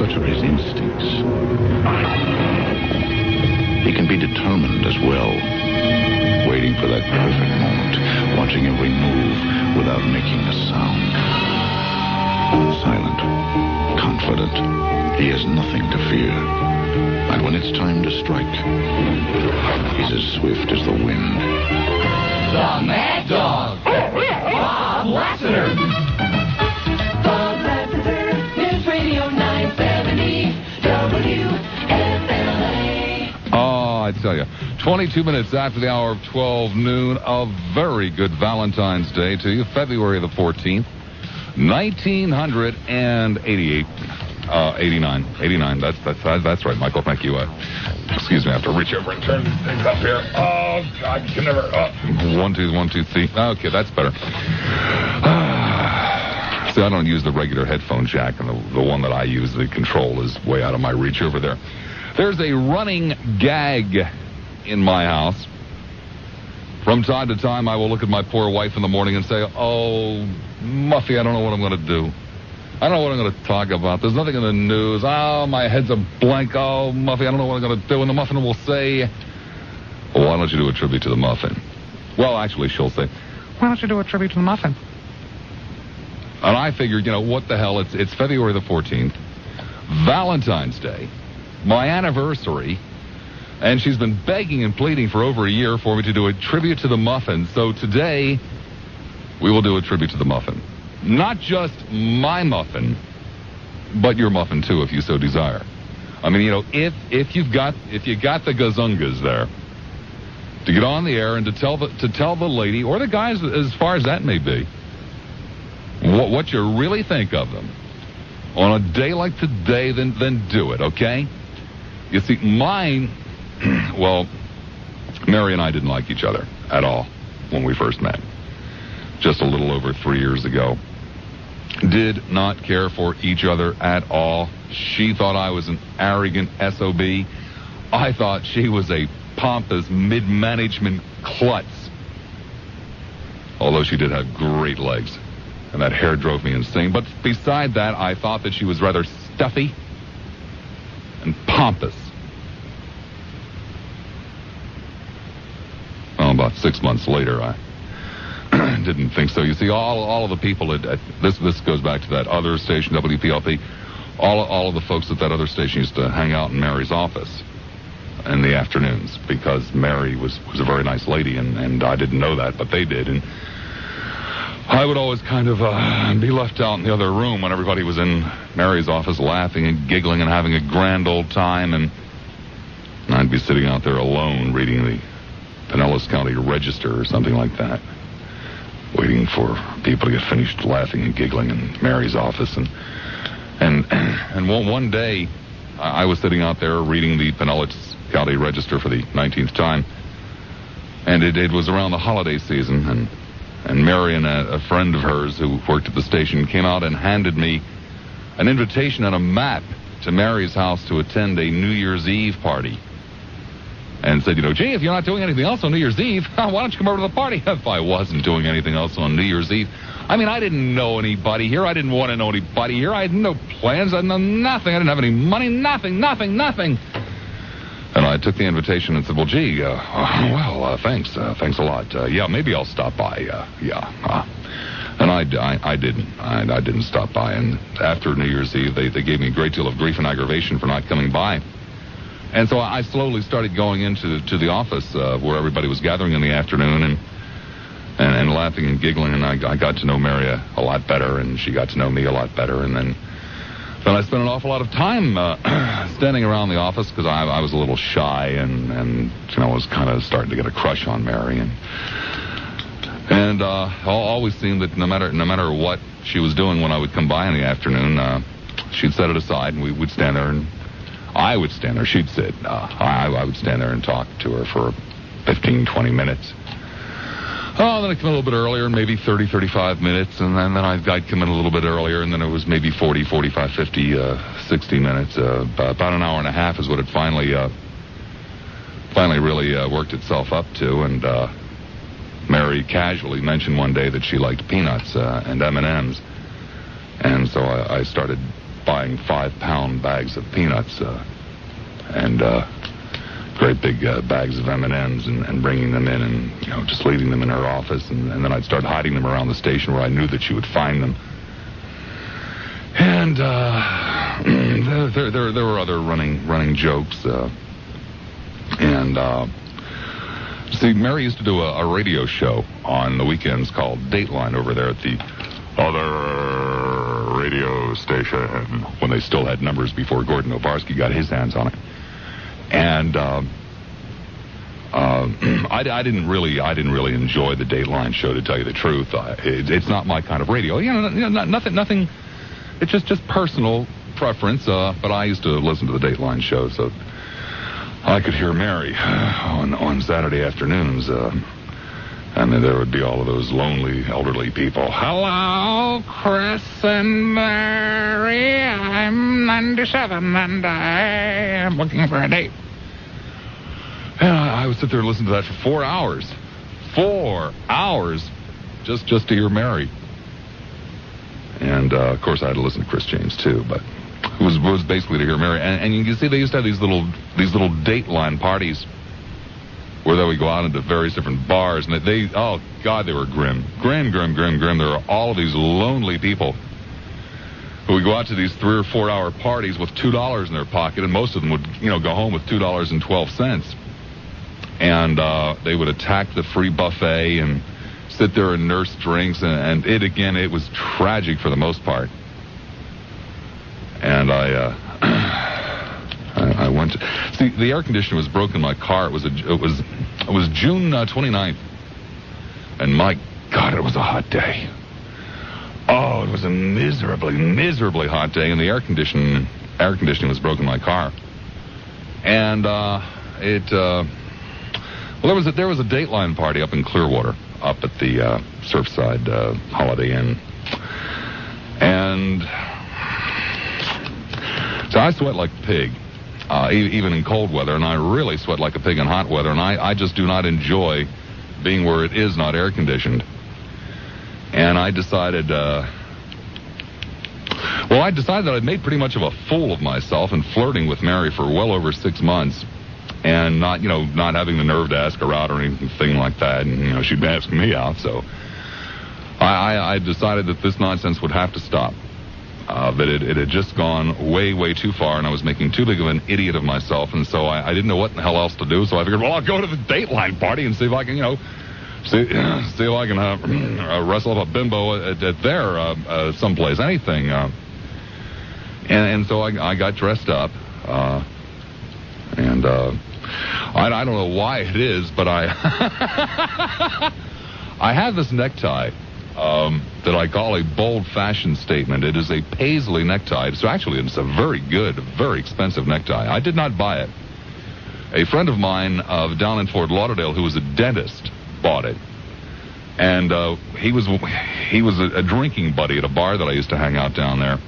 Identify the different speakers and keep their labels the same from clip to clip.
Speaker 1: to his instincts. He can be determined as well, waiting for that perfect moment, watching every move without making a sound. Silent, confident, he has nothing to fear. And when it's time to strike, he's as swift as the wind.
Speaker 2: The Mad Dog, Bob Lassiter. Bob Lassiter, News Radio 970, WFLA.
Speaker 3: Oh, I tell you, 22 minutes after the hour of 12 noon, a very good Valentine's Day to you, February the 14th, 1988. 89. That's right, Michael. Thank you. Excuse me, I have to reach over and turn these things up here. Oh, God, you can never... 1, 2, 3. Okay, that's better. See, I don't use the regular headphone jack, and the one that I use, the control, is way out of my reach over there. There's a running gag in my house. From time to time, I will look at my poor wife in the morning and say, oh, Muffy, I don't know what I'm going to do. I don't know what I'm going to talk about. There's nothing in the news. Oh, my head's a blank. Oh, Muffy, I don't know what I'm going to do. And the muffin will say, well, why don't you do a tribute to the muffin? Well, actually, she'll say, why don't you do a tribute to the muffin? And I figured, what the hell? It's February the 14th, Valentine's Day, my anniversary, and she's been begging and pleading for over a year for me to do a tribute to the muffin. So today, we will do a tribute to the muffin. Not just my muffin, but your muffin too, if you so desire. I mean, if you got the gazungas there, to get on the air and to tell the lady or the guys, as far as that may be, what you really think of them on a day like today, then do it, okay? You see, mine, well, Mary and I didn't like each other at all when we first met. Just a little over 3 years ago. Did not care for each other at all. She thought I was an arrogant SOB. I thought she was a pompous mid-management klutz. Although she did have great legs. And that hair drove me insane. But beside that, I thought that she was rather stuffy and pompous. Well, about 6 months later, I didn't think so. You see, all of the people at this goes back to that other station, WPLP. All of the folks at that other station used to hang out in Mary's office in the afternoons because Mary was a very nice lady, and I didn't know that, but they did. And I would always kind of be left out in the other room when everybody was in Mary's office laughing and giggling and having a grand old time, and I'd be sitting out there alone reading the Pinellas County Register or something like that, waiting for people to get finished laughing and giggling in Mary's office. And one day, I was sitting out there reading the Pinellas County Register for the 19th time, and it was around the holiday season, and Mary and a friend of hers who worked at the station came out and handed me an invitation and a map to Mary's house to attend a New Year's Eve party. And said, gee, if you're not doing anything else on New Year's Eve, why don't you come over to the party? If I wasn't doing anything else on New Year's Eve. I mean, I didn't know anybody here. I didn't want to know anybody here. I had no plans. I had nothing. I didn't have any money. Nothing. And I took the invitation and said, well, gee, thanks. Thanks a lot. Yeah, maybe I'll stop by. And I didn't. I didn't stop by. And after New Year's Eve, they gave me a great deal of grief and aggravation for not coming by. And so I slowly started going into the office where everybody was gathering in the afternoon and laughing and giggling. And I got to know Mary a lot better, and she got to know me a lot better. And then I spent an awful lot of time standing around the office because I was a little shy and was kind of starting to get a crush on Mary. And always seemed that no matter what she was doing when I would come by in the afternoon, she'd set it aside and we would stand there and I would stand there. She'd sit. I would stand there and talk to her for 15, 20 minutes. Oh, then I'd come in a little bit earlier, maybe 30, 35 minutes, and then I'd come in a little bit earlier, and then it was maybe 40, 45, 50, 60 minutes. About an hour and a half is what it finally really worked itself up to, and Mary casually mentioned one day that she liked peanuts and M&Ms, and so I started buying 5-pound bags of peanuts and great big bags of M&Ms and bringing them in and, just leaving them in her office. And then I'd start hiding them around the station where I knew that she would find them. And there were other running jokes. See, Mary used to do a radio show on the weekends called Dateline over there at the other radio station when they still had numbers before Gordon Obarski got his hands on it. And I didn't really enjoy the Dateline show, to tell you the truth. It's not my kind of radio. Nothing. It's just personal preference. But I used to listen to the Dateline show, so I could hear Mary on Saturday afternoons. And then there would be all of those lonely elderly people. Hello, Chris and Mary. I'm 97 and I am looking for a date. And I would sit there and listen to that for 4 hours. 4 hours just to hear Mary. And, of course, I had to listen to Chris James, too, but it was basically to hear Mary. And you can see they used to have these little Dateline parties where they would go out into various different bars, and they oh, God, they were grim. Grim. There were all of these lonely people who would go out to these 3 or 4 hour parties with $2 in their pocket, and most of them would, go home with $2.12. And they would attack the free buffet and sit there and nurse drinks, and it was tragic for the most part. And I went to see, the air conditioner was broken in my car. It was June 29th, and my God, it was a hot day. Oh, it was a miserably hot day, and the air conditioning was broken in my car. And there was a Dateline party up in Clearwater, up at the Surfside Holiday Inn, and so I sweat like a pig, even in cold weather, and I really sweat like a pig in hot weather, and I just do not enjoy being where it is not air conditioned. And I decided that I'd made pretty much of a fool of myself in flirting with Mary for well over 6 months, and not having the nerve to ask her out or anything like that, and she'd been asking me out, so I decided that this nonsense would have to stop. That it had just gone way too far, and I was making too big of an idiot of myself, and so I didn't know what the hell else to do, so I figured, well, I'll go to the Dateline party and see if I can, see if I can wrestle up a bimbo at their someplace, anything. And so I got dressed up, and I don't know why it is, but I have this necktie that I call a bold fashion statement. It is a paisley necktie. So actually, it's a very good, very expensive necktie. I did not buy it. A friend of mine down in Fort Lauderdale, who was a dentist, bought it. And he was a drinking buddy at a bar that I used to hang out down there.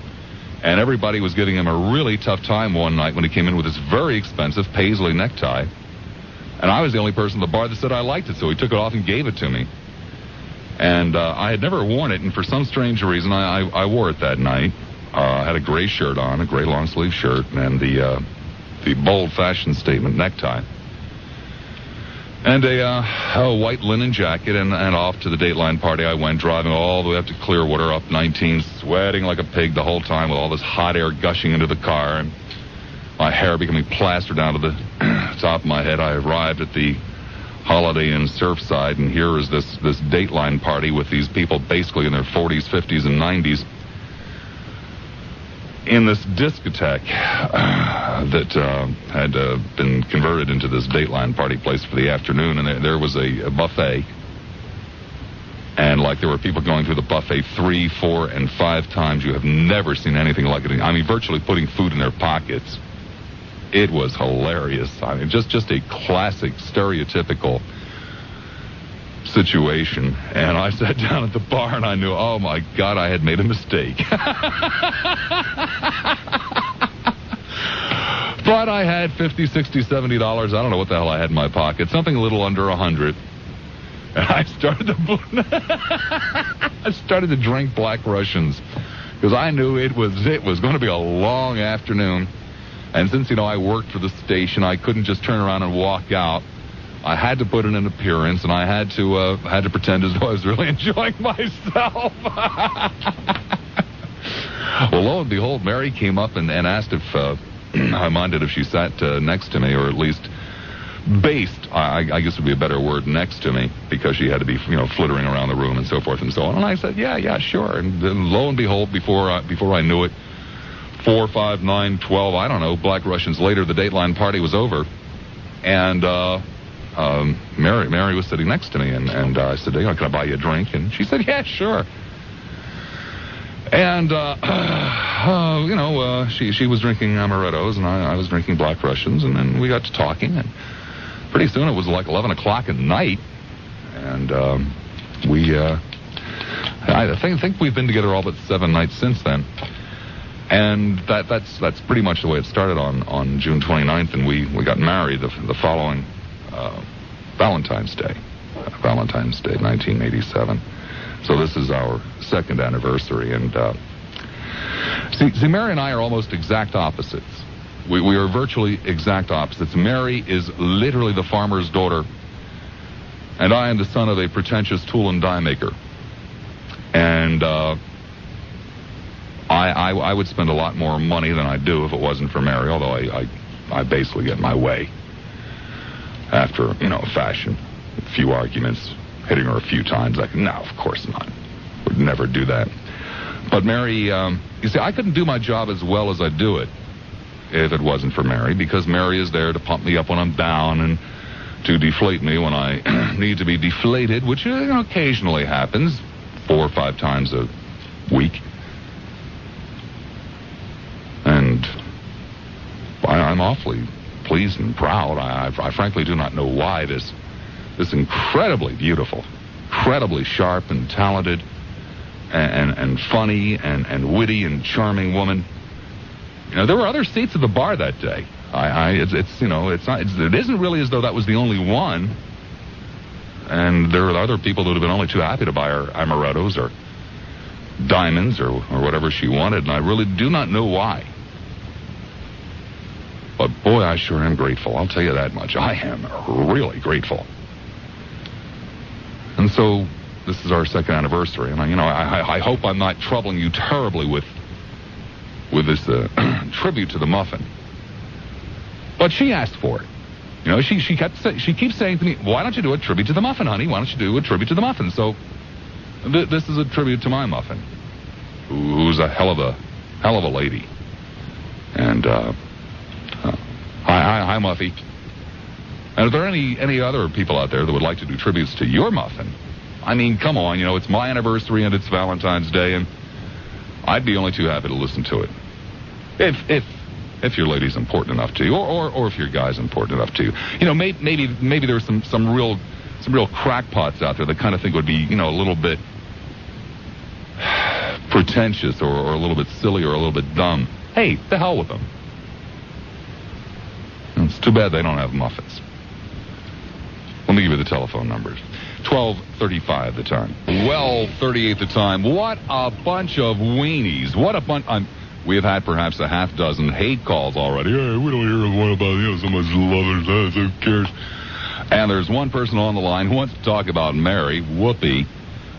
Speaker 3: And everybody was giving him a really tough time one night when he came in with this very expensive paisley necktie. And I was the only person at the bar that said I liked it, so he took it off and gave it to me. And I had never worn it, and for some strange reason, I wore it that night. I had a gray shirt on, a gray long-sleeve shirt, and the bold fashion statement necktie. And a white linen jacket, and off to the Dateline party I went, driving all the way up to Clearwater, up 19, sweating like a pig the whole time with all this hot air gushing into the car, and my hair becoming plastered down to the top of my head. I arrived at the Holiday Inn Surfside, and here is this Dateline party with these people basically in their 40s, 50s, and 90s in this discotheque that had been converted into this Dateline party place for the afternoon, and there was a buffet, and there were people going through the buffet 3, 4, and 5 times. You have never seen anything like it. I mean, virtually putting food in their pockets. It was hilarious. I mean, just a classic, stereotypical situation. And I sat down at the bar, and I knew, oh, my God, I had made a mistake. But I had $50, $60, $70. I don't know what the hell I had in my pocket. Something a little under $100. And I started to drink Black Russians. because I knew it was going to be a long afternoon. And since, I worked for the station, I couldn't just turn around and walk out. I had to put in an appearance, and I had to pretend as though I was really enjoying myself. Well, lo and behold, Mary came up and asked if I minded if she sat next to me, or at least based, I guess would be a better word, next to me, because she had to be, flittering around the room and so forth and so on. And I said, yeah, sure. And then lo and behold, before I knew it, 4, 5, 9, 12, I don't know, Black Russians later, the Dateline party was over. And Mary was sitting next to me, and I said, can I buy you a drink? And she said, yeah, sure. And, she was drinking amarettos, and I was drinking Black Russians, and then we got to talking, and pretty soon it was like 11 o'clock at night, and I think we've been together all but 7 nights since then. And that's pretty much the way it started on June 29th, and we got married the following Valentine's Day, 1987. So this is our second anniversary, and see, Mary and I are almost exact opposites. We are virtually exact opposites. Mary is literally the farmer's daughter, and I am the son of a pretentious tool and die maker. And I would spend a lot more money than I do if it wasn't for Mary, although I basically get my way after, fashion. A few arguments, hitting her a few times. No, of course not. Would never do that. But Mary, you see, I couldn't do my job as well as I do it if it wasn't for Mary, because Mary is there to pump me up when I'm down and to deflate me when I need to be deflated, which occasionally happens 4 or 5 times a week. And I'm awfully pleased and proud. I frankly do not know why this incredibly beautiful, incredibly sharp and talented and funny and witty and charming woman. There were other seats at the bar that day. It isn't really as though that was the only one. And there are other people that would have been only too happy to buy her amarettos or diamonds or whatever she wanted, and I really do not know why. But boy, I sure am grateful. I'll tell you that much. I am really grateful. And so this is our second anniversary, and I hope I'm not troubling you terribly with this tribute to the muffin. But she asked for it. She keeps saying to me, "Why don't you do a tribute to the muffin, honey? Why don't you do a tribute to the muffin?" So this is a tribute to my muffin, who's a hell of a lady. And hi, Muffy. And are there any other people out there that would like to do tributes to your muffin? I mean, come on, it's my anniversary and it's Valentine's Day, and I'd be only too happy to listen to it. If your lady's important enough to you, or if your guy's important enough to you. Maybe there's some real crackpots out there that kind of think it would be, a little bit pretentious or a little bit silly or a little bit dumb. Hey, the hell with them. It's too bad they don't have muffins. Let me give you the telephone numbers. 12:35 the time. 12:38 the time. What a bunch of weenies. What a bunch. We have had perhaps a half dozen hate calls already. Hey, we don't hear one about so much lovers. Who cares? And there's one person on the line who wants to talk about Mary. Whoopee.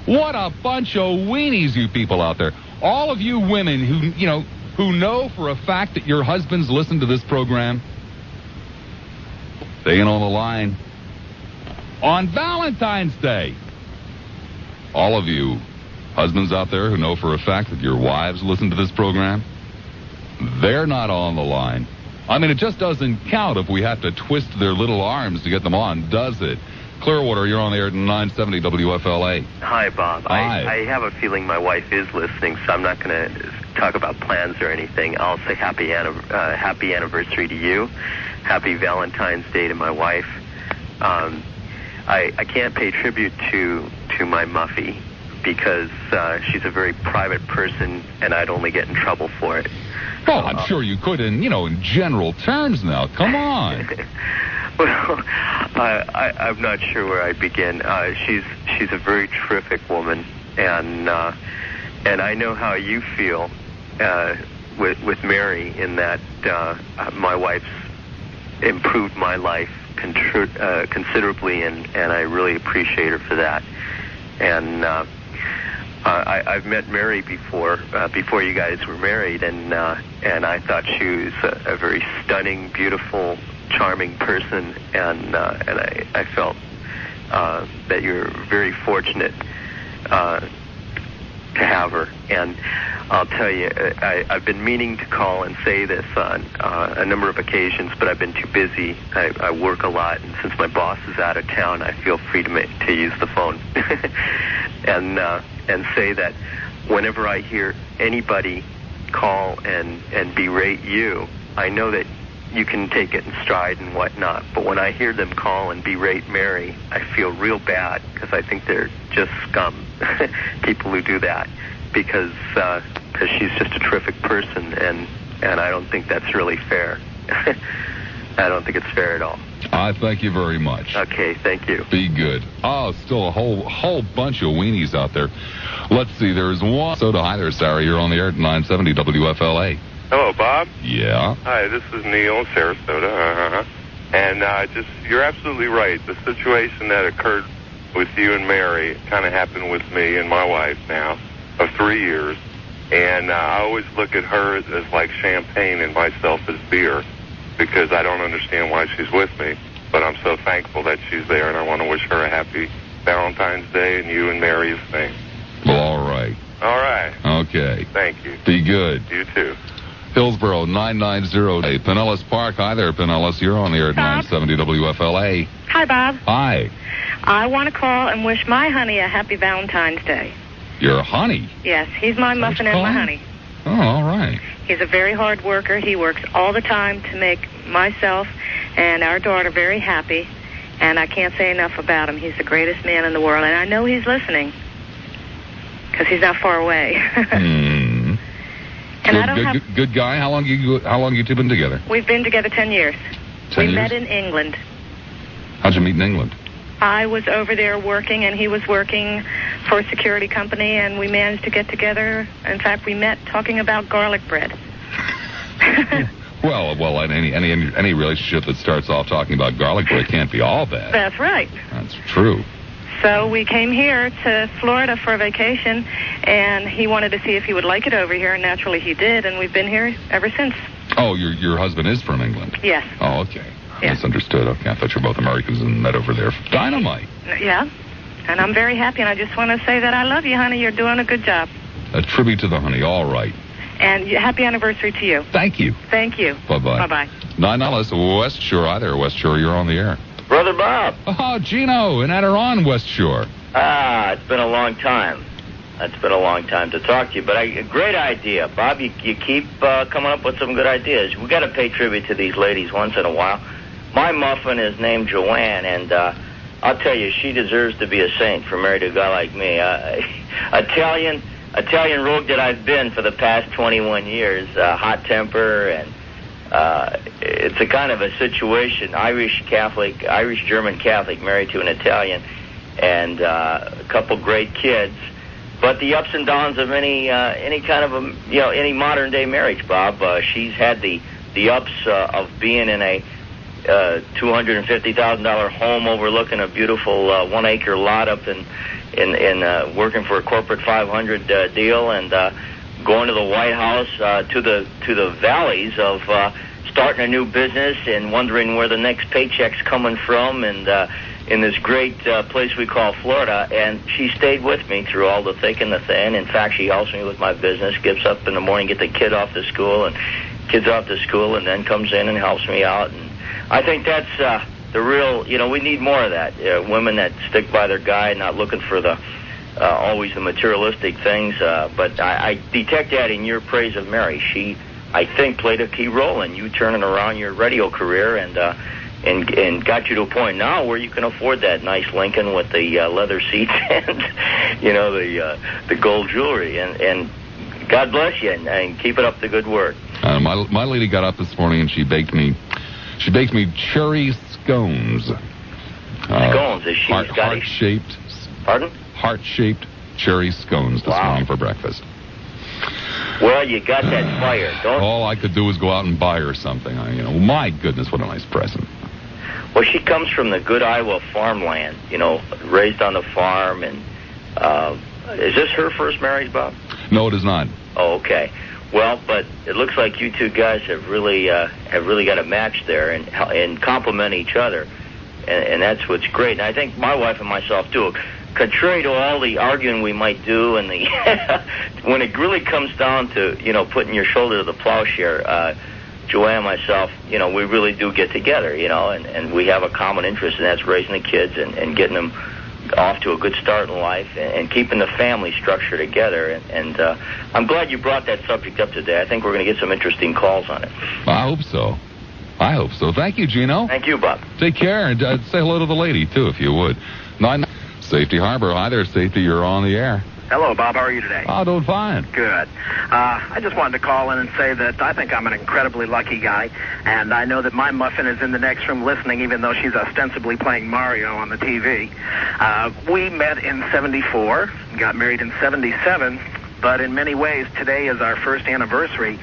Speaker 3: What a bunch of weenies, you people out there. All of you women who know for a fact that your husbands listen to this program, staying on the line on Valentine's Day. All of you husbands out there who know for a fact that your wives listen to this program, they're not on the line. I mean, it just doesn't count if we have to twist their little arms to get them on, does it? Clearwater, you're on the air at 970 WFLA.
Speaker 4: Hi, Bob.
Speaker 3: Hi.
Speaker 4: I have a feeling my wife is listening, so I'm not going to talk about plans or anything. I'll say happy anniversary to you. Happy Valentine's Day to my wife. I can't pay tribute to my Muffy because she's a very private person, and I'd only get in trouble for it.
Speaker 3: Well, I'm sure you could in general terms now. Come on.
Speaker 4: Well, I'm not sure where I'd begin. She's a very terrific woman, and I know how you feel with Mary, in that my wife's improved my life considerably, and I really appreciate her for that. And I've met Mary before you guys were married, and I thought she was a very stunning, beautiful, charming person, and I felt that you're very fortunate to have her. And I'll tell you, I've been meaning to call and say this on a number of occasions, but I've been too busy. I work a lot, and since my boss is out of town, I feel free to use the phone and say that whenever I hear anybody call and berate you, I know that you can take it in stride and whatnot, but when I hear them call and berate Mary, I feel real bad, because I think they're just scum, people who do that, because she's just a terrific person, and I don't think that's really fair. I don't think it's fair at all.
Speaker 3: I thank you very much.
Speaker 4: Okay, thank you.
Speaker 3: Be good. Oh, still a whole bunch of weenies out there. Let's see, there's one. Soda, hi there, Sarah. You're on the air at 970 WFLA.
Speaker 5: Hello, Bob.
Speaker 3: Yeah.
Speaker 5: Hi, this is Neil in Sarasota. And you're absolutely right. The situation that occurred with you and Mary kind of happened with me and my wife now of 3 years. And I always look at her as like champagne and myself as beer, because I don't understand why she's with me. But I'm so thankful that she's there, and I want to wish her a happy Valentine's Day, and you and Mary the same.
Speaker 3: Well, all right.
Speaker 5: All right.
Speaker 3: Okay.
Speaker 5: Thank you.
Speaker 3: Be good.
Speaker 5: You too.
Speaker 3: Hillsboro, 990. Pinellas Park. Hi there, Pinellas. You're on the air at 970 WFLA.
Speaker 6: Hi, Bob.
Speaker 3: Hi.
Speaker 6: I want to call and wish my honey a happy Valentine's Day.
Speaker 3: Your honey?
Speaker 6: Yes, he's my muffin and my honey.
Speaker 3: Oh, all right.
Speaker 6: He's a very hard worker. He works all the time to make myself and our daughter very happy, and I can't say enough about him. He's the greatest man in the world, and I know he's listening, because he's not far away. And
Speaker 3: good guy. How long you two been together?
Speaker 6: We've been together 10 years.
Speaker 3: 10 years?
Speaker 6: We met in England.
Speaker 3: How'd you meet in England?
Speaker 6: I was over there working, and he was working for a security company, and we managed to get together. In fact, we met talking about garlic bread.
Speaker 3: Well, any relationship that starts off talking about garlic bread can't be all bad.
Speaker 6: That's right.
Speaker 3: That's true.
Speaker 6: So we came here to Florida for a vacation, and he wanted to see if he would like it over here, and naturally he did, and we've been here ever since.
Speaker 3: Oh, your husband is from England?
Speaker 6: Yes.
Speaker 3: Oh, okay.
Speaker 6: Yeah.
Speaker 3: Misunderstood. Okay, I thought you were both Americans and met over there. Dynamite.
Speaker 6: Yeah, and I'm very happy, and I just want to say that I love you, honey. You're doing a good job.
Speaker 3: A tribute to the honey. All right.
Speaker 6: And happy anniversary to you.
Speaker 3: Thank you.
Speaker 6: Thank you.
Speaker 3: Bye-bye.
Speaker 6: Bye-bye.
Speaker 3: 9 West Shore. Hi there, West Shore. You're on the air.
Speaker 7: Brother Bob.
Speaker 3: Oh, Gino in Adiron, West Shore.
Speaker 7: It's been a long time. It's been a long time to talk to you, but a great idea. Bob, you keep coming up with some good ideas. We got to pay tribute to these ladies once in a while. My muffin is named Joanne, and I'll tell you, she deserves to be a saint for married to a guy like me. Italian rogue that I've been for the past 21 years, hot temper, and it's a kind of a situation, Irish-German Catholic married to an Italian, and a couple great kids. But the ups and downs of any kind of any modern day marriage, Bob. She's had the ups of being in a $250,000 home overlooking a beautiful 1 acre lot up in working for a corporate 500 deal, and going to the White House to the valleys of starting a new business and wondering where the next paycheck's coming from, and in this great place we call Florida. And she stayed with me through all the thick and the thin. In fact, she helps me with my business, gets up in the morning, get the kids off to school, and then comes in and helps me out. And I think that's the real, we need more of that. Women that stick by their guy, not looking for the always the materialistic things. But I detect that in your praise of Mary. She, I think, played a key role in you turning around your radio career and got you to a point now where you can afford that nice Lincoln with the leather seats and the gold jewelry. And God bless you, and keep it up the good work.
Speaker 3: My lady got up this morning and she baked me cherry scones.
Speaker 7: Scones, is she Scottish?
Speaker 3: Heart-shaped.
Speaker 7: Pardon?
Speaker 3: Heart-shaped cherry scones this morning for breakfast.
Speaker 7: Well, you got that fire. Don't.
Speaker 3: All I could do was go out and buy her something. My goodness, what a nice present.
Speaker 7: Well, she comes from the good Iowa farmland, raised on the farm. And is this her first marriage, Bob?
Speaker 3: No, it is not.
Speaker 7: Oh, okay. Well, but it looks like you two guys have really got a match there and complement each other, and that's what's great. And I think my wife and myself too. Contrary to all the arguing we might do, and the when it really comes down to putting your shoulder to the plowshare, Joanne and myself, we really do get together, and we have a common interest, and that's raising the kids and getting them off to a good start in life and keeping the family structure together. And I'm glad you brought that subject up today. I think we're going to get some interesting calls on it.
Speaker 3: I hope so. Thank you, Gino.
Speaker 7: Thank you, Bob.
Speaker 3: Take care, and say hello to the lady, too, if you would. Safety Harbor. Hi there, Safety. You're on the air.
Speaker 8: Hello, Bob. How are you today?
Speaker 3: Oh, doing fine.
Speaker 8: Good. I just wanted to call in and say that I think I'm an incredibly lucky guy, and I know that my muffin is in the next room listening, even though she's ostensibly playing Mario on the TV. We met in 74, got married in 77, but in many ways, today is our first anniversary.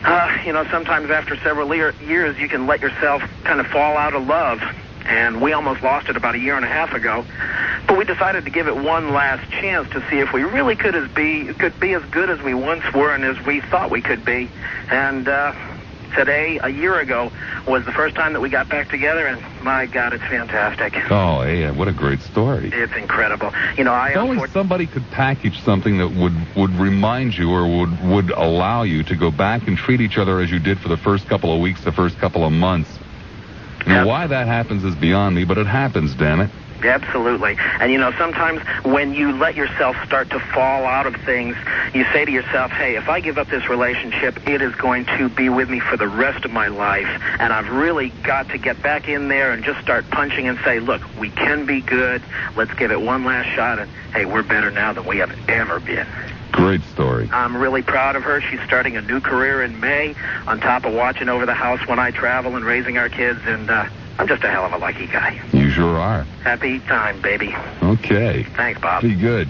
Speaker 8: Sometimes after several years, you can let yourself kind of fall out of love. And we almost lost it about a year and a half ago. But we decided to give it one last chance to see if we really could be as good as we once were and as we thought we could be. And today, a year ago, was the first time that we got back together, and my God, it's fantastic.
Speaker 3: Oh, yeah, what a great story.
Speaker 8: It's incredible.
Speaker 3: If only somebody could package something that would remind you or would allow you to go back and treat each other as you did for the first couple of weeks, the first couple of months. Why that happens is beyond me, but it happens, damn it.
Speaker 8: Absolutely. And, sometimes when you let yourself start to fall out of things, you say to yourself, hey, if I give up this relationship, it is going to be with me for the rest of my life. And I've really got to get back in there and just start punching and say, look, we can be good. Let's give it one last shot. And, hey, we're better now than we have ever been.
Speaker 3: Great story.
Speaker 8: I'm really proud of her. She's starting a new career in May, on top of watching over the house when I travel and raising our kids, and I'm just a hell of a lucky guy.
Speaker 3: You sure are.
Speaker 8: Happy time, baby.
Speaker 3: Okay.
Speaker 8: Thanks, Bob.
Speaker 3: Be good.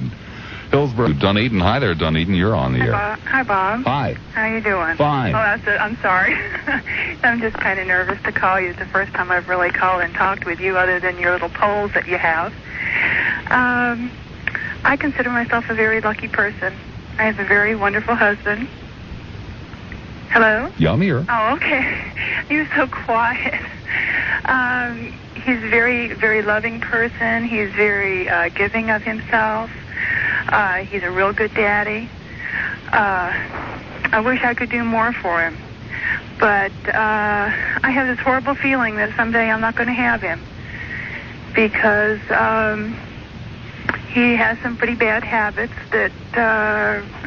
Speaker 3: Hillsborough. Dunedin. Hi there, Dunedin. You're on the air.
Speaker 9: Hi, Bob.
Speaker 3: Hi.
Speaker 9: How you doing?
Speaker 3: Fine.
Speaker 9: Oh, that's it. I'm sorry. I'm just kind of nervous to call you. It's the first time I've really called and talked with you other than your little polls that you have. I consider myself a very lucky person. I have a very wonderful husband. Hello?
Speaker 3: Yeah, I'm here.
Speaker 9: Oh, okay. You're so quiet. He's a very, very loving person. He's very giving of himself. He's a real good daddy. I wish I could do more for him. But I have this horrible feeling that someday I'm not going to have him. Because he has some pretty bad habits that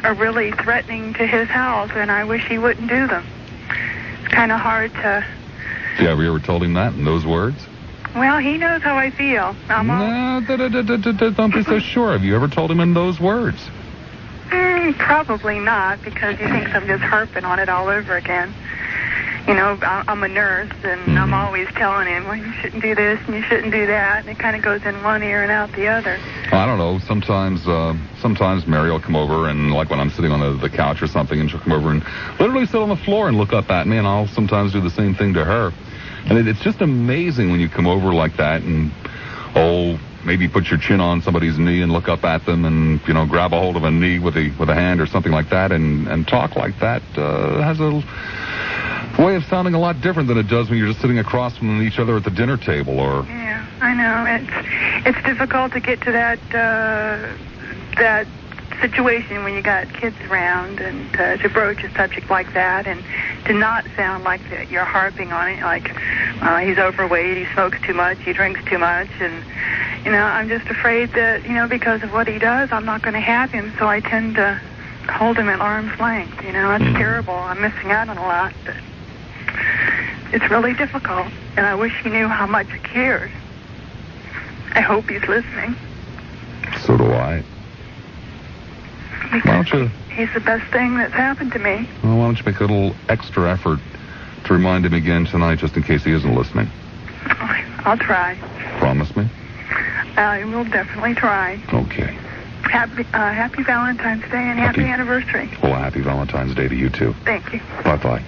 Speaker 9: are really threatening to his health, and I wish he wouldn't do them. It's kind of hard to...
Speaker 3: Yeah, have you ever told him that in those words?
Speaker 9: Well, he knows how I feel.
Speaker 3: Don't be so sure. Have you ever told him in those words?
Speaker 9: Probably not, because he thinks I'm just harping on it all over again. I'm a nurse, and I'm always telling him, well, you shouldn't do this and you shouldn't do that, and it kind of goes in one ear and out the other.
Speaker 3: I don't know. Sometimes Mary will come over, and like when I'm sitting on the couch or something, and she'll come over and literally sit on the floor and look up at me, and I'll sometimes do the same thing to her. And it's just amazing when you come over like that and, maybe put your chin on somebody's knee and look up at them and, grab a hold of a knee with a hand or something like that and talk like that. Has a way of sounding a lot different than it does when you're just sitting across from each other at the dinner table or...
Speaker 9: Yeah, I know. It's difficult to get to that situation when you got kids around and to broach a subject like that and to not sound like that you're harping on it, like he's overweight, he smokes too much, he drinks too much, and I'm just afraid that because of what he does, I'm not going to have him, so I tend to hold him at arm's length. That's terrible. I'm missing out on a lot, but it's really difficult, and I wish he knew how much I cared. I hope he's listening.
Speaker 3: So do I. Why don't you...
Speaker 9: He's the best thing that's happened to me.
Speaker 3: Well, why don't you make a little extra effort to remind him again tonight, just in case he isn't listening?
Speaker 9: I'll try.
Speaker 3: Promise me?
Speaker 9: I will definitely try.
Speaker 3: Okay.
Speaker 9: Happy Valentine's Day and happy anniversary.
Speaker 3: Well, happy Valentine's Day to you, too.
Speaker 9: Thank you.
Speaker 3: Bye-bye.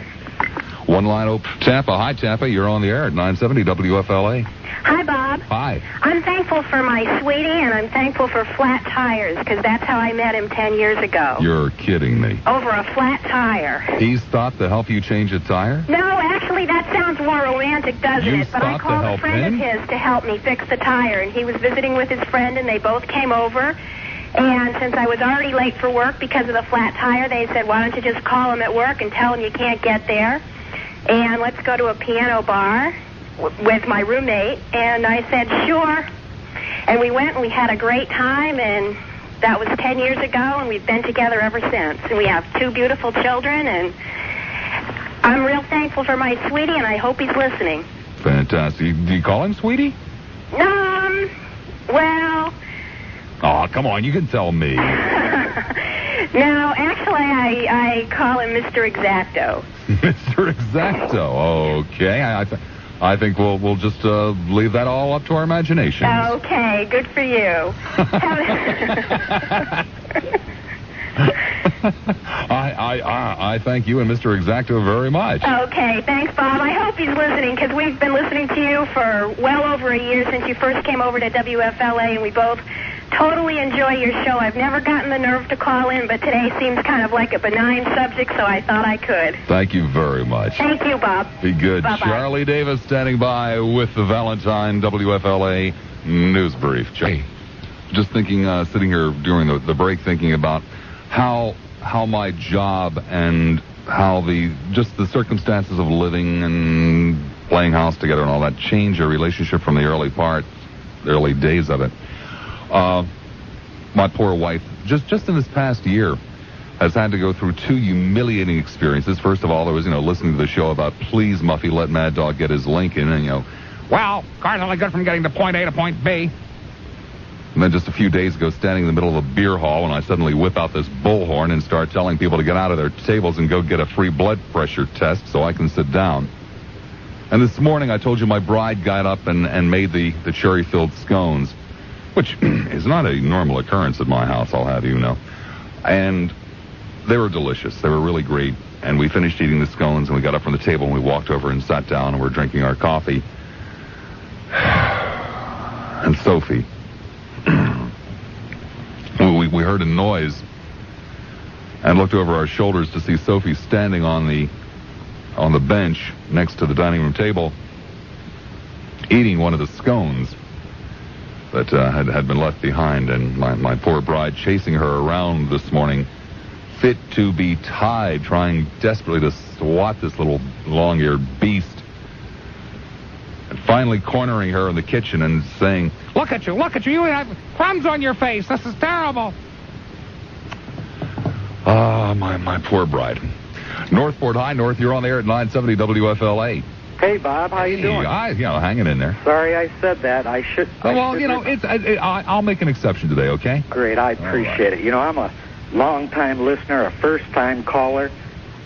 Speaker 3: One line open. Tampa. Hi, Tampa. You're on the air at 970 WFLA.
Speaker 10: Hi, Bob.
Speaker 3: Hi.
Speaker 10: I'm thankful for my sweetie, and I'm thankful for flat tires, because that's how I met him 10 years ago.
Speaker 3: You're kidding me.
Speaker 10: Over a flat tire.
Speaker 3: He's stopped to help you change a tire?
Speaker 10: No, actually, that sounds more romantic, doesn't
Speaker 3: You
Speaker 10: it? But I
Speaker 3: stopped to
Speaker 10: called
Speaker 3: help
Speaker 10: a friend
Speaker 3: him?
Speaker 10: of his to help me fix the tire, and he was visiting with his friend, and they both came over. And since I was already late for work because of the flat tire, they said, why don't you just call him at work and tell him you can't get there? And let's go to a piano bar with my roommate. And I said, sure. And we went and we had a great time, and that was 10 years ago, and we've been together ever since. And we have 2 beautiful children, and I'm real thankful for my sweetie, and I hope he's listening.
Speaker 3: Fantastic. Do you call him Sweetie?
Speaker 10: Well...
Speaker 3: Oh, come on. You can tell me.
Speaker 10: No, actually, I call him Mr. Exacto.
Speaker 3: Mr. Exacto. Okay. I think we'll just leave that all up to our imagination.
Speaker 10: Okay, good for you.
Speaker 3: I thank you and Mr. Exacto very much.
Speaker 10: Okay, thanks, Bob. I hope he's listening, because we've been listening to you for well over a year since you first came over to WFLA, and we both totally enjoy your show. I've never gotten the nerve to call in, but today seems kind of like a benign subject, so I thought I could.
Speaker 3: Thank you very much.
Speaker 10: Thank you, Bob.
Speaker 3: Be good.
Speaker 10: Bye-bye.
Speaker 3: Charlie Davis standing by with the Valentine WFLA News Brief. Hey, just thinking, sitting here during the break, thinking about how my job and how the circumstances of living and playing house together and all that change your relationship from the early days of it. My poor wife, just in this past year, has had to go through 2 humiliating experiences. First of all, there was, listening to the show about please, Muffy, let Mad Dog get his Lincoln, and, well, car's only good from getting to point A to point B. And then just a few days ago, standing in the middle of a beer hall, when I suddenly whip out this bullhorn and start telling people to get out of their tables and go get a free blood pressure test so I can sit down. And this morning, I told you my bride got up and made the cherry-filled scones, which is not a normal occurrence at my house, I'll have you know. And they were delicious. They were really great. And we finished eating the scones, and we got up from the table, and we walked over and sat down, and we're drinking our coffee. And Sophie, we heard a noise and looked over our shoulders to see Sophie standing on the bench next to the dining room table, eating one of the scones that had been left behind, and my poor bride chasing her around this morning, fit to be tied, trying desperately to swat this little long-eared beast, and finally cornering her in the kitchen and saying, look at you, you have crumbs on your face, this is terrible. Ah, my poor bride. Northport High, North, you're on the air at 970 WFLA.
Speaker 11: Hey, Bob, how you doing?
Speaker 3: Hanging in there.
Speaker 11: Sorry I said that.
Speaker 3: I'll make an exception today, okay?
Speaker 11: Great, I appreciate it. I'm a long-time listener, a first-time caller.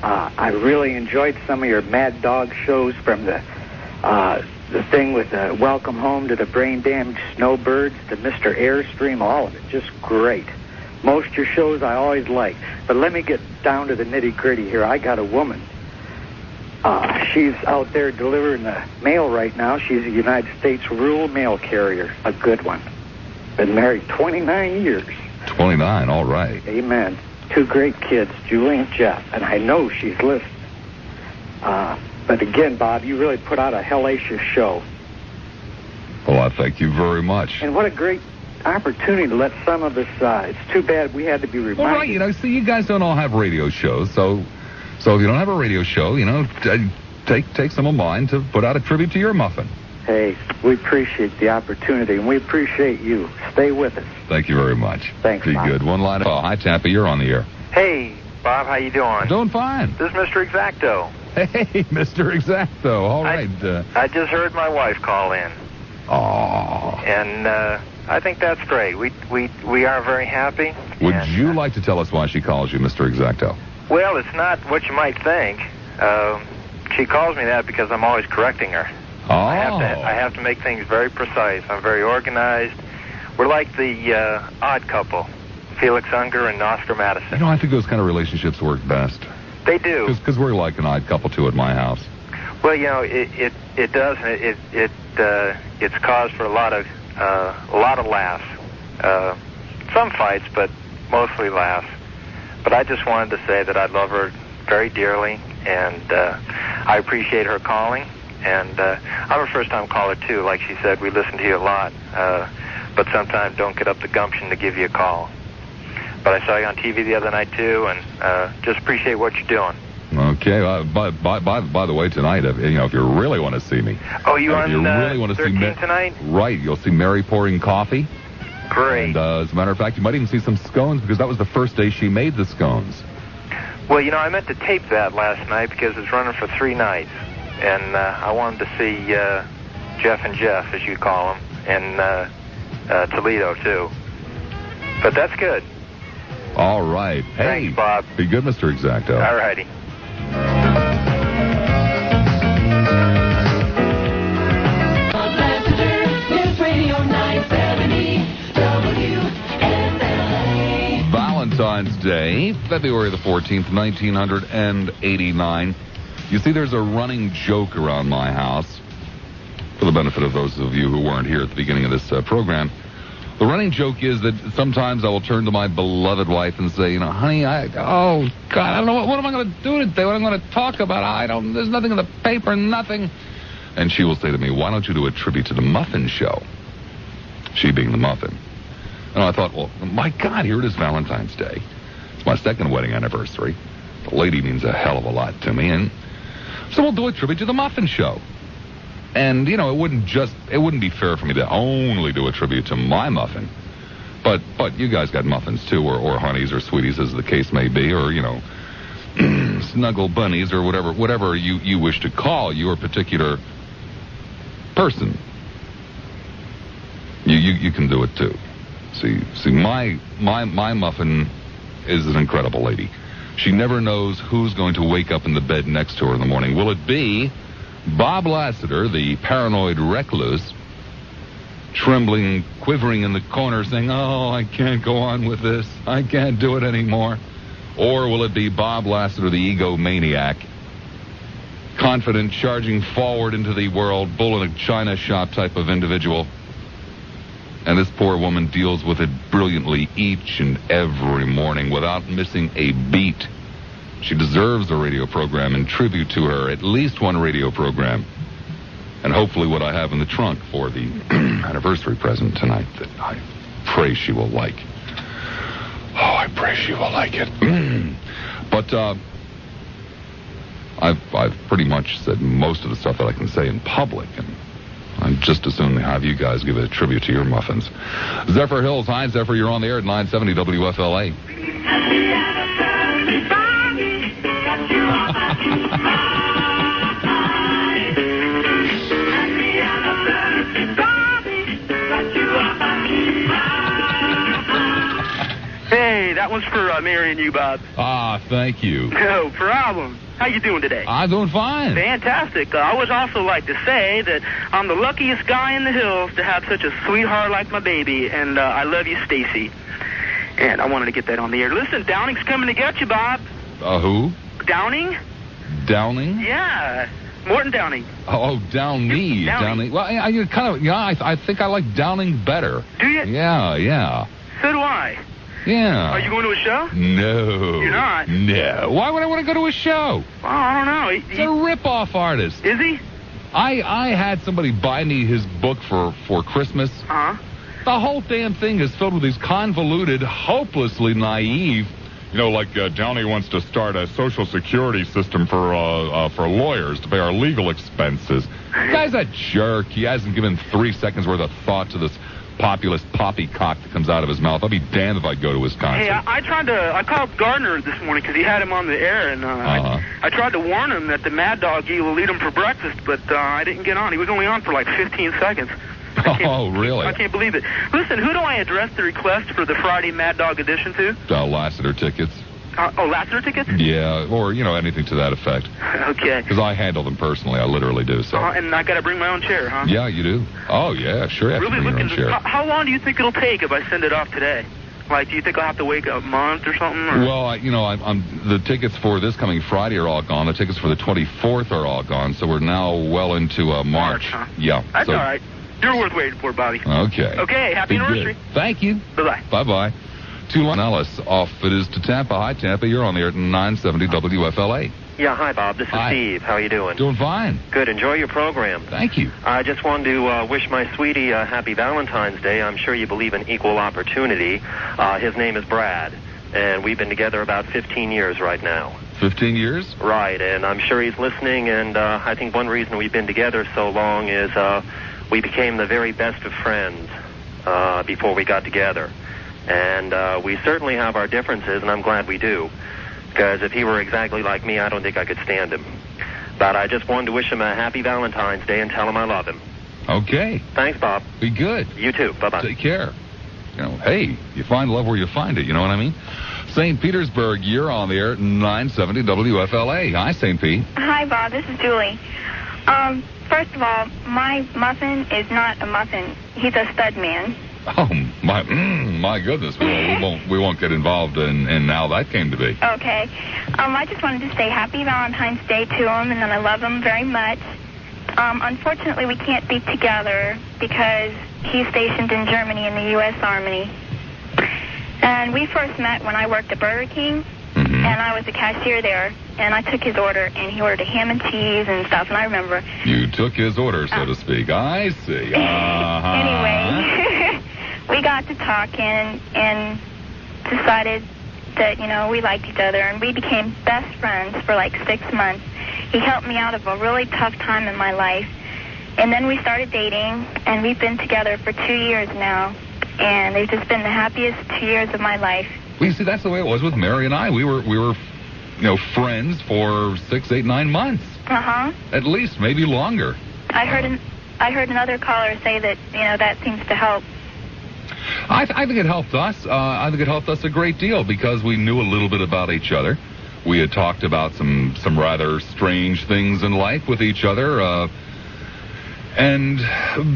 Speaker 11: I really enjoyed some of your Mad Dog shows, from the thing with Welcome Home to the Brain-Damaged Snowbirds to Mr. Airstream, all of it. Just great. Most of your shows I always like. But let me get down to the nitty-gritty here. I got a woman. She's out there delivering the mail right now. She's a United States rural mail carrier, a good one. Been married 29 years.
Speaker 3: 29, all right.
Speaker 11: Amen. 2 great kids, Julie and Jeff, and I know she's listening. But again, Bob, you really put out a hellacious show.
Speaker 3: Well, I thank you very much.
Speaker 11: And what a great opportunity to let some of us, it's too bad we had to be reminded.
Speaker 3: Well, right, see, you guys don't all have radio shows, so if you don't have a radio show, take some of mine to put out a tribute to your muffin.
Speaker 11: Hey, we appreciate the opportunity, and we appreciate you. Stay with us.
Speaker 3: Thank you very much.
Speaker 11: Thanks,
Speaker 3: Be
Speaker 11: Bob.
Speaker 3: good. One line. Oh, hi, Tampa. You're on the air.
Speaker 12: Hey, Bob, how you doing?
Speaker 3: Doing fine.
Speaker 12: This is Mr. Exacto.
Speaker 3: Hey, Mr. Exacto. All right.
Speaker 12: I just heard my wife call in.
Speaker 3: Aw.
Speaker 12: And I think that's great. We are very happy.
Speaker 3: Would you like to tell us why she calls you Mr. Exacto?
Speaker 12: Well, it's not what you might think. She calls me that because I'm always correcting her.
Speaker 3: Oh.
Speaker 12: I have to make things very precise. I'm very organized. We're like the odd couple. Felix Unger and Nostra Madison.
Speaker 3: You know, I think those kind of relationships work best.
Speaker 12: They do.
Speaker 3: Because we're like an odd couple, too, at my house.
Speaker 12: Well, you know, it does, and it's cause for a lot of laughs. Some fights, but mostly laughs. But I just wanted to say that I love her very dearly, and I appreciate her calling. And I'm a first-time caller, too. Like she said, we listen to you a lot, but sometimes don't get up the gumption to give you a call. But I saw you on TV the other night, too, and just appreciate what you're doing.
Speaker 3: Okay. By the way, tonight, if you really want to see me.
Speaker 12: Oh, you on
Speaker 3: if you really want to see
Speaker 12: 13 tonight?
Speaker 3: Right. You'll see Mary pouring coffee.
Speaker 12: Great.
Speaker 3: And as a matter of fact, you might even see some scones, because that was the first day she made the scones.
Speaker 12: Well, you know, I meant to tape that last night because it's running for 3 nights. And I wanted to see Jeff and Jeff, as you call them, and Toledo, too. But that's good.
Speaker 3: All right. Hey,
Speaker 12: thanks, Bob.
Speaker 3: Be good, Mr. Exacto.
Speaker 12: All righty.
Speaker 2: Lassiter, News Radio 970 WFLA.
Speaker 3: Valentine's Day, February the 14th, 1989. You see, there's a running joke around my house, for the benefit of those of you who weren't here at the beginning of this program. The running joke is that sometimes I will turn to my beloved wife and say, honey, oh, God, I don't know, what am I going to do today? What am I going to talk about? There's nothing in the paper, nothing. And she will say to me, why don't you do a tribute to the Muffin Show? She being the muffin. And I thought, well, my God, here it is Valentine's Day. It's my second wedding anniversary. The lady means a hell of a lot to me, and so we'll do a tribute to the Muffin Show. And, it wouldn't be fair for me to only do a tribute to my muffin. But you guys got muffins, too, or honeys or sweeties, as the case may be, or, snuggle bunnies, or whatever you wish to call your particular person. You can do it, too. See, my muffin is an incredible lady. She never knows who's going to wake up in the bed next to her in the morning. Will it be Bob Lassiter, the paranoid recluse, trembling, quivering in the corner, saying, oh, I can't go on with this. I can't do it anymore? Or will it be Bob Lassiter, the egomaniac, confident, charging forward into the world, bull in a china shop type of individual? And this poor woman deals with it brilliantly each and every morning without missing a beat. She deserves a radio program in tribute to her, at least one radio program. And hopefully what I have in the trunk for the anniversary present tonight that I pray she will like. Oh, I pray she will like it. But I've pretty much said most of the stuff that I can say in public, and I'd just as soon have you guys give a tribute to your muffins. Zephyr Hills, hi, Zephyr, you're on the air at 970 WFLA.
Speaker 13: Hey, that one's for Mary and you, Bob.
Speaker 3: Ah, thank you.
Speaker 13: No problem. How you doing today?
Speaker 3: I'm doing fine.
Speaker 13: Fantastic. I would also like to say that I'm the luckiest guy in the hills to have such a sweetheart like my baby, and I love you, Stacy. And I wanted to get that on the air. Listen, Downing's coming to get you, Bob.
Speaker 3: Who?
Speaker 13: Downing?
Speaker 3: Downing?
Speaker 13: Yeah. Morton Downing.
Speaker 3: Oh, Downey. Downing. Well, I think I like Downing better.
Speaker 13: Do you?
Speaker 3: Yeah.
Speaker 13: So do I.
Speaker 3: Yeah.
Speaker 13: Are you going to a show?
Speaker 3: No.
Speaker 13: You're not?
Speaker 3: No. Why would I want to go to a show?
Speaker 13: Well, I don't know.
Speaker 3: He's a rip-off artist.
Speaker 13: Is he?
Speaker 3: I had somebody buy me his book for Christmas.
Speaker 13: Uh-huh.
Speaker 3: The whole damn thing is filled with these convoluted, hopelessly naive, like Downey wants to start a social security system for lawyers to pay our legal expenses. The guy's a jerk. He hasn't given 3 seconds worth of thought to this populist poppycock that comes out of his mouth. I'll be damned if I go to his concert.
Speaker 13: Hey, I called Gardner this morning because he had him on the air, and I tried to warn him that the Mad Dog will eat him for breakfast, but I didn't get on. He was only on for like 15 seconds.
Speaker 3: Oh, really?
Speaker 13: I can't believe it. Listen, who do I address the request for the Friday Mad Dog edition to?
Speaker 3: Lassiter tickets.
Speaker 13: Lassiter tickets?
Speaker 3: Yeah, or, anything to that effect.
Speaker 13: Okay.
Speaker 3: Because I handle them personally. I literally do, so.
Speaker 13: And I got to bring my own chair, huh?
Speaker 3: Yeah, you do. Oh, yeah, sure. You have to bring your own chair.
Speaker 13: How long do you think it'll take if I send it off today? Like, do you think I'll have to wait a month or something? Or?
Speaker 3: Well, I'm the tickets for this coming Friday are all gone. The tickets for the 24th are all gone. So we're now well into March.
Speaker 13: Huh?
Speaker 3: Yeah.
Speaker 13: That's all right. You're worth waiting for, Bobby.
Speaker 3: Okay.
Speaker 13: Okay, happy anniversary.
Speaker 3: Good. Thank you.
Speaker 13: Bye-bye.
Speaker 3: Bye-bye. To Ellis, off it is to Tampa. Hi, Tampa. You're on the air at 970 WFLA.
Speaker 14: Yeah, hi, Bob. This is Steve. How are you doing?
Speaker 3: Doing fine.
Speaker 14: Good. Enjoy your program.
Speaker 3: Thank you.
Speaker 14: I just wanted to wish my sweetie a happy Valentine's Day. I'm sure you believe in equal opportunity. His name is Brad, and we've been together about 15 years right now.
Speaker 3: 15 years?
Speaker 14: Right, and I'm sure he's listening, and I think one reason we've been together so long is we became the very best of friends before we got together. And we certainly have our differences, and I'm glad we do. Because if he were exactly like me, I don't think I could stand him. But I just wanted to wish him a happy Valentine's Day and tell him I love him.
Speaker 3: Okay.
Speaker 14: Thanks, Bob.
Speaker 3: Be good.
Speaker 14: You too. Bye-bye.
Speaker 3: Take care. Hey, you find love where you find it, you know what I mean? St. Petersburg, you're on the air at 970 WFLA. Hi, St. Pete.
Speaker 15: Hi, Bob. This is Julie. First of all, my muffin is not a muffin. He's a stud man.
Speaker 3: Oh, my goodness. We won't get involved in how that came to be.
Speaker 15: Okay. I just wanted to say happy Valentine's Day to him, and that I love him very much. Unfortunately, we can't be together because he's stationed in Germany in the U.S. Army. And we first met when I worked at Burger King, and I was a cashier there, and I took his order, and he ordered a ham and cheese and stuff, and I remember.
Speaker 3: You took his order, so to speak. I see.
Speaker 15: Anyway, we got to talking and decided that, we liked each other, and we became best friends for like 6 months. He helped me out of a really tough time in my life, and then we started dating, and we've been together for 2 years now, and they've just been the happiest 2 years of my life.
Speaker 3: Well, you see, that's the way it was with Mary and I. We were friends for 6, 8, 9 months.
Speaker 15: Uh-huh.
Speaker 3: At least, maybe longer.
Speaker 15: I heard another caller say that, that seems to help.
Speaker 3: I think it helped us. I think it helped us a great deal because we knew a little bit about each other. We had talked about some rather strange things in life with each other, and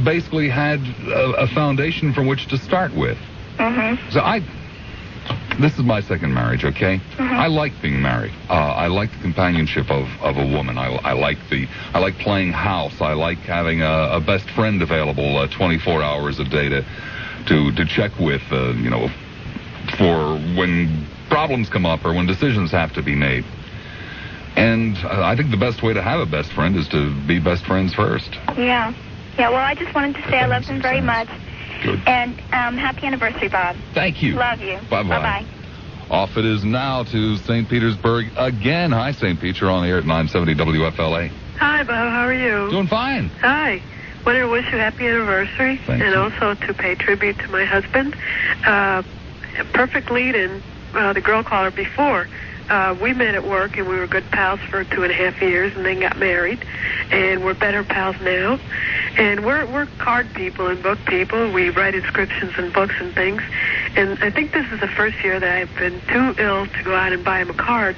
Speaker 3: basically had a foundation from which to start with.
Speaker 15: Mm-hmm.
Speaker 3: So this is my second marriage, okay?
Speaker 15: Mm-hmm.
Speaker 3: I like being married. I like the companionship of a woman. I like playing house. I like having a best friend available 24 hours a day to check with, for when problems come up or when decisions have to be made. And I think the best way to have a best friend is to be best friends first.
Speaker 15: Yeah. Yeah, well, I just wanted to say I love him very much.
Speaker 3: Good.
Speaker 15: And happy anniversary, Bob.
Speaker 3: Thank you.
Speaker 15: Love you.
Speaker 3: Bye-bye.
Speaker 15: Bye-bye.
Speaker 3: Off it is now to St. Petersburg again. Hi, St. Pete. You're on the air at 970 WFLA.
Speaker 16: Hi, Bob. How are you?
Speaker 3: Doing fine.
Speaker 16: Hi. Want to wish you a happy anniversary.
Speaker 3: Thank you.
Speaker 16: Also to pay tribute to my husband. A perfect lead-in, the girl caller before. We met at work, and we were good pals for 2.5 years, and then got married, and we're better pals now. And we're card people and book people. We write inscriptions and books and things. And I think this is the first year that I've been too ill to go out and buy him a card.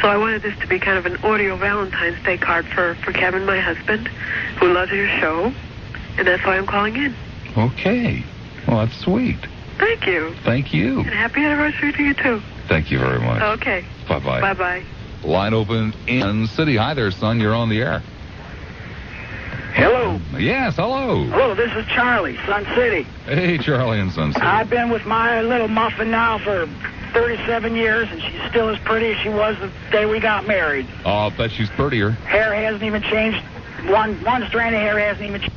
Speaker 16: So I wanted this to be kind of an audio Valentine's Day card for Kevin, my husband, who loves your show. And that's why I'm calling in.
Speaker 3: Okay. Well, that's sweet.
Speaker 16: Thank you.
Speaker 3: Thank you.
Speaker 16: And happy anniversary to you, too.
Speaker 3: Thank you very much.
Speaker 16: Okay.
Speaker 3: Bye-bye.
Speaker 16: Bye-bye.
Speaker 3: Line open in City. Hi there, son. You're on the air.
Speaker 17: Hello.
Speaker 3: Yes, hello.
Speaker 17: Hello, this is Charlie, Sun City.
Speaker 3: Hey, Charlie in Sun City.
Speaker 17: I've been with my little muffin now for 37 years, and she's still as pretty as she was the day we got married.
Speaker 3: Oh, I'll bet she's prettier.
Speaker 17: Hair hasn't even changed. One strand of hair hasn't even changed.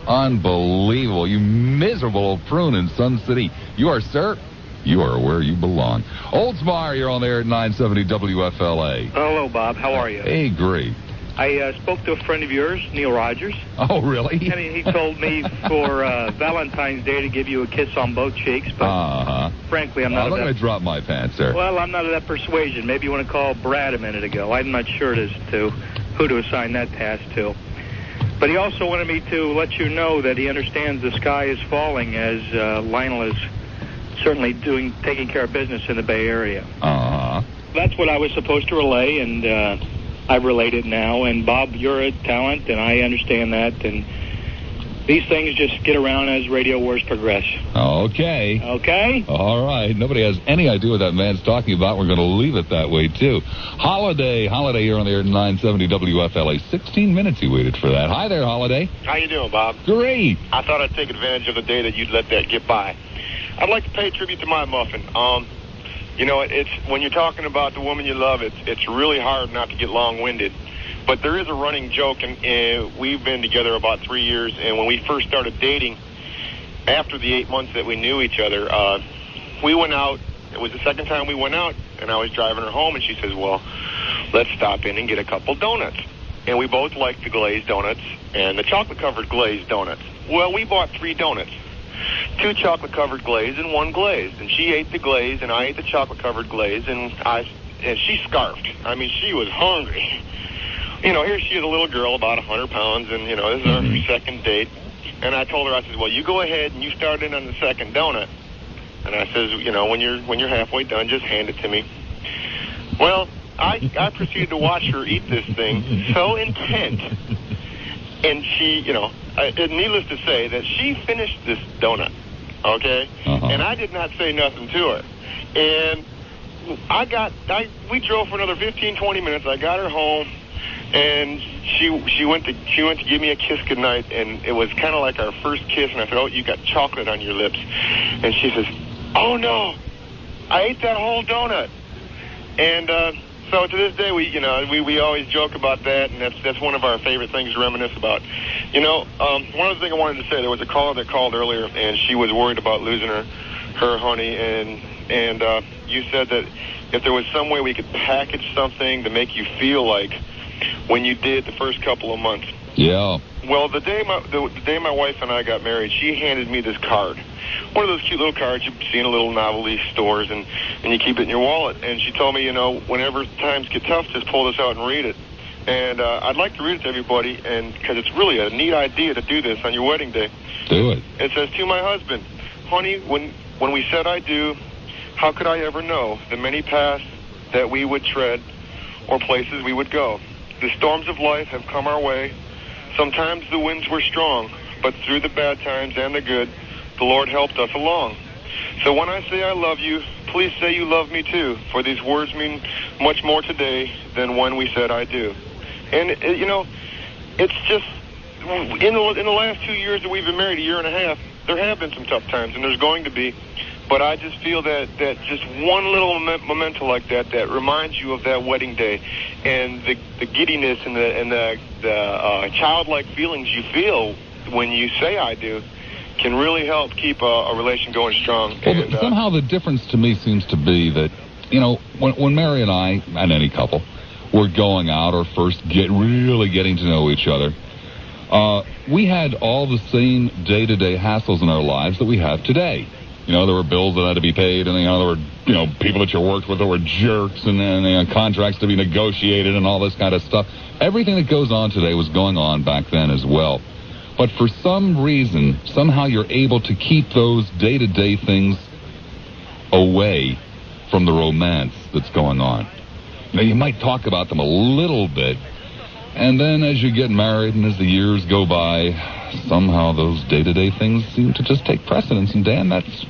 Speaker 3: Unbelievable. You miserable old prune in Sun City. You are, sir, you are where you belong. Oldsmar, you're on there at 970 WFLA.
Speaker 18: Hello, Bob. How are you?
Speaker 3: Hey, great.
Speaker 18: I spoke to a friend of yours, Neil Rogers.
Speaker 3: Oh, really?
Speaker 18: And he told me for Valentine's Day to give you a kiss on both cheeks, but frankly, I'm not
Speaker 3: going to drop my pants, sir.
Speaker 18: Well, I'm not of that persuasion. Maybe you want to call Brad a minute ago. I'm not sure as to who to assign that task to. But he also wanted me to let you know that he understands the sky is falling as Lionel is certainly taking care of business in the Bay Area. That's what I was supposed to relay, and I've relayed it now. And Bob, you're a talent, and I understand that. And these things just get around as radio wars progress.
Speaker 3: Okay.
Speaker 18: Okay?
Speaker 3: All right. Nobody has any idea what that man's talking about. We're going to leave it that way, too. Holiday here on the air at 970 WFLA. 16 minutes he waited for that. Hi there, Holiday.
Speaker 19: How you doing, Bob?
Speaker 3: Great.
Speaker 19: I thought I'd take advantage of the day that you'd let that get by. I'd like to pay tribute to my muffin. You know, it's when you're talking about the woman you love, it's really hard not to get long-winded. But there is a running joke, and we've been together about 3 years, and when we first started dating, after the 8 months that we knew each other, we went out. It was the second time we went out, and I was driving her home, and she says, well, let's stop in and get a couple donuts. And we both liked the glazed donuts and the chocolate-covered glazed donuts. Well, we bought 3 donuts, 2 chocolate-covered glazed and 1 glazed. And she ate the glazed, and I ate the chocolate-covered glazed, and she scarfed. I mean, she was hungry. You know, here she is, a little girl, about 100 pounds, and, you know, this is our second date. And I told her, I said, well, you go ahead and you start in on the second donut. And I says, you know, when you're halfway done, just hand it to me. Well, I proceeded to watch her eat this thing so intent. And she, you know, needless to say that she finished this donut, okay? And I did not say nothing to her. And we drove for another 15, 20 minutes. I got her home. And she went to give me a kiss goodnight, and it was kind of like our first kiss. And I said, "Oh, you got chocolate on your lips." And she says, "Oh no, I ate that whole donut." And so to this day, we always joke about that, and that's one of our favorite things to reminisce about. You know, one other thing I wanted to say: there was a caller that called earlier, and she was worried about losing her honey, and you said that if there was some way we could package something to make you feel like when you did the first couple of months.
Speaker 3: Yeah.
Speaker 19: Well, the day my wife and I got married, she handed me this card. One of those cute little cards you see in little novelty stores, and you keep it in your wallet. And she told me, you know, whenever times get tough, just pull this out and read it. And I'd like to read it to everybody, and because it's really a neat idea to do this on your wedding day.
Speaker 3: Do it.
Speaker 19: It says, to my husband, honey, when we said I do, how could I ever know the many paths that we would tread or places we would go? The storms of life have come our way. Sometimes the winds were strong, but through the bad times and the good, the Lord helped us along. So when I say I love you, please say you love me too, for these words mean much more today than when we said I do. And, you know, it's just, in the last 2 years that we've been married, 1.5 years, there have been some tough times, and there's going to be. But I just feel that just one little memento like that reminds you of that wedding day, and the giddiness and the childlike feelings you feel when you say I do can really help keep a relation going strong.
Speaker 3: Well,
Speaker 19: and,
Speaker 3: somehow the difference to me seems to be that, you know, when Mary and I, and any couple, were going out or first really getting to know each other, we had all the same day-to-day hassles in our lives that we have today. You know, there were bills that had to be paid, and, you know, there were, you know, people that you worked with that were jerks, and then, you know, contracts to be negotiated and all this kind of stuff. Everything that goes on today was going on back then as well. But for some reason, somehow you're able to keep those day-to-day things away from the romance that's going on. Now, you might talk about them a little bit, and then as you get married and as the years go by, somehow those day-to-day things seem to just take precedence. And Dan, that's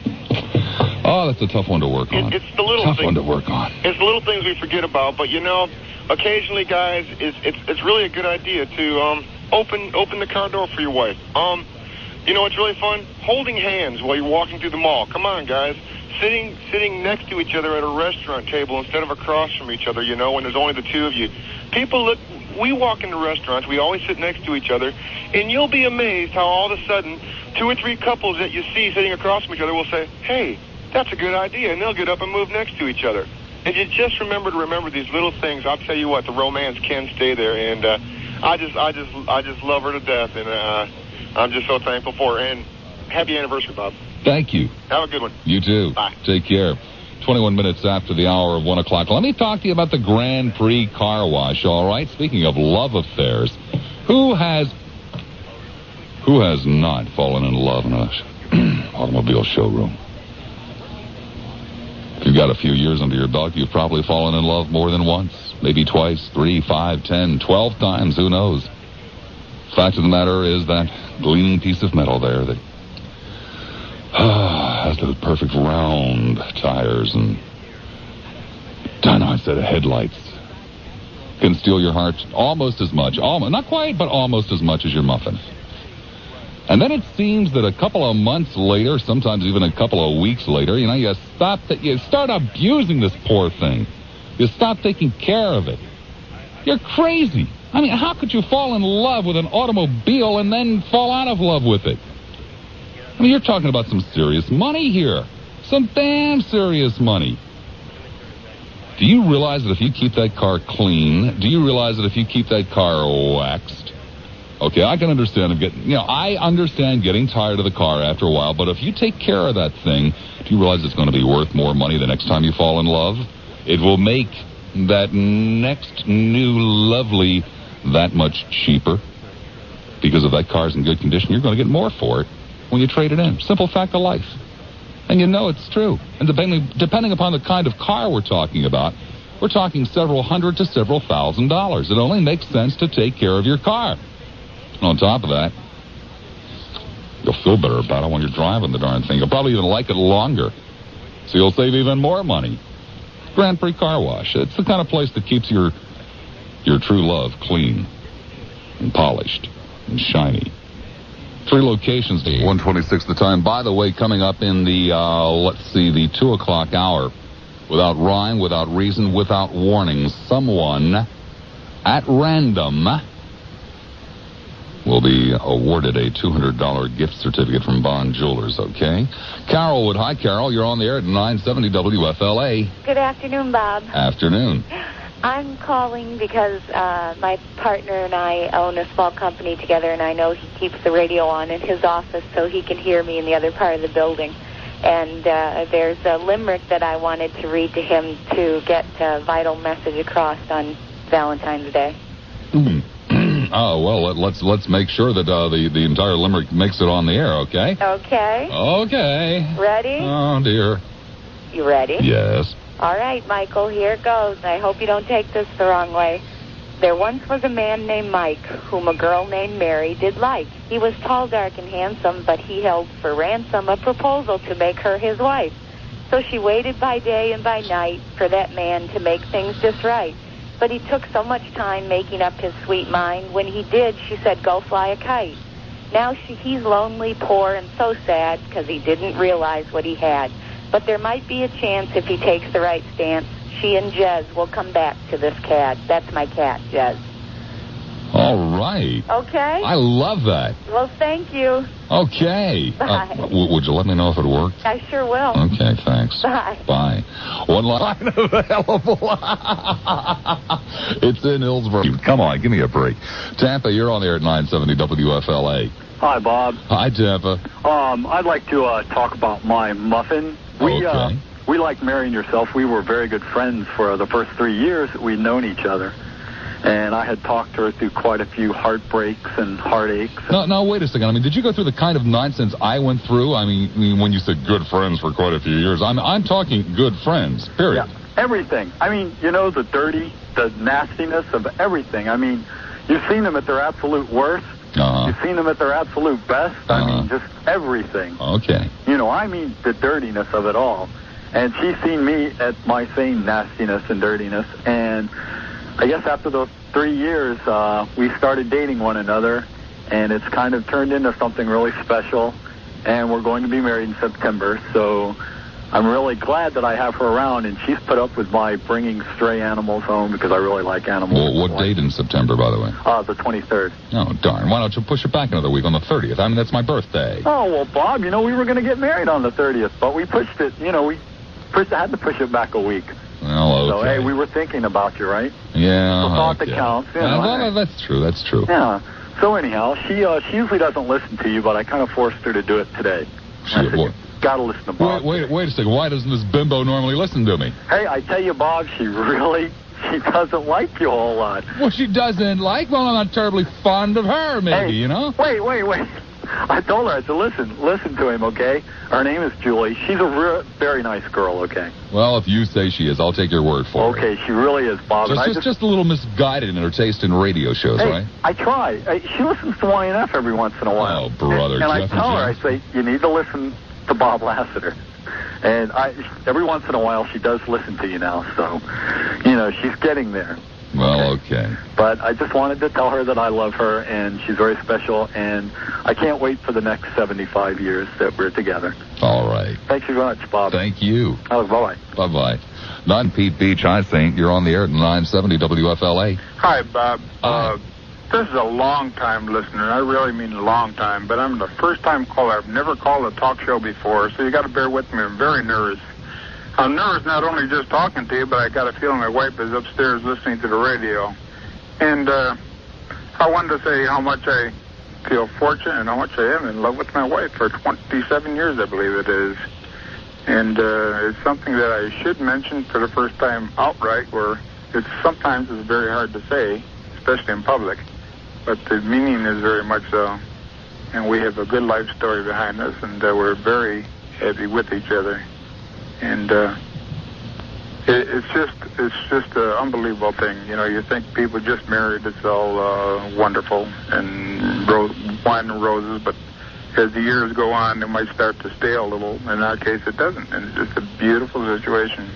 Speaker 3: a tough one to work on.
Speaker 19: It's the little
Speaker 3: tough
Speaker 19: things.
Speaker 3: one to work on.
Speaker 19: It's the little things we forget about. But, you know, occasionally, guys, it's really a good idea to open the car door for your wife. You know, it's really fun holding hands while you're walking through the mall. Come on, guys. Sitting next to each other at a restaurant table instead of across from each other, you know, when there's only the two of you. We walk into restaurants, we always sit next to each other, and you'll be amazed how all of a sudden 2 or 3 couples that you see sitting across from each other will say, hey, that's a good idea, and they'll get up and move next to each other. And you just remember these little things. I'll tell you what, the romance can stay there, and I just love her to death, and I'm just so thankful for her. And happy anniversary, Bob.
Speaker 3: Thank you.
Speaker 19: Have a good one.
Speaker 3: You too.
Speaker 19: Bye.
Speaker 3: Take care. 21 minutes after the hour of 1 o'clock. Let me talk to you about the Grand Prix Car Wash, all right? Speaking of love affairs, who has not fallen in love in an automobile showroom? If you've got a few years under your belt, you've probably fallen in love more than once, maybe twice, 3, 5, 10, 12 times, who knows? Fact of the matter is that gleaming piece of metal there that has those perfect round tires and dynamite set of headlights can steal your heart almost as much, not quite, but almost as much as your muffin. And then it seems that a couple of months later, sometimes even a couple of weeks later, you start abusing this poor thing. You stop taking care of it. You're crazy. I mean, how could you fall in love with an automobile and then fall out of love with it? I mean, you're talking about some serious money here. Some damn serious money. Do you realize that if you keep that car clean, do you realize that if you keep that car waxed, okay, I can understand I understand getting tired of the car after a while, but if you take care of that thing, do you realize it's going to be worth more money the next time you fall in love? It will make that next new lovely that much cheaper. Because if that car's in good condition, you're going to get more for it when you trade it in. Simple fact of life. And you know it's true. And depending upon the kind of car we're talking about, we're talking several hundred to several $1,000s. It only makes sense to take care of your car. And on top of that, you'll feel better about it when you're driving the darn thing. You'll probably even like it longer. So you'll save even more money. Grand Prix Car Wash. It's the kind of place that keeps your true love clean and polished and shiny. 3 locations, 1:26 the time. By the way, coming up in the, the 2 o'clock hour, without rhyme, without reason, without warning, someone at random will be awarded a $200 gift certificate from Bond Jewelers, okay? Carol Wood. Hi, Carol. You're on the air at 970 WFLA.
Speaker 20: Good afternoon, Bob.
Speaker 3: Afternoon.
Speaker 20: I'm calling because my partner and I own a small company together, and I know he keeps the radio on in his office so he can hear me in the other part of the building. And there's a limerick that I wanted to read to him to get a vital message across on Valentine's Day.
Speaker 3: Oh, well, let's make sure that the entire limerick makes it on the air, okay?
Speaker 20: Okay.
Speaker 3: Okay.
Speaker 20: Ready?
Speaker 3: Oh, dear.
Speaker 20: You ready?
Speaker 3: Yes.
Speaker 20: All right, Michael, here it goes. I hope you don't take this the wrong way. There once was a man named Mike, whom a girl named Mary did like. He was tall, dark, and handsome, but he held for ransom a proposal to make her his wife. So she waited by day and by night for that man to make things just right. But he took so much time making up his sweet mind. When he did, she said, go fly a kite. Now he's lonely, poor, and so sad because he didn't realize what he had. But there might be a chance if he takes the right stance. She and Jez will come back to this cat. That's my cat, Jez.
Speaker 3: All right.
Speaker 20: Okay?
Speaker 3: I love that.
Speaker 20: Well, thank you.
Speaker 3: Okay.
Speaker 20: Bye.
Speaker 3: Would you let me know if it worked?
Speaker 20: I sure will.
Speaker 3: Okay, thanks.
Speaker 20: Bye.
Speaker 3: Bye. One line available. It's in Hillsborough. Come on, give me a break. Tampa, you're on the air at 970 WFLA.
Speaker 21: Hi, Bob.
Speaker 3: Hi, Tampa.
Speaker 21: I'd like to talk about my muffin. We like Mary and yourself. We were very good friends for the first 3 years that we'd known each other. And I had talked to her through quite a few heartbreaks and heartaches.
Speaker 3: No, wait a second. I mean, did you go through the kind of nonsense I went through? I mean, when you said good friends for quite a few years, I'm talking good friends, period.
Speaker 21: Yeah, everything. I mean, the dirty, the nastiness of everything. I mean, you've seen them at their absolute worst. You've seen them at their absolute best. I mean, just everything.
Speaker 3: Okay.
Speaker 21: I mean the dirtiness of it all. And she's seen me at my same nastiness and dirtiness. And I guess after those 3 years, we started dating one another. And it's kind of turned into something really special. And we're going to be married in September. So I'm really glad that I have her around. And she's put up with my bringing stray animals home because I really like animals.
Speaker 3: Well, what date in September, by the way?
Speaker 21: The 23rd.
Speaker 3: Oh, darn. Why don't you push it back another week on the 30th? I mean, that's my birthday.
Speaker 21: Oh, well, Bob, we were going to get married on the 30th, but we pushed it, had to push it back a week.
Speaker 3: Well, okay.
Speaker 21: So, hey, we were thinking about you, right?
Speaker 3: Yeah.
Speaker 21: The thought that counts.
Speaker 3: That's true. That's true.
Speaker 21: Yeah. So, anyhow, she usually doesn't listen to you, but I kind of forced her to do it today. Got to listen to Bob.
Speaker 3: Wait a second. Why doesn't this bimbo normally listen to me?
Speaker 21: Hey, I tell you, Bob, she doesn't like you a whole lot.
Speaker 3: Well, she doesn't like? Well, I'm not terribly fond of her, maybe,
Speaker 21: Wait. I told her, I said, listen to him, okay? Her name is Julie. She's a very nice girl, okay?
Speaker 3: Well, if you say she is, I'll take your word for it.
Speaker 21: Okay, she really is, Bob.
Speaker 3: Just a little misguided in her taste in radio shows,
Speaker 21: hey,
Speaker 3: right?
Speaker 21: I try. She listens to YNF every once in a while.
Speaker 3: Oh, brother.
Speaker 21: And I tell her, I say, you need to listen to Bob Lassiter. And every once in a while, she does listen to you now, so, she's getting there.
Speaker 3: Well, okay.
Speaker 21: But I just wanted to tell her that I love her, and she's very special, and I can't wait for the next 75 years that we're together.
Speaker 3: All right.
Speaker 21: Thank you very much, Bob.
Speaker 3: Thank you.
Speaker 21: Oh, bye-bye.
Speaker 3: Bye-bye. Not Pete Beach, Hi Saint. You're on the air at 970 WFLA.
Speaker 1: Hi, Bob.
Speaker 3: Hi.
Speaker 1: This is a long-time listener. I really mean a long time, but I'm the first-time caller. I've never called a talk show before, so you got to bear with me. I'm very nervous. I'm nervous not only just talking to you, but I got a feeling my wife is upstairs listening to the radio. And I wanted to say how much I feel fortunate and how much I am in love with my wife for 27 years, I believe it is. And it's something that I should mention for the first time outright, where sometimes it's very hard to say, especially in public. But the meaning is very much so. And we have a good life story behind us, and we're very happy with each other. And it's just an unbelievable thing. You think people just married, it's all wonderful and wine and roses, but as the years go on, it might start to stale a little. In our case, it doesn't, and it's just a beautiful situation.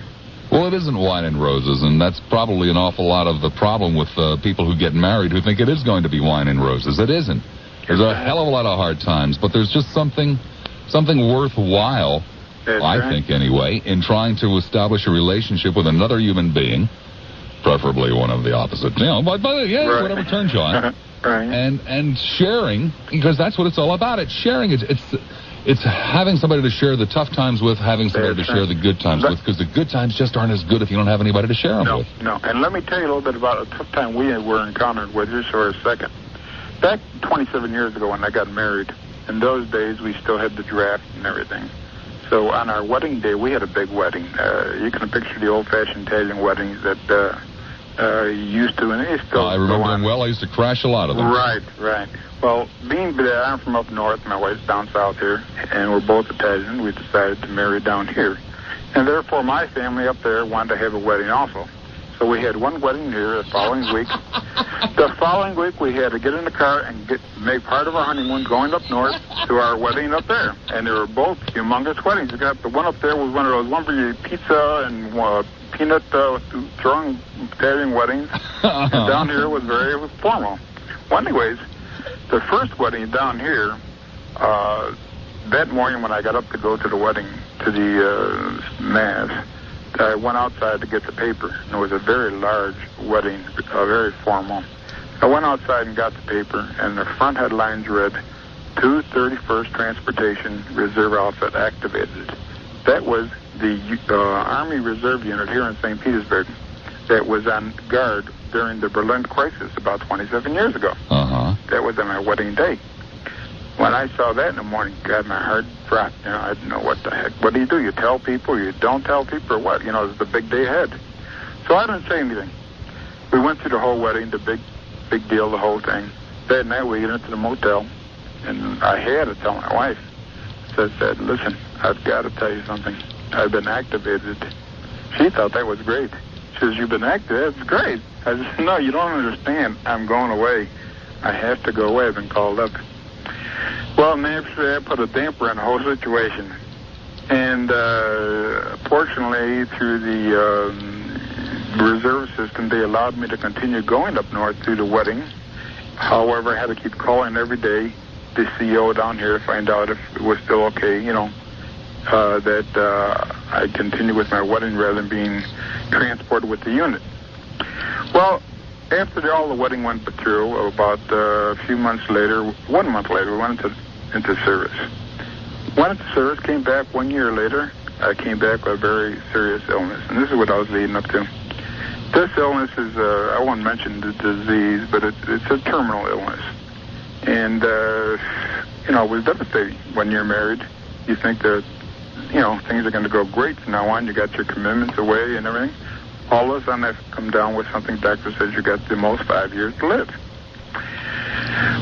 Speaker 3: Well, it isn't wine and roses, and that's probably an awful lot of the problem with people who get married who think it is going to be wine and roses. It isn't. There's a hell of a lot of hard times, but there's just something worthwhile, I think anyway, in trying to establish a relationship with another human being, preferably one of the opposite, whatever turns you on,
Speaker 1: right.
Speaker 3: and sharing, because that's what it's all about. It's sharing. It's having somebody to share the tough times with, having somebody to share the good times with, because the good times just aren't as good if you don't have anybody to share them with.
Speaker 1: No, and let me tell you a little bit about a tough time we were encountered with just for a second. Back 27 years ago when I got married, in those days we still had the draft and everything. So on our wedding day, we had a big wedding. You can picture the old-fashioned Italian weddings that you used to, and they still
Speaker 3: I remember them well. I used to crash a lot of them.
Speaker 1: Right. Well, being that I'm from up north, my wife's down south here, and we're both Italian, we decided to marry down here. And therefore, my family up there wanted to have a wedding also. So we had one wedding here the following week. The following week, we had to get in the car and make part of our honeymoon going up north to our wedding up there. And they were both humongous weddings. You got the one up there was one of those lumber pizza and peanut throwing Italian weddings. And down here was very formal. Well, anyways, the first wedding down here, that morning when I got up to go to the wedding, to the mass, I went outside to get the paper. And it was a very large wedding, very formal. I went outside and got the paper, and the front headlines read, 231st Transportation Reserve Outfit activated. That was the Army Reserve Unit here in St. Petersburg that was on guard during the Berlin crisis about 27 years ago. That was on my wedding day. When I saw that in the morning, God, my heart dropped. I didn't know what the heck. What do? You tell people? You don't tell people, or what? It's the big day ahead. So I didn't say anything. We went through the whole wedding, the big deal, the whole thing. That night we get into the motel, and I had to tell my wife. So I said, listen, I've got to tell you something. I've been activated. She thought that was great. She says, you've been activated? That's great. I said, no, you don't understand. I'm going away. I have to go away. I've been called up. Well, naturally, I put a damper on the whole situation. And fortunately, through the reserve system, they allowed me to continue going up north through the wedding. However, I had to keep calling every day the CO down here to find out if it was still okay, that I continue with my wedding rather than being transported with the unit. Well, after all the wedding went through, about a few months later, 1 month later, we went into service. Went into service, came back 1 year later. I came back with a very serious illness, and this is what I was leading up to. This illness is, I won't mention the disease, but it's a terminal illness. And, it was devastating. When you're married, you think that, things are going to go great from now on. You got your commitments away and everything. All of a sudden, I've come down with something doctor says you got the most 5 years to live.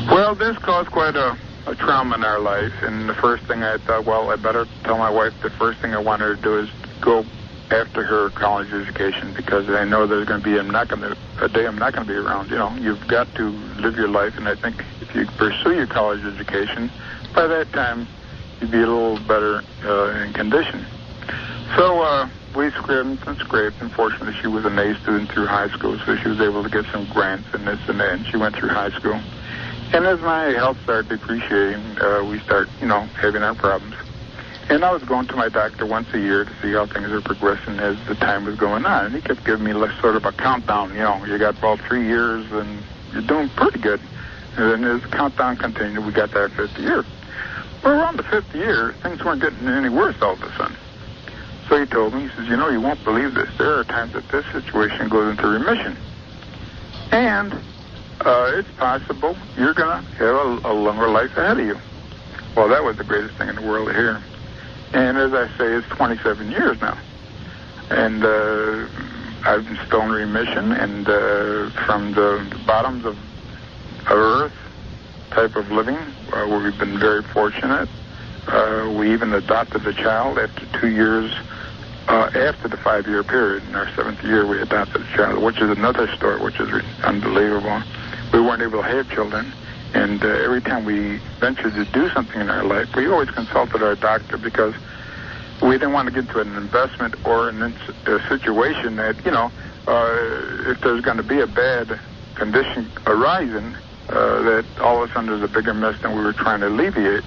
Speaker 1: Well, this caused quite a a trauma in our life, and the first thing I thought, well, I better tell my wife the first thing I want her to do is go after her college education, because I know there's going to be a day I'm not going to be around. You know, you've got to live your life, and I think if you pursue your college education, by that time you'd be a little better in condition. So we scraped and scraped, and fortunately she was an A student through high school, so she was able to get some grants and this and that, and she went through high school. And as my health started depreciating, we start, having our problems. And I was going to my doctor once a year to see how things are progressing as the time was going on. And he kept giving me sort of a countdown. You got about 3 years and you're doing pretty good. And then as the countdown continued, we got to our 5th year. Well, around the 5th year, things weren't getting any worse all of a sudden. So he told me, he says, you won't believe this. There are times that this situation goes into remission. And it's possible you're going to have a longer life ahead of you. Well, that was the greatest thing in the world to hear. And as I say, it's 27 years now. And I've been still in remission, and from the bottoms of earth type of living, where we've been very fortunate. We even adopted a child after 2 years after the 5-year period. In our 7th year, we adopted a child, which is another story, which is unbelievable. We weren't able to have children. And every time we ventured to do something in our life, we always consulted our doctor, because we didn't want to get into an investment or a situation that, if there's going to be a bad condition arising, that all of a sudden there's a bigger mess than we were trying to alleviate.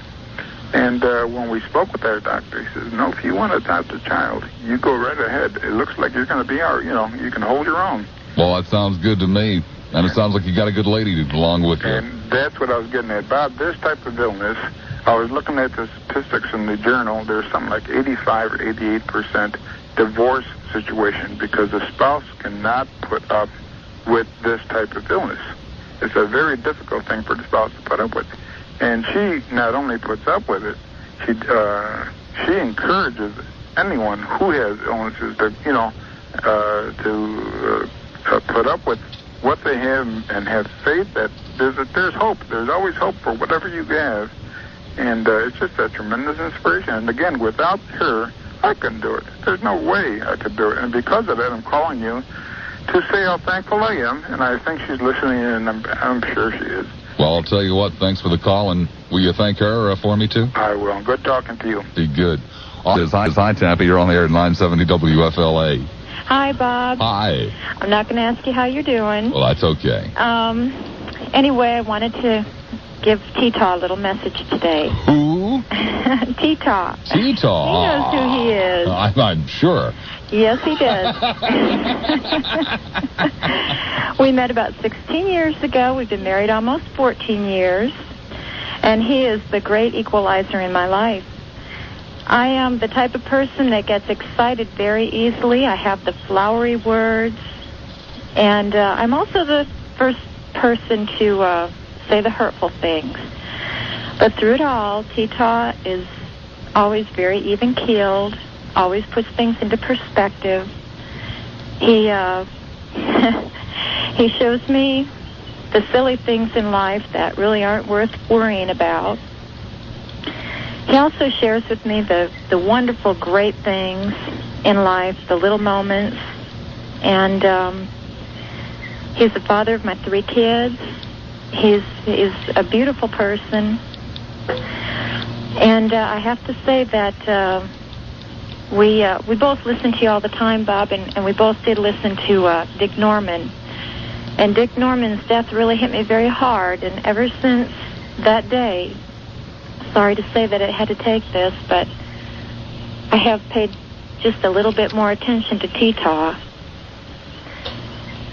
Speaker 1: And when we spoke with our doctor, he says, no, if you want to adopt a child, you go right ahead. It looks like you're going to be our, you can hold your own.
Speaker 3: Well, that sounds good to me. And it sounds like you got a good lady along with you.
Speaker 1: And that's what I was getting at. Bob, this type of illness, I was looking at the statistics in the journal. There's something like 85 or 88% divorce situation, because the spouse cannot put up with this type of illness. It's a very difficult thing for the spouse to put up with. And she not only puts up with it, she encourages anyone who has illnesses to, put up with what they have and have faith that there's hope. There's always hope for whatever you have. And it's just a tremendous inspiration. And again, without her, I couldn't do it. There's no way I could do it. And because of that, I'm calling you to say how thankful I am. And I think she's listening, and I'm sure she is.
Speaker 3: Well, I'll tell you what, thanks for the call. And will you thank her for me, too?
Speaker 1: I will. Good talking to you.
Speaker 3: Be good. Hi, Tappy. You're on the air at 970 WFLA.
Speaker 4: Hi, Bob.
Speaker 3: Hi.
Speaker 4: I'm not going to ask you how you're doing.
Speaker 3: Well, that's okay.
Speaker 4: Anyway, I wanted to give T-Taw a little message today.
Speaker 3: Who?
Speaker 4: T-Taw.
Speaker 3: T-Taw.
Speaker 4: He knows who he is.
Speaker 3: I'm sure.
Speaker 4: Yes, he does. We met about 16 years ago. We've been married almost 14 years. And he is the great equalizer in my life. I am the type of person that gets excited very easily. I have the flowery words. And I'm also the first person to say the hurtful things. But through it all, T-Taw is always very even-keeled, always puts things into perspective. He he shows me the silly things in life that really aren't worth worrying about. He also shares with me the wonderful, great things in life, the little moments. And he's the father of my 3 kids. He's a beautiful person. And I have to say that we both listen to you all the time, Bob, and we both did listen to Dick Norman. And Dick Norman's death really hit me very hard. And ever since that day, sorry to say that it had to take this, but I have paid just a little bit more attention to T-Taw.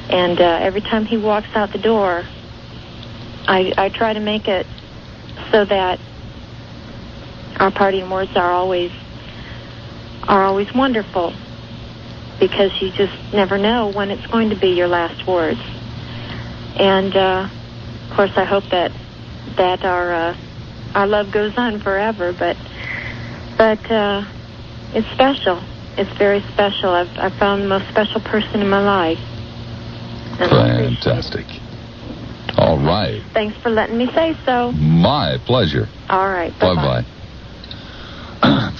Speaker 4: And every time he walks out the door, I try to make it so that our parting words are always wonderful, because you just never know when it's going to be your last words. And of course, I hope that our love goes on forever. But it's special. It's very special. I've found the most special person in my life.
Speaker 3: Fantastic. All right.
Speaker 4: Thanks for letting me say so.
Speaker 3: My pleasure.
Speaker 4: All right.
Speaker 3: Bye-bye.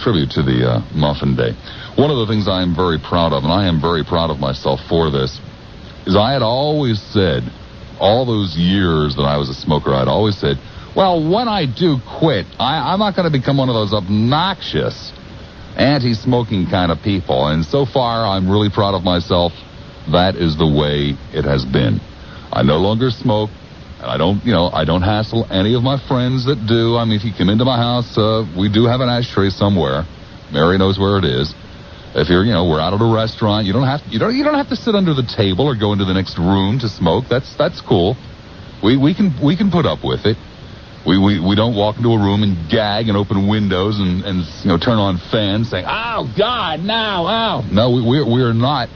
Speaker 3: Tribute to the Muffin Day. One of the things I am very proud of, and I am very proud of myself for this, is I had always said, all those years that I was a smoker, I'd always said, well, when I do quit, I'm not going to become one of those obnoxious anti-smoking kind of people. And so far, I'm really proud of myself. That is the way it has been. I no longer smoke. And I don't hassle any of my friends that do. I mean, if you come into my house, we do have an ashtray somewhere. Mary knows where it is. If you're, we're out at a restaurant, you don't have to sit under the table or go into the next room to smoke. That's cool. We can put up with it. We don't walk into a room and gag and open windows and turn on fans saying, "Oh God, no, oh." No, we are not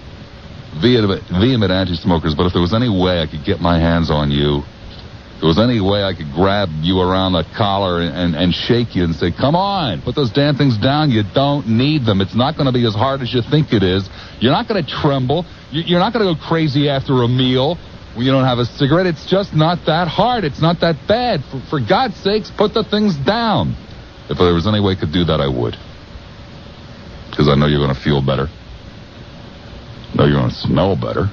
Speaker 3: vehement anti-smokers. But if there was any way I could get my hands on you, if there was any way I could grab you around the collar and shake you and say, come on, put those damn things down. You don't need them. It's not going to be as hard as you think it is. You're not going to tremble. You're not going to go crazy after a meal when you don't have a cigarette. It's just not that hard. It's not that bad. For God's sakes, put the things down. If there was any way I could do that, I would. Because I know you're going to feel better. I know you're going to smell better.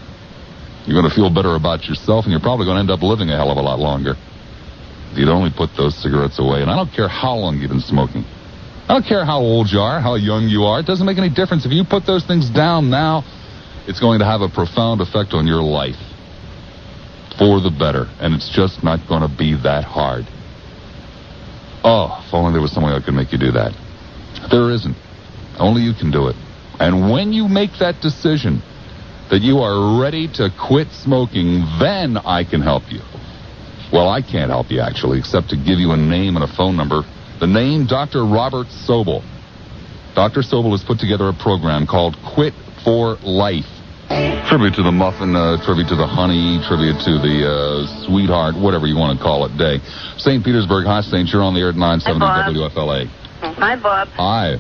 Speaker 3: You're going to feel better about yourself, and you're probably going to end up living a hell of a lot longer. If you'd only put those cigarettes away. And I don't care how long you've been smoking. I don't care how old you are, how young you are. It doesn't make any difference. If you put those things down now, it's going to have a profound effect on your life. For the better. And it's just not going to be that hard. Oh, if only there was some way I could make you do that. There isn't. Only you can do it. And when you make that decision that you are ready to quit smoking, then I can help you. Well, I can't help you, actually, except to give you a name and a phone number. The name, Dr. Robert Sobel. Dr. Sobel has put together a program called Quit for Life. Tribute to the muffin, tribute to the honey, tribute to the sweetheart, whatever you want to call it, day. St. Petersburg, hi, St. You're on the air at 970 WFLA.
Speaker 5: Hi, Bob.
Speaker 3: Hi.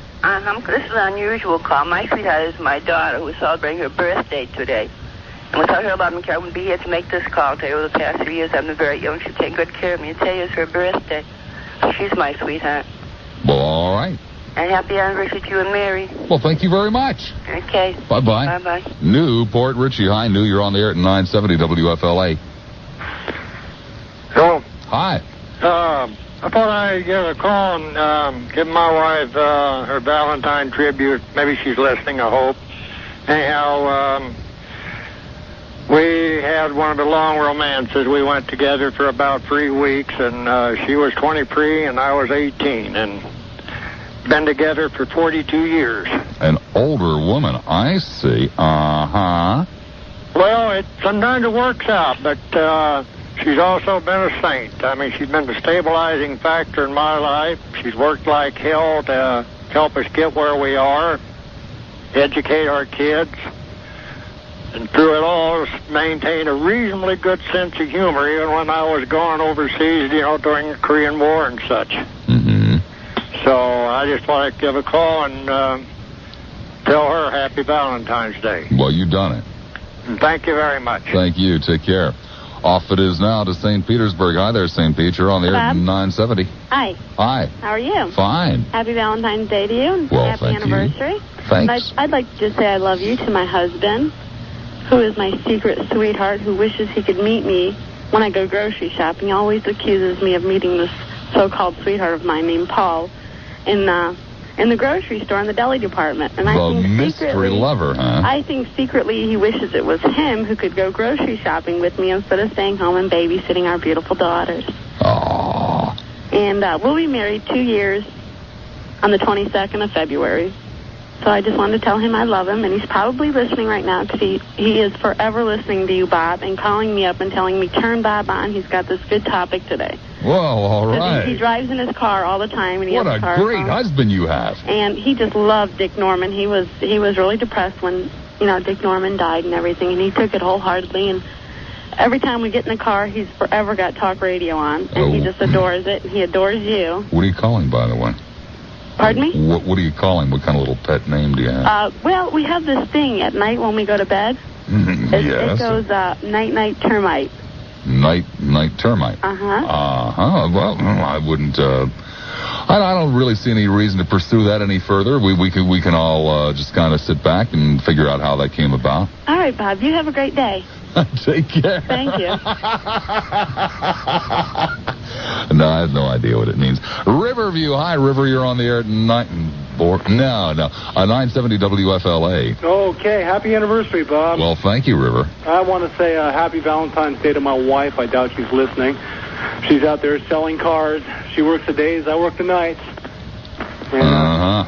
Speaker 5: This is an unusual call. My sweetheart is my daughter, who is celebrating her birthday today. And without her love and care, I wouldn't be here to make this call today. Over the past 3 years, I've been very ill, and she's taken good care of me. And today is her birthday. So she's my sweetheart.
Speaker 3: Well, all right.
Speaker 5: And happy anniversary to you and Mary.
Speaker 3: Well, thank you very much.
Speaker 5: Okay.
Speaker 3: Bye-bye.
Speaker 5: Bye-bye.
Speaker 3: New Port Richie. Hi, New. You're on the air at 970 WFLA.
Speaker 22: Hello.
Speaker 3: Hi.
Speaker 22: I thought I'd give a call and give my wife her Valentine tribute. Maybe she's listening, I hope. Anyhow, we had one of the long romances. We went together for about 3 weeks, and she was 23 and I was 18, and been together for 42 years.
Speaker 3: An older woman, I see. Uh-huh.
Speaker 22: Well, sometimes it works out, but she's also been a saint. I mean, she's been the stabilizing factor in my life. She's worked like hell to help us get where we are, educate our kids, and through it all, maintain a reasonably good sense of humor, even when I was gone overseas, during the Korean War and such.
Speaker 3: Mm-hmm.
Speaker 22: So I just thought I'd give a call and tell her Happy Valentine's Day.
Speaker 3: Well, you've done it.
Speaker 22: And thank you very much.
Speaker 3: Thank you. Take care. Off it is now to St. Petersburg. Hi there, St. Pete. You're on the air at 970.
Speaker 23: Hi.
Speaker 3: Hi.
Speaker 23: How are you?
Speaker 3: Fine.
Speaker 23: Happy Valentine's Day to you.
Speaker 3: Well,
Speaker 23: Happy
Speaker 3: thank
Speaker 23: anniversary.
Speaker 3: you. Thanks.
Speaker 23: I'd like to just say I love you to my husband, who is my secret sweetheart, who wishes he could meet me when I go grocery shopping. He always accuses me of meeting this so-called sweetheart of mine named Paul in the grocery store in the deli department. And I think
Speaker 3: mystery lover, huh?
Speaker 23: I think secretly he wishes it was him who could go grocery shopping with me instead of staying home and babysitting our beautiful daughters.
Speaker 3: Aww.
Speaker 23: And we'll be married 2 years on the 22nd of February. So I just wanted to tell him I love him, and he's probably listening right now because he is forever listening to you, Bob, and calling me up and telling me, turn Bob on. He's got this good topic today.
Speaker 3: Well, all right.
Speaker 23: He drives in his car all the time. And he
Speaker 3: what
Speaker 23: has
Speaker 3: a
Speaker 23: car
Speaker 3: great
Speaker 23: phone.
Speaker 3: husband you have.
Speaker 23: And he just loved Dick Norman. He was really depressed when, Dick Norman died and everything, and he took it wholeheartedly. And every time we get in the car, he's forever got talk radio on, and he just adores it. He adores you.
Speaker 3: What are you calling, by the way?
Speaker 23: Pardon me?
Speaker 3: What are you calling? What kind of little pet name do you have?
Speaker 23: Well, we have this thing at night when we go to bed.
Speaker 3: Yes.
Speaker 23: It goes night-night termite.
Speaker 3: Night termite.
Speaker 23: Uh-huh.
Speaker 3: Well, I wouldn't. I don't really see any reason to pursue that any further. We can all just kind of sit back and figure out how that came about.
Speaker 23: All right, Bob. You have a great day.
Speaker 3: Take care.
Speaker 23: Thank you.
Speaker 3: No, I have no idea what it means. Riverview. Hi, River. You're on the air at 970 WFLA.
Speaker 6: Okay, happy anniversary, Bob.
Speaker 3: Well, thank you, River.
Speaker 6: I want to say happy Valentine's Day to my wife. I doubt she's listening. She's out there selling cars. She works the days, I work the nights. And,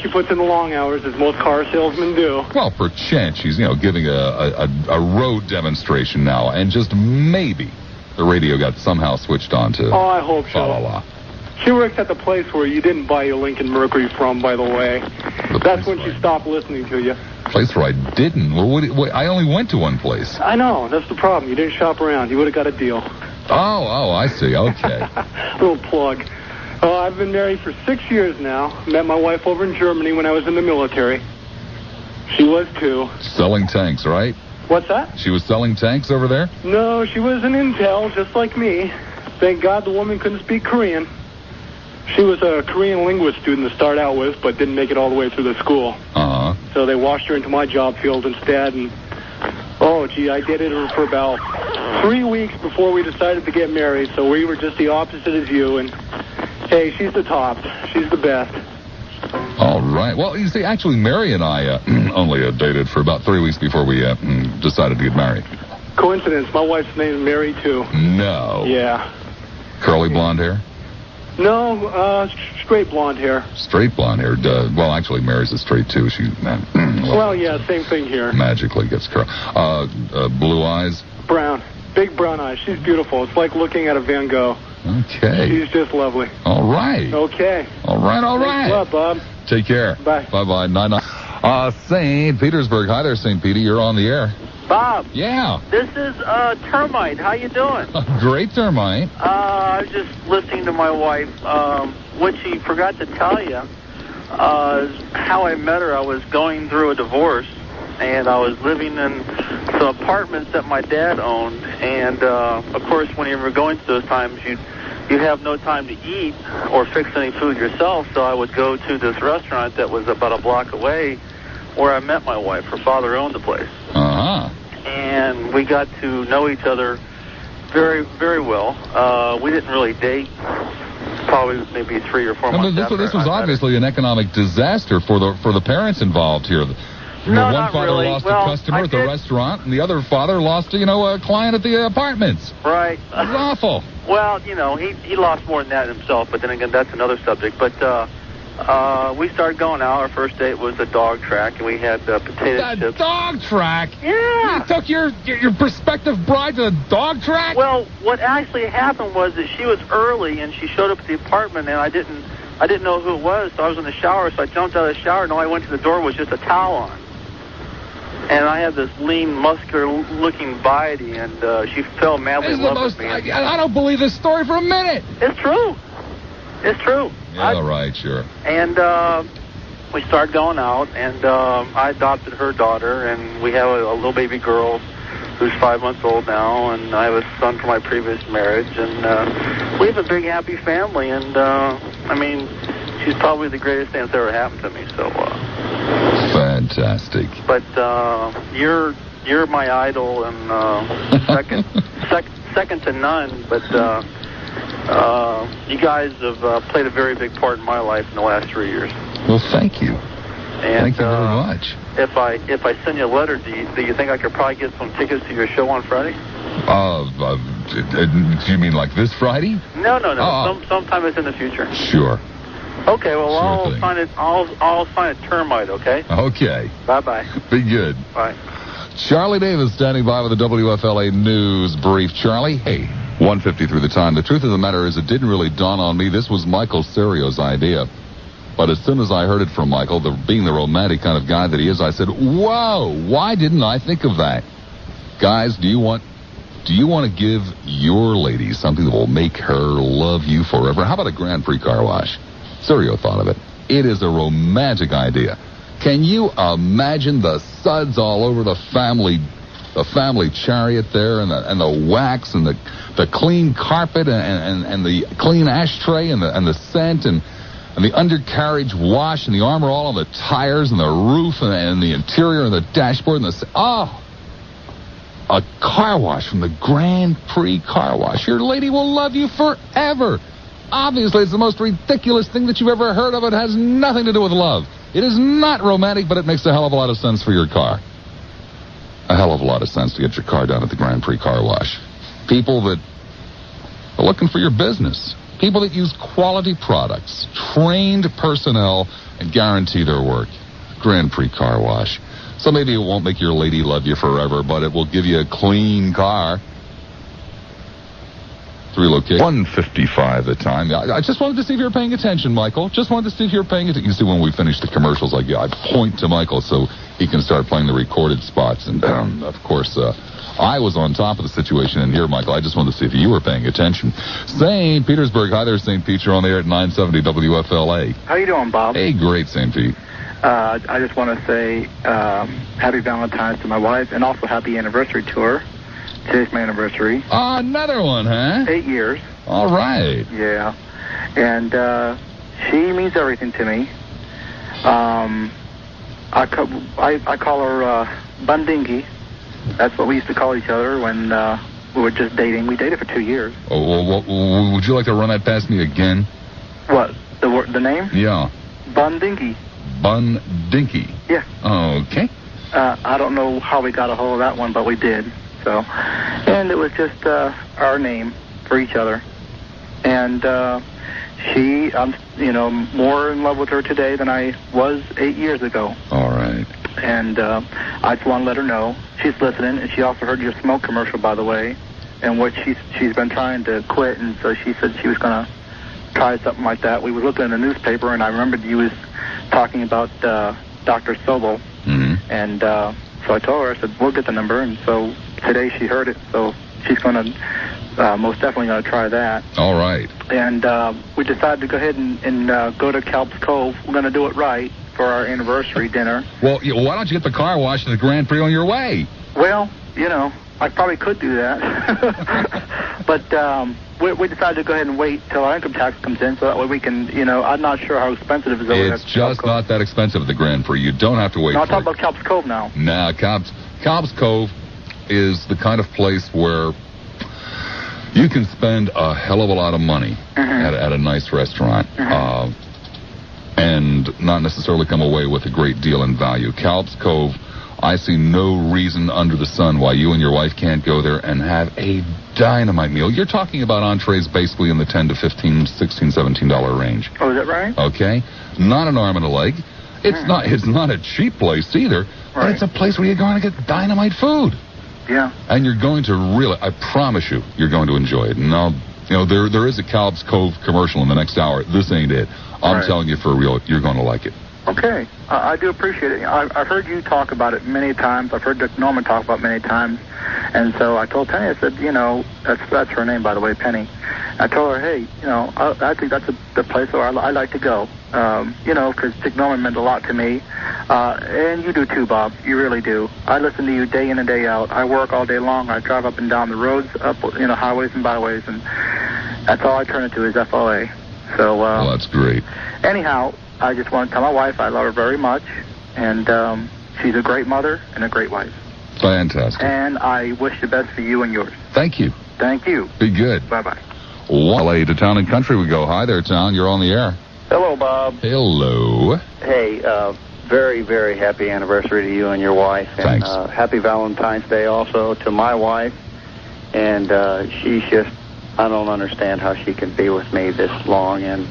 Speaker 6: she puts in the long hours, as most car salesmen do.
Speaker 3: Well, perchance she's, giving a road demonstration now, and just maybe the radio got somehow switched on to...
Speaker 6: Oh, I hope so.
Speaker 3: La.
Speaker 6: She works at the place where you didn't buy your Lincoln Mercury from, by the way. That's when she stopped listening to you.
Speaker 3: Place where I didn't? Well, I only went to one place.
Speaker 6: I know. That's the problem. You didn't shop around. You would have got a deal.
Speaker 3: Oh, I see. Okay.
Speaker 6: Little plug. I've been married for 6 years now. Met my wife over in Germany when I was in the military. She was too.
Speaker 3: Selling tanks, right?
Speaker 6: What's that?
Speaker 3: She was selling tanks over there?
Speaker 6: No, she was an intel, just like me. Thank God the woman couldn't speak Korean. She was a Korean linguist student to start out with, but didn't make it all the way through the school. So they washed her into my job field instead, and I dated her for about 3 weeks before we decided to get married, so we were just the opposite as you, and hey, she's the top. She's the best.
Speaker 3: All right. Well, you see, actually, Mary and I only dated for about 3 weeks before we decided to get married.
Speaker 6: Coincidence. My wife's name is Mary, too.
Speaker 3: No.
Speaker 6: Yeah.
Speaker 3: Curly blonde hair?
Speaker 6: No, straight blonde hair.
Speaker 3: Straight blonde hair. Well, actually, Mary's a straight, too. She,
Speaker 6: same thing here.
Speaker 3: Magically gets curly. Blue eyes?
Speaker 6: Brown. Big brown eyes. She's beautiful. It's like looking at a Van Gogh.
Speaker 3: Okay.
Speaker 6: She's just lovely.
Speaker 3: All right.
Speaker 6: Okay.
Speaker 3: All right.
Speaker 6: Thanks a lot, Bob.
Speaker 3: Take care.
Speaker 6: Bye.
Speaker 3: Bye-bye. 9-9. St. Petersburg. Hi there, St. Petey. You're on the air.
Speaker 7: Bob.
Speaker 3: Yeah.
Speaker 7: This is Termite. How you doing?
Speaker 3: Great, Termite.
Speaker 7: I was just listening to my wife. What she forgot to tell you, how I met her. I was going through a divorce, and I was living in some apartments that my dad owned. And, of course, when you were going through those times, you have no time to eat or fix any food yourself. So I would go to this restaurant that was about a block away where I met my wife. Her father owned the place. And we got to know each other very, very well. We didn't really date. Probably maybe 3 or 4 months after.
Speaker 3: This was obviously an economic disaster for the parents involved here. One father lost a customer at the restaurant, and the other father lost, a client at the apartments.
Speaker 7: Right.
Speaker 3: It was awful.
Speaker 7: Well, he lost more than that himself, but then again, that's another subject. But we started going out. Our first date was a dog track, and we had potato chips.
Speaker 3: Dog track?
Speaker 7: Yeah.
Speaker 3: You took your prospective bride to the dog track?
Speaker 7: Well, what actually happened was that she was early, and she showed up at the apartment, and I didn't know who it was, so I was in the shower, so I jumped out of the shower, and all I went to the door was just a towel on. And I had this lean, muscular-looking body, and she fell madly in love with me.
Speaker 3: I don't believe this story for a minute.
Speaker 7: It's true. It's true.
Speaker 3: Yeah, right, sure.
Speaker 7: And we started going out, and I adopted her daughter, and we have a little baby girl who's 5 months old now, and I have a son from my previous marriage, and we have a big, happy family, and, she's probably the greatest thing that's ever happened to me, so...
Speaker 3: Fantastic.
Speaker 7: But you're my idol, and second to none, but you guys have played a very big part in my life in the last 3 years.
Speaker 3: Well, thank you.
Speaker 7: And,
Speaker 3: thank you very much.
Speaker 7: If I send you a letter, do you think I could probably get some tickets to your show on Friday?
Speaker 3: Do you mean like this Friday?
Speaker 7: No. Sometime it's in the future.
Speaker 3: Sure.
Speaker 7: Okay, well, I'll sign a termite, okay?
Speaker 3: Okay.
Speaker 7: Bye-bye.
Speaker 3: Be good.
Speaker 7: Bye.
Speaker 3: Charlie Davis standing by with the WFLA News Brief. Charlie, hey, 1:50 through the time. The truth of the matter is it didn't really dawn on me. This was Michael Serio's idea. But as soon as I heard it from Michael, being the romantic kind of guy that he is, I said, whoa, why didn't I think of that? Guys, do you want to give your lady something that will make her love you forever? How about a Grand Prix car wash? Serio thought of it. It is a romantic idea. Can you imagine the suds all over the family the family chariot there, and the wax, and the clean carpet, and the clean ashtray, and the scent, and the undercarriage wash, and the armor all on the tires, and the roof, and the interior, and the dashboard, and a car wash from the Grand Prix Car Wash. Your lady will love you forever. Obviously, it's the most ridiculous thing that you've ever heard of. It has nothing to do with love. It is not romantic, but it makes a hell of a lot of sense for your car. A hell of a lot of sense to get your car done at the Grand Prix Car Wash. People that are looking for your business. People that use quality products. Trained personnel and guarantee their work. Grand Prix Car Wash. So maybe it won't make your lady love you forever, but it will give you a clean car. 3 locations. 1:55 the time. I just wanted to see if you were paying attention, Michael. Just wanted to see if you were paying attention. You see, when we finish the commercials, I point to Michael so he can start playing the recorded spots. And, of course, I was on top of the situation in here, Michael. I just wanted to see if you were paying attention. St. Petersburg. Hi there, St. Pete. You're on the air at 970 WFLA.
Speaker 8: How you doing, Bob?
Speaker 3: Hey, great, St. Pete.
Speaker 8: I just want to say happy Valentine's to my wife, and also happy anniversary to her. Today's my anniversary.
Speaker 3: Oh, another one, huh?
Speaker 8: 8 years.
Speaker 3: All right.
Speaker 8: Yeah. And she means everything to me. I call her Bundingy. That's what we used to call each other when we were just dating. We dated for 2 years.
Speaker 3: Oh, well, would you like to run that past me again?
Speaker 8: What? The name?
Speaker 3: Yeah.
Speaker 8: Bundingy.
Speaker 3: Bundinky.
Speaker 8: Yeah.
Speaker 3: Okay.
Speaker 8: I don't know how we got a hold of that one, but we did. So, and it was just our name for each other. And I'm more in love with her today than I was 8 years ago.
Speaker 3: All right.
Speaker 8: And I just want to let her know she's listening, and she also heard your smoke commercial, by the way, and what she's been trying to quit, and so she said she was going to try something like that. We were looking in the newspaper, and I remembered you was talking about Dr. Sobel, and so I told her, I said, we'll get the number, and so today she heard it, so she's going to most definitely going to try that.
Speaker 3: All right.
Speaker 8: And we decided to go ahead and go to Calps Cove. We're going to do it right for our anniversary dinner.
Speaker 3: Well, why don't you get the car washed at the Grand Prix on your way?
Speaker 8: Well, I probably could do that. But we decided to go ahead and wait till our income tax comes in so that way we can, I'm not sure how expensive it is over there.
Speaker 3: It's just not that expensive at the Grand Prix. You don't have to wait
Speaker 8: for it.
Speaker 3: I'm
Speaker 8: talking about Calps Cove now.
Speaker 3: Nah, Calps Cove is the kind of place where you can spend a hell of a lot of money at a nice restaurant and not necessarily come away with a great deal in value. Calps Cove, I see no reason under the sun why you and your wife can't go there and have a dynamite meal. You're talking about entrees basically in the $10 to $15, $16, $17 range.
Speaker 8: Oh, is that right?
Speaker 3: Okay. Not an arm and a leg. It's not a cheap place either, but it's a place where you're going to get dynamite food.
Speaker 8: Yeah.
Speaker 3: And you're going to really, I promise you, you're going to enjoy it. Now, there is a Calps Cove commercial in the next hour. This ain't it. I'm telling you for real, you're going to like it.
Speaker 8: Okay. I do appreciate it. I've heard you talk about it many times. I've heard Dick Norman talk about it many times. And so I told Penny, I said, that's her name, by the way, Penny. I told her, hey, I think that's the place where I like to go. Because Dick Norman meant a lot to me. And you do too, Bob. You really do. I listen to you day in and day out. I work all day long. I drive up and down the roads, up, highways and byways, and that's all I turn it to is FLA. So,
Speaker 3: well, that's great.
Speaker 8: Anyhow, I just want to tell my wife I love her very much, and she's a great mother and a great wife.
Speaker 3: Fantastic.
Speaker 8: And I wish the best for you and yours.
Speaker 3: Thank you.
Speaker 8: Thank you.
Speaker 3: Be good.
Speaker 8: Bye-bye.
Speaker 3: LA to Town and Country we go. Hi there, Town. You're on the air.
Speaker 9: Hello, Bob.
Speaker 3: Hello.
Speaker 9: Hey, very, very happy anniversary to you and your wife. And,
Speaker 3: thanks.
Speaker 9: Happy Valentine's Day also to my wife. And she's just, I don't understand how she can be with me this long. And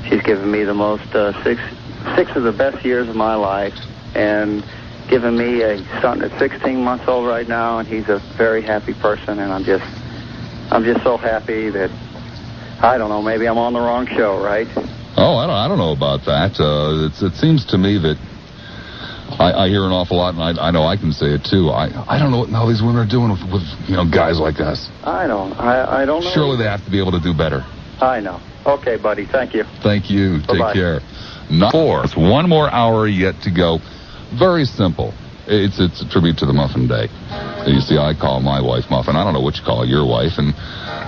Speaker 9: she's given me the most, six of the best years of my life. And given me a son that's 16 months old right now. And he's a very happy person. And I'm just so happy that, I don't know, maybe I'm on the wrong show, right?
Speaker 3: Oh, I don't know about that. It seems to me that I hear an awful lot, and I know I can say it too. I don't know what all these women are doing with guys like us.
Speaker 9: I don't know.
Speaker 3: Surely they have to be able to do better.
Speaker 9: I know. Okay, buddy. Thank you.
Speaker 3: Thank you.
Speaker 9: Bye-bye.
Speaker 3: Take care. It's one more hour yet to go. Very simple. It's a tribute to the Muffin Day. You see, I call my wife Muffin. I don't know what you call your wife. And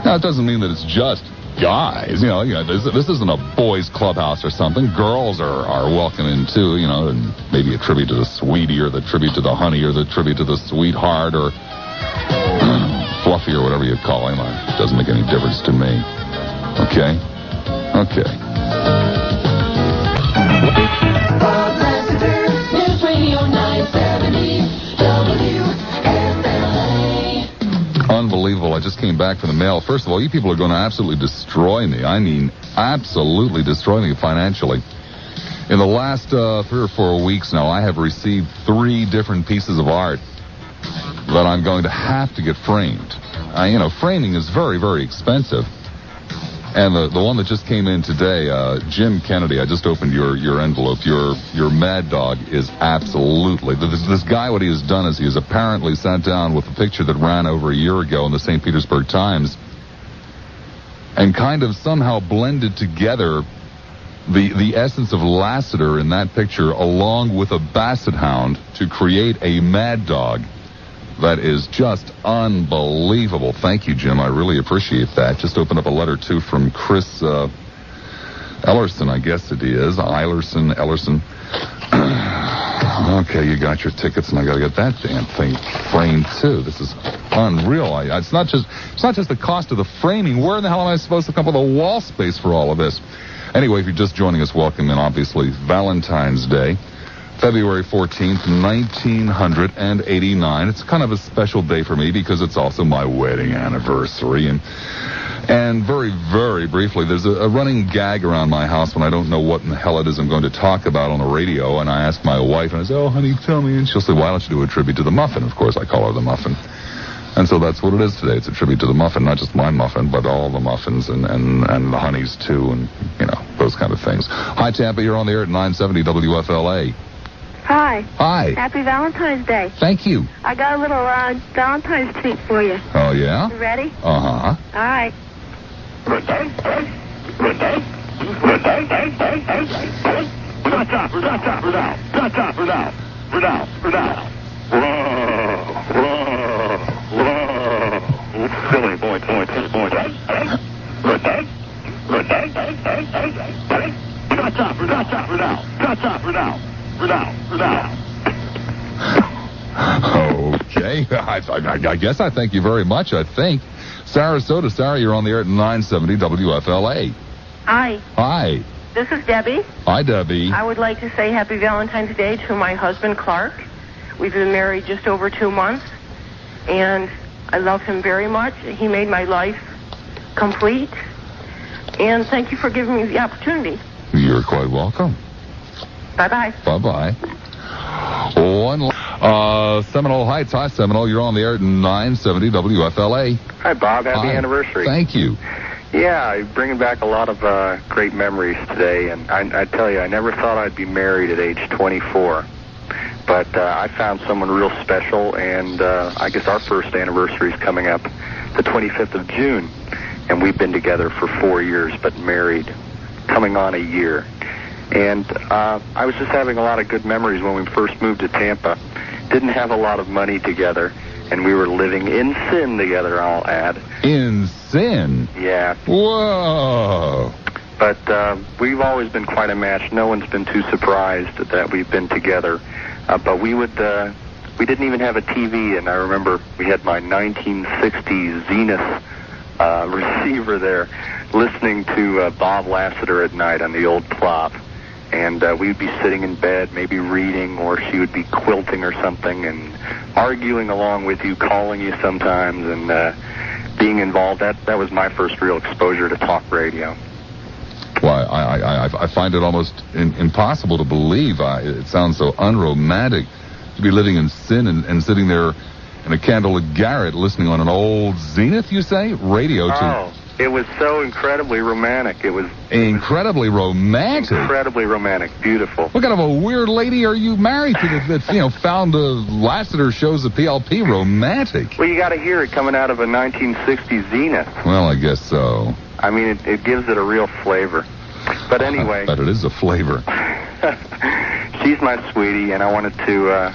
Speaker 3: now, it doesn't mean that it's just guys. This isn't a boys' clubhouse or something. Girls are welcome in, too, and maybe a tribute to the sweetie or the tribute to the honey or the tribute to the sweetheart or Fluffy or whatever you call him. It doesn't make any difference to me. Okay? Okay.
Speaker 2: Bob Lassiter, News Radio 970, WFLA.
Speaker 3: Unbelievable. I just came back from the mail. First of all, you people are going to absolutely destroy me. I mean, absolutely destroy me financially. In the last 3 or 4 weeks now, I have received 3 different pieces of art that I'm going to have to get framed. Framing is very, very expensive. And the one that just came in today, Jim Kennedy, I just opened your envelope. Your Mad Dog is absolutely... This guy, what he has done is he has apparently sat down with a picture that ran over a year ago in the St. Petersburg Times and kind of somehow blended together the essence of Lassiter in that picture along with a basset hound to create a Mad Dog that is just unbelievable. Thank you, Jim. I really appreciate that. Just opened up a letter, too, from Chris Ellerson, I guess it is. Ellerson. Okay, you got your tickets, and I got to get that damn thing framed, too. This is unreal. It's not just the cost of the framing. Where in the hell am I supposed to come up with a wall space for all of this? Anyway, if you're just joining us, welcome in, obviously, Valentine's Day. February 14th, 1989. It's kind of a special day for me because it's also my wedding anniversary. And very, very briefly, there's a running gag around my house when I don't know what in the hell it is I'm going to talk about on the radio. And I ask my wife, and I say, "Oh, honey, tell me." And she'll say, "Why don't you do a tribute to the Muffin?" Of course, I call her the Muffin. And so that's what it is today. It's a tribute to the Muffin, not just my Muffin, but all the Muffins and the Honeys, too, and, those kind of things. Hi, Tampa. You're on the air at 970 WFLA.
Speaker 10: Hi.
Speaker 3: Hi.
Speaker 10: Happy Valentine's Day.
Speaker 3: Thank you.
Speaker 10: I got a little Valentine's treat for you.
Speaker 3: Oh, yeah?
Speaker 10: You ready?
Speaker 3: Uh-huh.
Speaker 10: All right.
Speaker 19: Silly boy.
Speaker 3: Okay. I guess I thank you very much, I think. Sarasota, Sarah, you're on the air at 970 WFLA.
Speaker 11: Hi.
Speaker 3: Hi.
Speaker 11: This is Debbie.
Speaker 3: Hi, Debbie.
Speaker 11: I would like to say Happy Valentine's Day to my husband, Clark. We've been married just over 2 months, and I love him very much. He made my life complete, and thank you for giving me the opportunity.
Speaker 3: You're quite welcome.
Speaker 11: Bye-bye.
Speaker 3: Bye-bye. Seminole Heights. Hi, Seminole. You're on the air at 970 WFLA.
Speaker 12: Hi, Bob. Happy anniversary.
Speaker 3: Thank you.
Speaker 12: Yeah, I'm bringing back a lot of great memories today, and I tell you, I never thought I'd be married at age 24. But I found someone real special, and I guess our first anniversary is coming up the 25th of June, and we've been together for 4 years, but married, coming on a year. And I was just having a lot of good memories when we first moved to Tampa. Didn't have a lot of money together, and we were living in sin together, I'll add.
Speaker 3: In sin?
Speaker 12: Yeah.
Speaker 3: Whoa.
Speaker 12: But we've always been quite a match. No one's been too surprised that we've been together. But we didn't even have a TV, and I remember we had my 1960s Zenith receiver there, listening to Bob Lassiter at night on the old plop. And we'd be sitting in bed, maybe reading, or she would be quilting or something, and arguing along with you, calling you sometimes, and being involved. That was my first real exposure to talk radio.
Speaker 3: Well, I find it almost impossible to believe. It sounds so unromantic to be living in sin and sitting there in a candlelit garret listening on an old Zenith, you say? Radio to...
Speaker 12: Oh, it was so incredibly romantic. It was...
Speaker 3: Incredibly romantic?
Speaker 12: Incredibly romantic. Beautiful.
Speaker 3: What kind of a weird lady are you married to that found Lassiter shows the PLP romantic?
Speaker 12: Well, you got to hear it coming out of a 1960s Zenith.
Speaker 3: Well, I guess so.
Speaker 12: I mean, it gives it a real flavor. But anyway...
Speaker 3: But it is a flavor.
Speaker 12: She's my sweetie, and I wanted to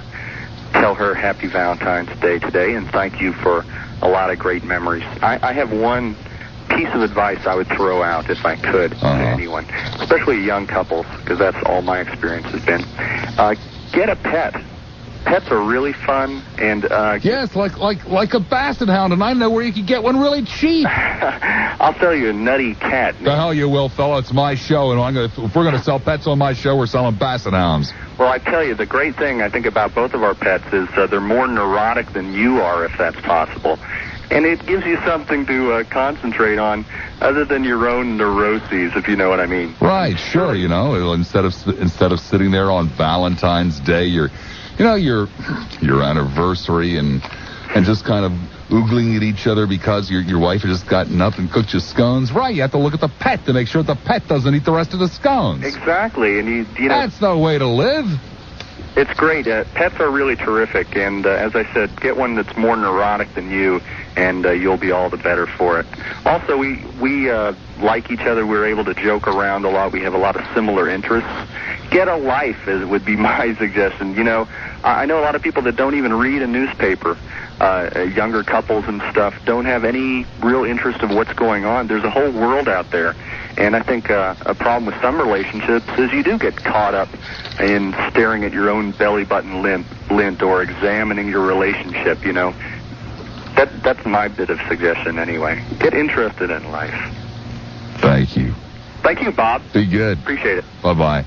Speaker 12: tell her Happy Valentine's Day today, and thank you for a lot of great memories. I have one piece of advice I would throw out if I could to anyone, especially young couples, because that's all my experience has been. Get a pet. Pets are really fun, and
Speaker 3: yes, like a basset hound, and I know where you can get one really cheap.
Speaker 12: I'll tell you, a nutty cat.
Speaker 3: The hell you will, fella. It's my show, and if we're gonna sell pets on my show, we're selling basset hounds.
Speaker 12: Well, I tell you, the great thing I think about both of our pets is they're more neurotic than you are, if that's possible. And it gives you something to concentrate on other than your own neuroses, if you know what I mean.
Speaker 3: Right, sure, you know, instead of sitting there on Valentine's Day, your anniversary and just kind of oogling at each other because your wife has just gotten up and cooked you scones. Right, you have to look at the pet to make sure the pet doesn't eat the rest of the scones.
Speaker 12: Exactly, and you know...
Speaker 3: That's no way to live.
Speaker 12: It's great. Pets are really terrific, and as I said, get one that's more neurotic than you, and you'll be all the better for it. Also, we like each other. We're able to joke around a lot. We have a lot of similar interests. Get a life would be my suggestion. You know, I know a lot of people that don't even read a newspaper. Younger couples and stuff don't have any real interest of what's going on. There's a whole world out there. And I think a problem with some relationships is you do get caught up in staring at your own belly button lint or examining your relationship, you know. That's my bit of suggestion anyway. Get interested in life.
Speaker 3: Thank you.
Speaker 12: Thank you, Bob.
Speaker 3: Be good.
Speaker 12: Appreciate it.
Speaker 3: Bye-bye.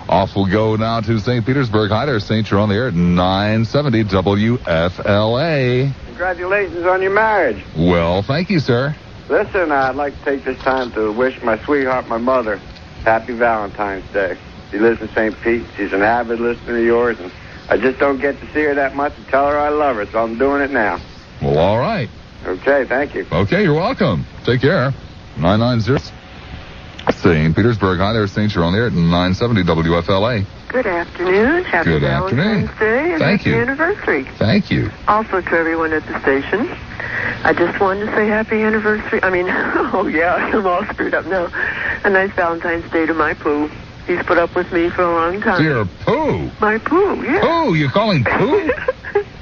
Speaker 3: Off we'll go now to St. Petersburg. Hi there, Saint. You're on the air at 970 WFLA.
Speaker 13: Congratulations on your marriage.
Speaker 3: Well, thank you, sir.
Speaker 13: Listen, I'd like to take this time to wish my sweetheart, my mother, Happy Valentine's Day. She lives in St. Pete. She's an avid listener of yours, and I just don't get to see her that much and tell her I love her, so I'm doing it now.
Speaker 3: Well, all right.
Speaker 13: Okay, thank you.
Speaker 3: Okay, you're welcome. Take care. 990 St. Petersburg. Hi there, Saint. You're on the air at 970 WFLA.
Speaker 14: Good afternoon. Happy
Speaker 3: Good
Speaker 14: Valentine's
Speaker 3: afternoon.
Speaker 14: Day and
Speaker 3: Thank
Speaker 14: happy
Speaker 3: you.
Speaker 14: anniversary.
Speaker 3: Thank you.
Speaker 14: Also to everyone at the station. I just wanted to say happy anniversary. I mean, oh yeah, I'm all screwed up now. A nice Valentine's Day to my Pooh. He's put up with me for a long time.
Speaker 3: Dear Pooh.
Speaker 14: My Pooh, yeah.
Speaker 3: Pooh? You call him Pooh?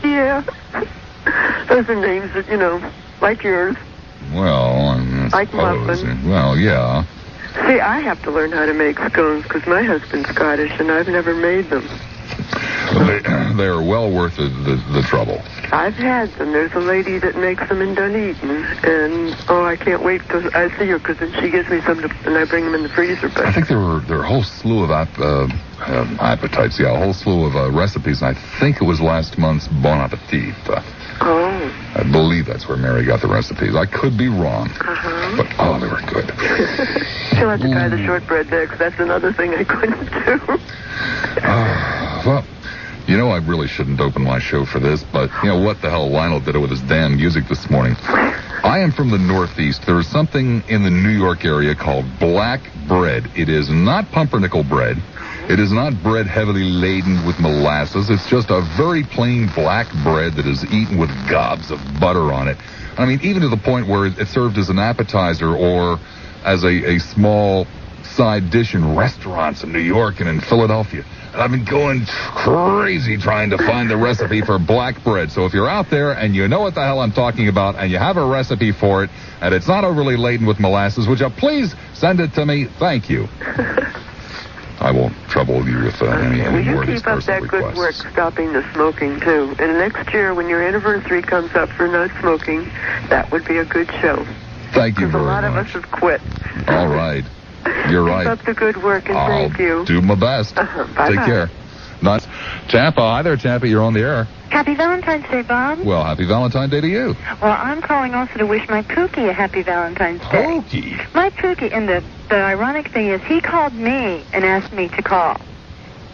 Speaker 14: Yeah. Those are names that, you know, like yours.
Speaker 3: Well, I
Speaker 14: Like
Speaker 3: suppose.
Speaker 14: muffin.
Speaker 3: Well, yeah.
Speaker 14: See, I have to learn how to make scones because my husband's Scottish and I've never made them.
Speaker 3: They are well worth the trouble.
Speaker 14: I've had them. There's a lady that makes them in Dunedin, and I can't wait till I see her because then she gives me some and I bring them in the freezer. But
Speaker 3: I think there are a whole slew of appetites, a whole slew of recipes, and I think it was last month's Bon Appetit. I believe that's where Mary got the recipes. I could be wrong, but they were good.
Speaker 14: She'll have to try the shortbread mix. That's another thing I couldn't do.
Speaker 3: Well, you know, I really shouldn't open my show for this, but, you know, what the hell, Lionel did it with his damn music this morning. I am from the Northeast. There is something in the New York area called black bread. It is not pumpernickel bread. It is not bread heavily laden with molasses. It's just a very plain black bread that is eaten with gobs of butter on it. I mean, even to the point where it's served as an appetizer or as a small side dish in restaurants in New York and in Philadelphia. And I've been going crazy trying to find the recipe for black bread. So if you're out there and you know what the hell I'm talking about and you have a recipe for it and it's not overly laden with molasses, would you please send it to me? Thank you. I won't trouble you with any more of these
Speaker 14: keep up that
Speaker 3: personal
Speaker 14: good work stopping the smoking, too. And next year, when your anniversary comes up for not smoking, that would be a good show.
Speaker 3: Thank you
Speaker 14: Because
Speaker 3: very
Speaker 14: a lot
Speaker 3: much.
Speaker 14: of us have quit.
Speaker 3: All right. You're right.
Speaker 14: Keep up the good work, and
Speaker 3: I'll
Speaker 14: thank you.
Speaker 3: do my best.
Speaker 14: Bye-bye.
Speaker 3: Take care. Nice. Tampa. Hi there, Tampa. You're on the air.
Speaker 15: Happy Valentine's Day, Bob.
Speaker 3: Well, happy Valentine's Day to you.
Speaker 15: Well, I'm calling also to wish my Pookie a happy Valentine's Day.
Speaker 3: Pookie?
Speaker 15: My Pookie, and the ironic thing is he called me and asked me to call.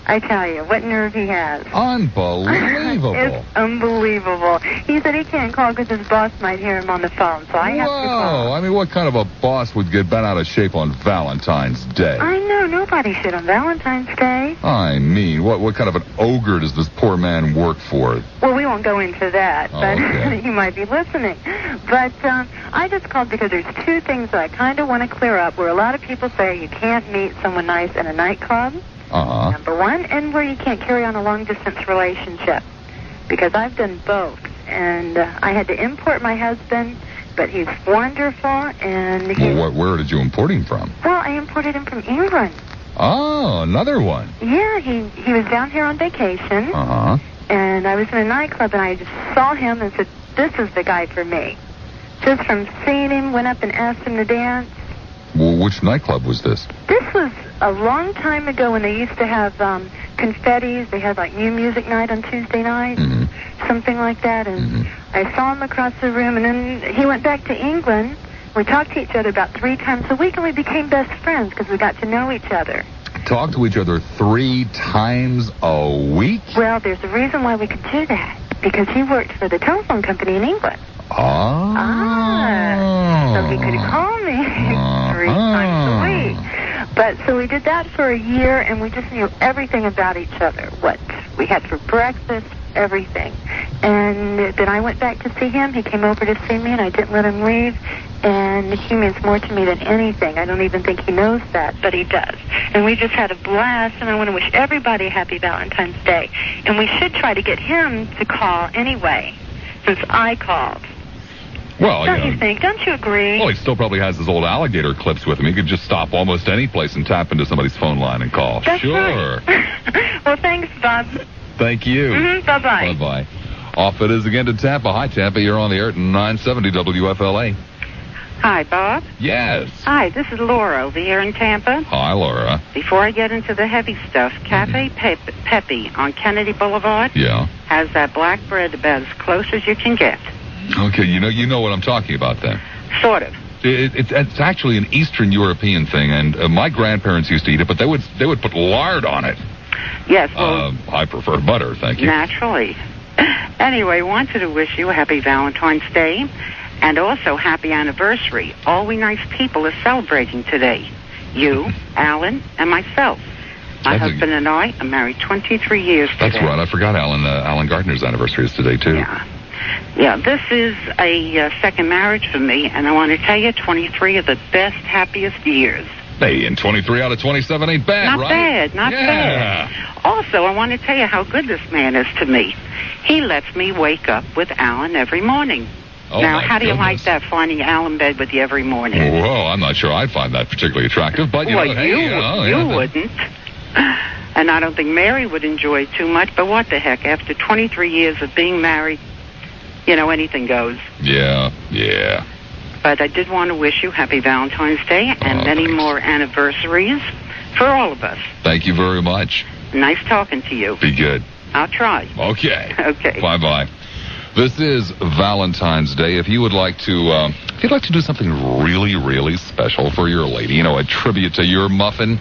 Speaker 15: I tell you, what nerve he has.
Speaker 3: Unbelievable.
Speaker 15: It's unbelievable. He said he can't call because his boss might hear him on the phone, so I have to call.
Speaker 3: Whoa. I mean, what kind of a boss would get bent out of shape on Valentine's Day?
Speaker 15: I know, nobody should on Valentine's Day.
Speaker 3: I mean, what kind of an ogre does this poor man work for?
Speaker 15: Well, we won't go into that, but
Speaker 3: Okay.
Speaker 15: he might be listening. But I just called because there's two things that I kind of want to clear up where a lot of people say you can't meet someone nice in a nightclub.
Speaker 3: Uh-huh.
Speaker 15: Number one, and where you can't carry on a long-distance relationship. because I've done both. And I had to import my husband, but he's wonderful. And
Speaker 3: Where did you import him from?
Speaker 15: Well, I imported him from England.
Speaker 3: Oh, another one.
Speaker 15: Yeah, he was down here on vacation.
Speaker 3: Uh-huh.
Speaker 15: And I was in a nightclub, and I just saw him and said, this is the guy for me. Just from seeing him, went up and asked him to dance.
Speaker 3: Well, which nightclub was this?
Speaker 15: This was a long time ago when they used to have confettis. They had like new music night on Tuesday night, something like that. And I saw him across the room, and then he went back to England. We talked to each other about 3 times a week, and we became best friends because we got to know each other.
Speaker 3: Talk to each other 3 times a week?
Speaker 15: Well, there's a reason why we could do that, because he worked for the telephone company in England.
Speaker 3: Oh.
Speaker 15: So he could call me 3 times a week. But so we did that for a year, and we just knew everything about each other, what we had for breakfast, everything. And then I went back to see him. He came over to see me, and I didn't let him leave. And he means more to me than anything. I don't even think he knows that, but he does. And we just had a blast, and I want to wish everybody a happy Valentine's Day. And we should try to get him to call anyway, since I called.
Speaker 3: Well,
Speaker 15: Don't you think? Don't you agree?
Speaker 3: Well, he still probably has his old alligator clips with him. He could just stop almost any place and tap into somebody's phone line and call.
Speaker 15: That's
Speaker 3: sure.
Speaker 15: Right. Well, thanks, Bob.
Speaker 3: Thank you.
Speaker 15: Bye-bye.
Speaker 3: Bye-bye. Off it is again to Tampa. Hi, Tampa. You're on the air at 970 WFLA.
Speaker 16: Hi, Bob.
Speaker 3: Yes.
Speaker 16: Hi, this is Laura over here in Tampa.
Speaker 3: Hi, Laura.
Speaker 16: Before I get into the heavy stuff, Cafe Pepe on Kennedy Boulevard has that black bread about as close as you can get.
Speaker 3: Okay, you know what I'm talking about then.
Speaker 16: Sort of.
Speaker 3: It's actually an Eastern European thing, and my grandparents used to eat it, but they would put lard on it.
Speaker 16: Yes, well...
Speaker 3: I prefer butter, thank you.
Speaker 16: Naturally. Anyway, wanted to wish you a happy Valentine's Day, and also happy anniversary. All we nice people are celebrating today. You, Alan, and myself. My husband and I are married 23 years today.
Speaker 3: That's right. I forgot Alan Gardner's anniversary is today, too.
Speaker 16: Yeah, this is a second marriage for me, and I want to tell you, 23 are the best, happiest years.
Speaker 3: Hey, and 23 out of 27 ain't bad,
Speaker 16: Not
Speaker 3: right?
Speaker 16: bad, not bad. Also, I want to tell you how good this man is to me. He lets me wake up with Alan every morning.
Speaker 3: Oh,
Speaker 16: now,
Speaker 3: my
Speaker 16: how do you
Speaker 3: goodness.
Speaker 16: like that, finding Alan in bed with you every morning?
Speaker 3: Well, I'm not sure I'd find that particularly attractive, but you know,
Speaker 16: you wouldn't. And I don't think Mary would enjoy it too much, but what the heck, after 23 years of being married, anything goes.
Speaker 3: Yeah.
Speaker 16: But I did want to wish you happy Valentine's Day and many more anniversaries for all of us.
Speaker 3: Thank you very much.
Speaker 16: Nice talking to you.
Speaker 3: Be good.
Speaker 16: I'll try.
Speaker 3: Okay.
Speaker 16: Okay.
Speaker 3: Bye-bye. This is Valentine's Day. If you would like to, do something really, really special for your lady, a tribute to your muffin,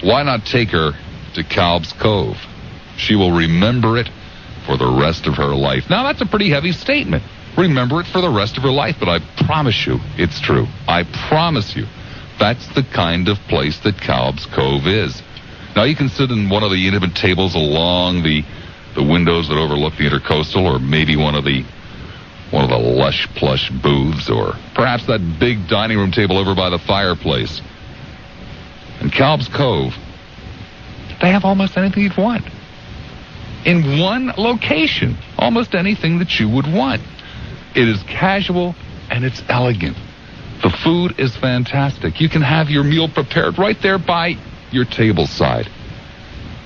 Speaker 3: why not take her to Calb's Cove? She will remember it for the rest of her life. Now, that's a pretty heavy statement. Remember it for the rest of her life, but I promise you it's true. I promise you that's the kind of place that Calb's Cove is. Now, you can sit in one of the intimate tables along the windows that overlook the Intercoastal, or maybe one of the lush, plush booths, or perhaps that big dining room table over by the fireplace. In Calb's Cove, they have almost anything you'd want. In one location, almost anything that you would want. It is casual and it's elegant. The food is fantastic. You can have your meal prepared right there by your table side.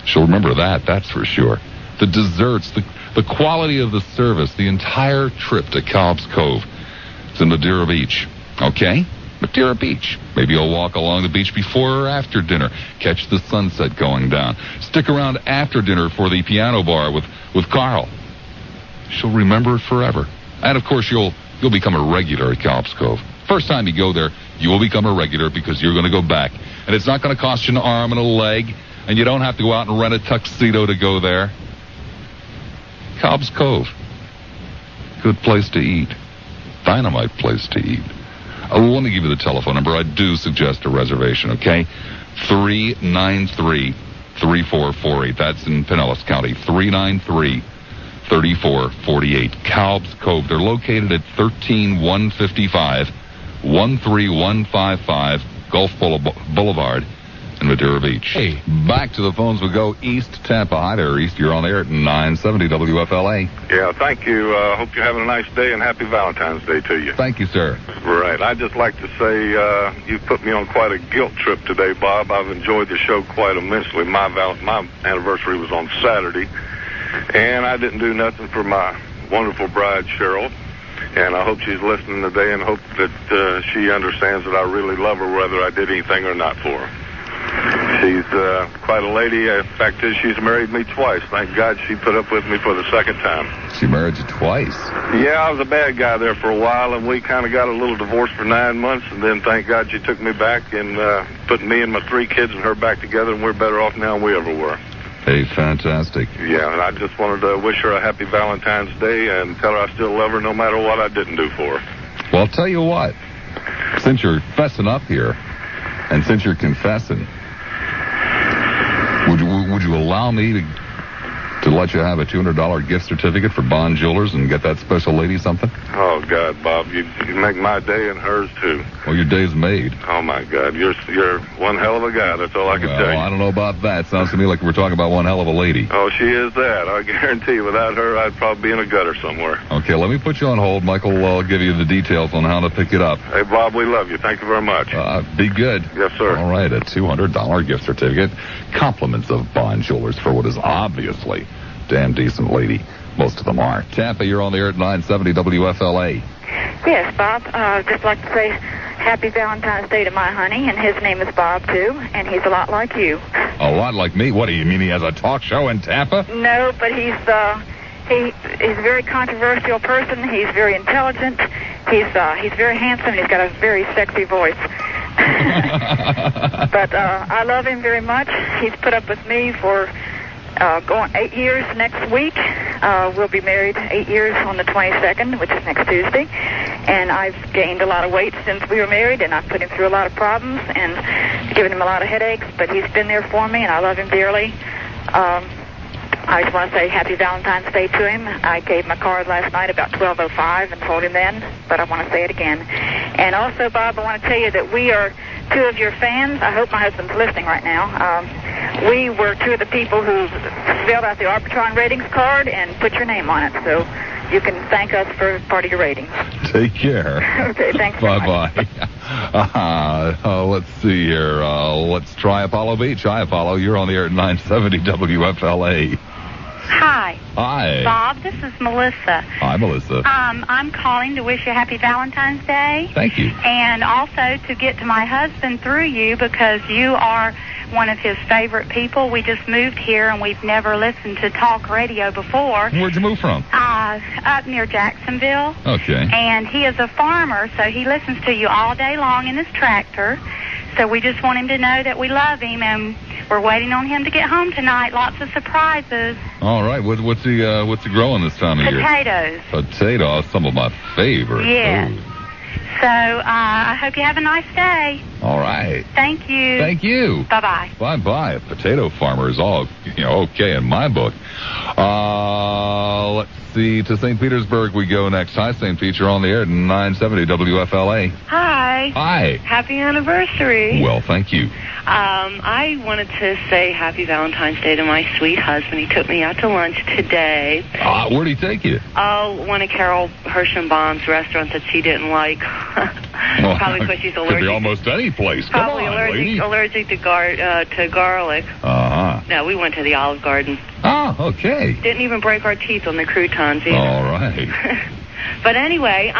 Speaker 3: She'll remember that's for sure. The desserts, the quality of the service, the entire trip to Calb's Cove. It's in Madeira Beach, okay? Madeira Beach. Maybe you'll walk along the beach before or after dinner. Catch the sunset going down. Stick around after dinner for the piano bar with Carl. She'll remember it forever. And, of course, you'll become a regular at Calb's Cove. First time you go there, you will become a regular because you're going to go back. And it's not going to cost you an arm and a leg, and you don't have to go out and rent a tuxedo to go there. Calb's Cove. Good place to eat. Dynamite place to eat. I want to give you the telephone number. I do suggest a reservation, okay? 393-3448. That's in Pinellas County. 393-3448. Calb's Cove. They're located at 13155 Gulf Boulevard, in Madeira Beach. Hey, back to the phones we go. East Tampa. Hi there, East. You're on the air at 970 WFLA.
Speaker 17: Yeah, thank you. Hope you're having a nice day, and happy Valentine's Day to you.
Speaker 3: Thank you, sir.
Speaker 17: Right. I'd just like to say you've put me on quite a guilt trip today, Bob. I've enjoyed the show quite immensely. My anniversary was on Saturday, and I didn't do nothing for my wonderful bride, Cheryl. And I hope she's listening today, and hope that she understands that I really love her, whether I did anything or not for her. She's quite a lady. In fact, she's married me twice. Thank God she put up with me for the second time.
Speaker 3: She married you twice?
Speaker 17: Yeah, I was a bad guy there for a while, and we kind of got a little divorce for 9 months, and then thank God she took me back and put me and my 3 kids and her back together, and we're better off now than we ever were.
Speaker 3: Hey, fantastic.
Speaker 17: Yeah, and I just wanted to wish her a happy Valentine's Day and tell her I still love her no matter what I didn't do for her.
Speaker 3: Well, I'll tell you what. Since you're fessing up here, and since you're confessing, would you allow me to let you have a $200 gift certificate for Bond Jewelers and get that special lady something?
Speaker 17: Oh, God, Bob, you make my day and hers, too.
Speaker 3: Well, your day's made.
Speaker 17: Oh, my God, you're one hell of a guy. That's all I can tell you.
Speaker 3: I don't know about that. Sounds to me like we're talking about one hell of a lady.
Speaker 17: Oh, she is that. I guarantee you. Without her, I'd probably be in a gutter somewhere.
Speaker 3: Okay, let me put you on hold. Michael will give you the details on how to pick it up.
Speaker 17: Hey, Bob, we love you. Thank you very much.
Speaker 3: Be good.
Speaker 17: Yes, sir.
Speaker 3: All right, a $200 gift certificate. Compliments of Bond Jewelers for what is obviously damn decent lady. Most of them are. Tampa, you're on the air at 970 WFLA.
Speaker 18: Yes, Bob. Just like to say happy Valentine's Day to my honey, and his name is Bob, too, and he's a lot like you.
Speaker 3: A lot like me? What do you mean, he has a talk show in Tampa?
Speaker 18: No, but he's a very controversial person. He's very intelligent. He's very handsome. He's got a very sexy voice. But I love him very much. He's put up with me for going 8 years next week. We'll be married 8 years on the 22nd, which is next Tuesday. And I've gained a lot of weight since we were married, and I've put him through a lot of problems and given him a lot of headaches, but he's been there for me, and I love him dearly. I just want to say happy Valentine's Day to him. I gave my card last night about 12:05 and told him then, but I want to say it again. And also, Bob, I want to tell you that we are 2 of your fans. I hope my husband's listening right now. We were 2 of the people who filled out the Arbitron ratings card and put your name on it, so you can thank us for part of your ratings.
Speaker 3: Take care.
Speaker 18: Okay, thanks.
Speaker 3: Bye-bye. Let's see here. Let's try Apollo Beach. Hi, Apollo. You're on the air at 970 WFLA.
Speaker 20: Hi.
Speaker 3: Hi.
Speaker 20: Bob, this is Melissa.
Speaker 3: Hi, Melissa.
Speaker 20: I'm calling to wish you a happy Valentine's Day.
Speaker 3: Thank you.
Speaker 20: And also to get to my husband through you because you are one of his favorite people. We just moved here and we've never listened to talk radio before.
Speaker 3: Where'd you move from?
Speaker 20: Up near Jacksonville.
Speaker 3: Okay.
Speaker 20: And he is a farmer, so he listens to you all day long in his tractor. So we just want him to know that we love him, and we're waiting on him to get home tonight. Lots of surprises.
Speaker 3: All right. What's he growing this time of year?
Speaker 20: Potatoes.
Speaker 3: Potatoes, some of my favorites.
Speaker 20: Yeah.
Speaker 3: Ooh.
Speaker 20: So I hope you have a nice day.
Speaker 3: All right.
Speaker 20: Thank you.
Speaker 3: Thank you.
Speaker 20: Bye-bye.
Speaker 3: Bye-bye. A potato farmer is all, okay in my book. Let's see. To St. Petersburg we go next. Hi, St. Pete. You're on the air at 970 WFLA.
Speaker 24: Hi.
Speaker 3: Hi.
Speaker 24: Happy anniversary.
Speaker 3: Well, thank you.
Speaker 24: I wanted to say happy Valentine's Day to my sweet husband. He took me out to lunch today.
Speaker 3: Where'd he take you?
Speaker 24: Oh, one of Carol Hirschenbaum's restaurants that she didn't like. Probably because she's allergic.
Speaker 3: Could be almost any place.
Speaker 24: Probably
Speaker 3: Come on, lady.
Speaker 24: allergic to garlic.
Speaker 3: Uh-huh.
Speaker 24: No, we went to the Olive Garden.
Speaker 3: Oh, okay.
Speaker 24: Didn't even break our teeth on the croutons either.
Speaker 3: All right.
Speaker 24: But anyway,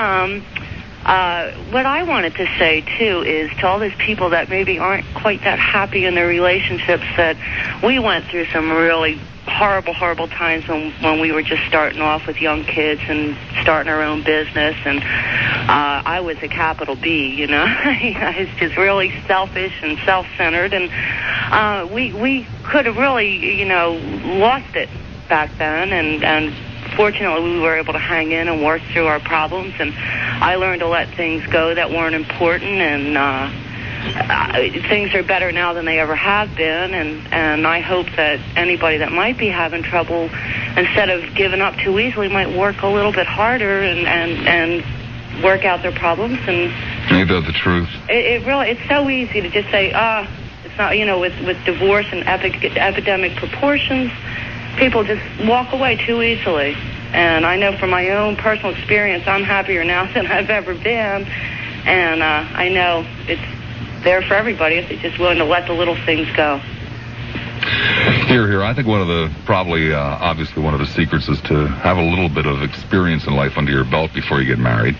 Speaker 24: what I wanted to say, too, is to all those people that maybe aren't quite that happy in their relationships, that we went through some really horrible times when we were just starting off with young kids and starting our own business. And I was a capital B, I was just really selfish and self-centered. And we could have really, lost it back then. And fortunately, we were able to hang in and work through our problems, and I learned to let things go that weren't important, and things are better now than they ever have been, and I hope that anybody that might be having trouble, instead of giving up too easily, might work a little bit harder and work out their problems. And
Speaker 3: ain't that the truth?
Speaker 24: It's so easy to just say, it's not, with divorce and epidemic proportions, people just walk away too easily. And I know from my own personal experience, I'm happier now than I've ever been. And I know it's there for everybody if they're just willing to let the little things go.
Speaker 3: Here. I think obviously one of the secrets is to have a little bit of experience in life under your belt before you get married.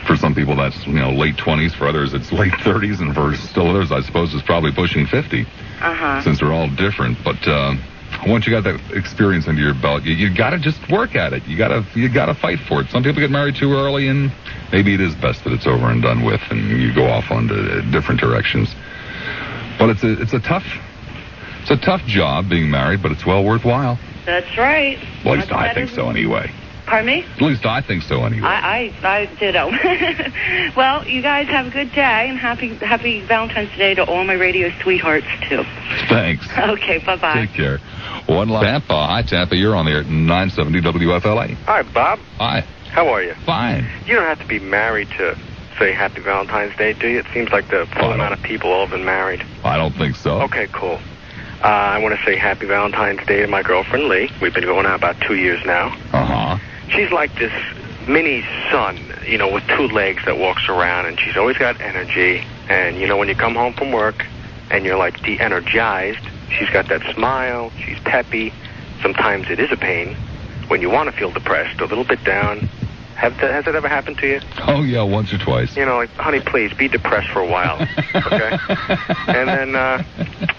Speaker 3: For some people, that's, late 20s. For others, it's late 30s. And for still others, I suppose, it's probably pushing 50. Since they're all different. But once you got that experience under your belt, you got to just work at it. You got to fight for it. Some people get married too early, and maybe it is best that it's over and done with, and you go off onto different directions. But it's a tough job being married, but it's well worthwhile.
Speaker 24: That's right.
Speaker 3: Well, at least I think so anyway.
Speaker 24: Pardon me?
Speaker 3: At least I think so anyway.
Speaker 24: I ditto. Well, you guys have a good day, and happy Valentine's Day to all my radio sweethearts, too.
Speaker 3: Thanks.
Speaker 24: Okay, bye-bye.
Speaker 3: Take care. One last Tampa. Hi, Tampa. You're on the air at 970 WFLA.
Speaker 1: Hi, Bob.
Speaker 3: Hi.
Speaker 1: How are you?
Speaker 3: Fine.
Speaker 1: You don't have to be married to say Happy Valentine's Day, do you? It seems like the full amount of people all have been married.
Speaker 3: I don't think so.
Speaker 1: Okay, cool. I want to say Happy Valentine's Day to my girlfriend, Lee. We've been going out about 2 years now.
Speaker 3: Uh-huh.
Speaker 1: She's like this mini sun, with two legs that walks around, and she's always got energy. And, when you come home from work and you're, like, de-energized, she's got that smile, she's peppy. Sometimes it is a pain when you want to feel depressed, a little bit down. Has that ever happened to you?
Speaker 3: Oh, yeah, once or twice.
Speaker 1: Like, honey, please, be depressed for a while, okay? And then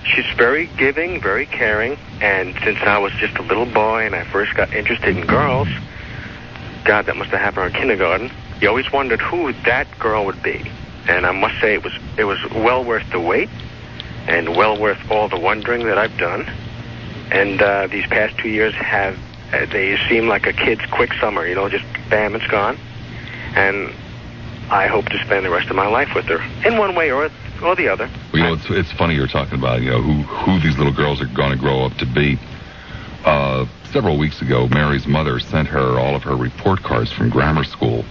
Speaker 1: she's very giving, very caring, and since I was just a little boy and I first got interested in girls, God, that must have happened in kindergarten, you always wondered who that girl would be. And I must say it was well worth the wait and well worth all the wondering that I've done. And these past 2 years they seem like a kid's quick summer, just bam, it's gone. And I hope to spend the rest of my life with her in one way or the other.
Speaker 3: Well, it's funny you're talking about, who these little girls are going to grow up to be. Several weeks ago, Mary's mother sent her all of her report cards from grammar school.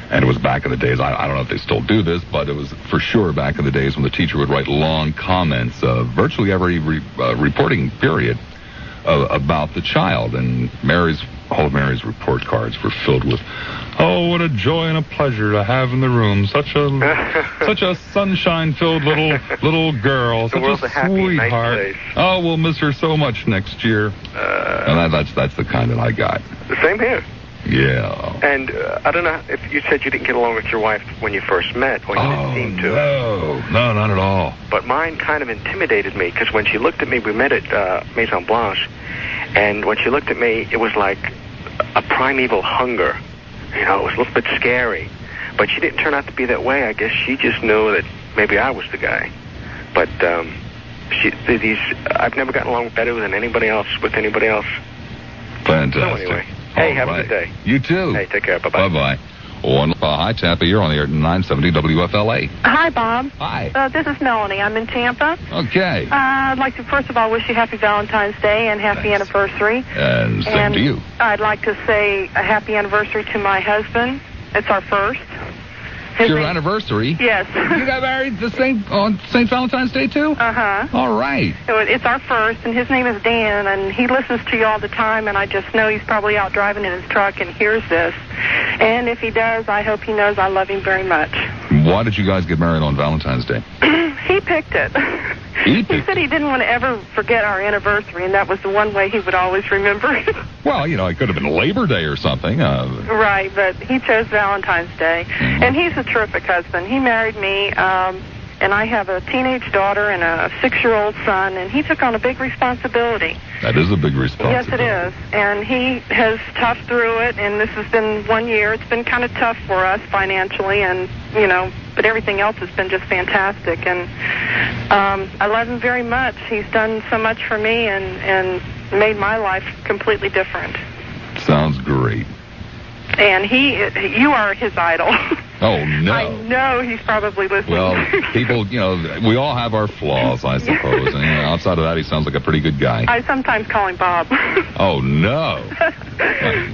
Speaker 3: And it was back in the days, I don't know if they still do this, but it was for sure back in the days when the teacher would write long comments, virtually every reporting period, about the child. And all of Mary's report cards were filled with, "Oh, what a joy and a pleasure to have in the room. Such a sunshine-filled little girl.
Speaker 1: The world's
Speaker 3: such a
Speaker 1: happy,
Speaker 3: sweetheart.
Speaker 1: nice place.
Speaker 3: Oh, we'll miss her so much next year." And that's the kind that I got.
Speaker 1: The same here.
Speaker 3: Yeah.
Speaker 1: And I don't know if you said you didn't get along with your wife when you first met, or you didn't seem to.
Speaker 3: No, not at all.
Speaker 1: But mine kind of intimidated me, because when she looked at me, we met at Maison Blanche, and when she looked at me, it was like a primeval hunger. It was a little bit scary. But she didn't turn out to be that way. I guess she just knew that maybe I was the guy. But I've never gotten along better with anybody else.
Speaker 3: Fantastic.
Speaker 1: So anyway, hey, have a good day.
Speaker 3: You too.
Speaker 1: Hey, take care. Bye-bye.
Speaker 3: Bye-bye. Hi, Tampa. You're on the air at 970 WFLA.
Speaker 4: Hi, Bob.
Speaker 3: Hi.
Speaker 4: This is Melanie. I'm in Tampa.
Speaker 3: Okay.
Speaker 4: I'd like to, first of all, wish you happy Valentine's Day and happy anniversary.
Speaker 3: And same to you.
Speaker 4: I'd like to say a happy anniversary to my husband. It's our first.
Speaker 3: It's your anniversary?
Speaker 4: Yes.
Speaker 3: You got married on St. Valentine's Day, too?
Speaker 4: Uh-huh.
Speaker 3: All right.
Speaker 4: It's our first, and his name is Dan, and he listens to you all the time, and I just know he's probably out driving in his truck and hears this. And if he does, I hope he knows I love him very much.
Speaker 3: Why did you guys get married on Valentine's Day?
Speaker 4: He picked it. He said he didn't want to ever forget our anniversary, and that was the one way he would always remember it.
Speaker 3: Well, it could have been Labor Day or something.
Speaker 4: Right, but he chose Valentine's Day. Mm-hmm. And he's a terrific husband. He married me, and I have a teenage daughter and a 6-year-old son, and he took on a big responsibility.
Speaker 3: That is a big responsibility.
Speaker 4: Yes, it is. And he has toughed through it, and this has been 1 year. It's been kind of tough for us financially, and, but everything else has been just fantastic. And I love him very much. He's done so much for me and made my life completely different.
Speaker 3: Sounds great.
Speaker 4: And you are his idol.
Speaker 3: Oh, no.
Speaker 4: I know he's probably listening.
Speaker 3: Well, people, we all have our flaws, I suppose. And outside of that, he sounds like a pretty good guy.
Speaker 4: I sometimes call him Bob.
Speaker 3: Oh, no.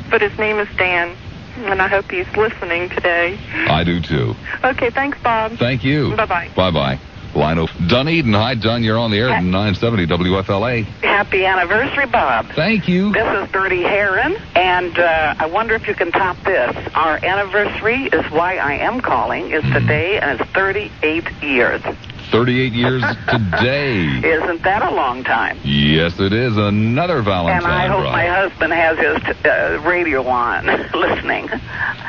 Speaker 4: But his name is Dan, and I hope he's listening today.
Speaker 3: I do, too.
Speaker 4: Okay, thanks, Bob.
Speaker 3: Thank you.
Speaker 4: Bye-bye.
Speaker 3: Bye-bye. Line of Dunedin. Hi, Dun. You're on the air at 970 WFLA.
Speaker 5: Happy anniversary, Bob.
Speaker 3: Thank you.
Speaker 5: This is Bertie Heron, and I wonder if you can top this. Our anniversary is why I am calling, is today, and it's 38 years.
Speaker 3: 38 years today.
Speaker 5: Isn't that a long time?
Speaker 3: Yes, it is. Another Valentine.
Speaker 5: And I hope
Speaker 3: bride.
Speaker 5: my husband has his radio on, listening.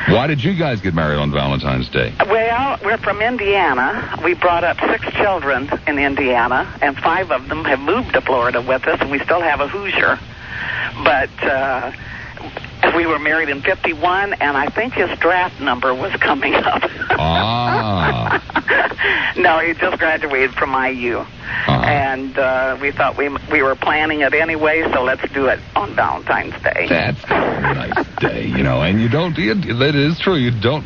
Speaker 3: Why did you guys get married on Valentine's Day?
Speaker 5: Well, we're from Indiana. We brought up 6 children in Indiana, and 5 of them have moved to Florida with us, and we still have a Hoosier. But we were married in 51, and I think his draft number was coming up. No, he just graduated from IU. And we thought we were planning it anyway, so let's do it on Valentine's Day.
Speaker 3: That's a nice day, you know, and you don't, that is true, you don't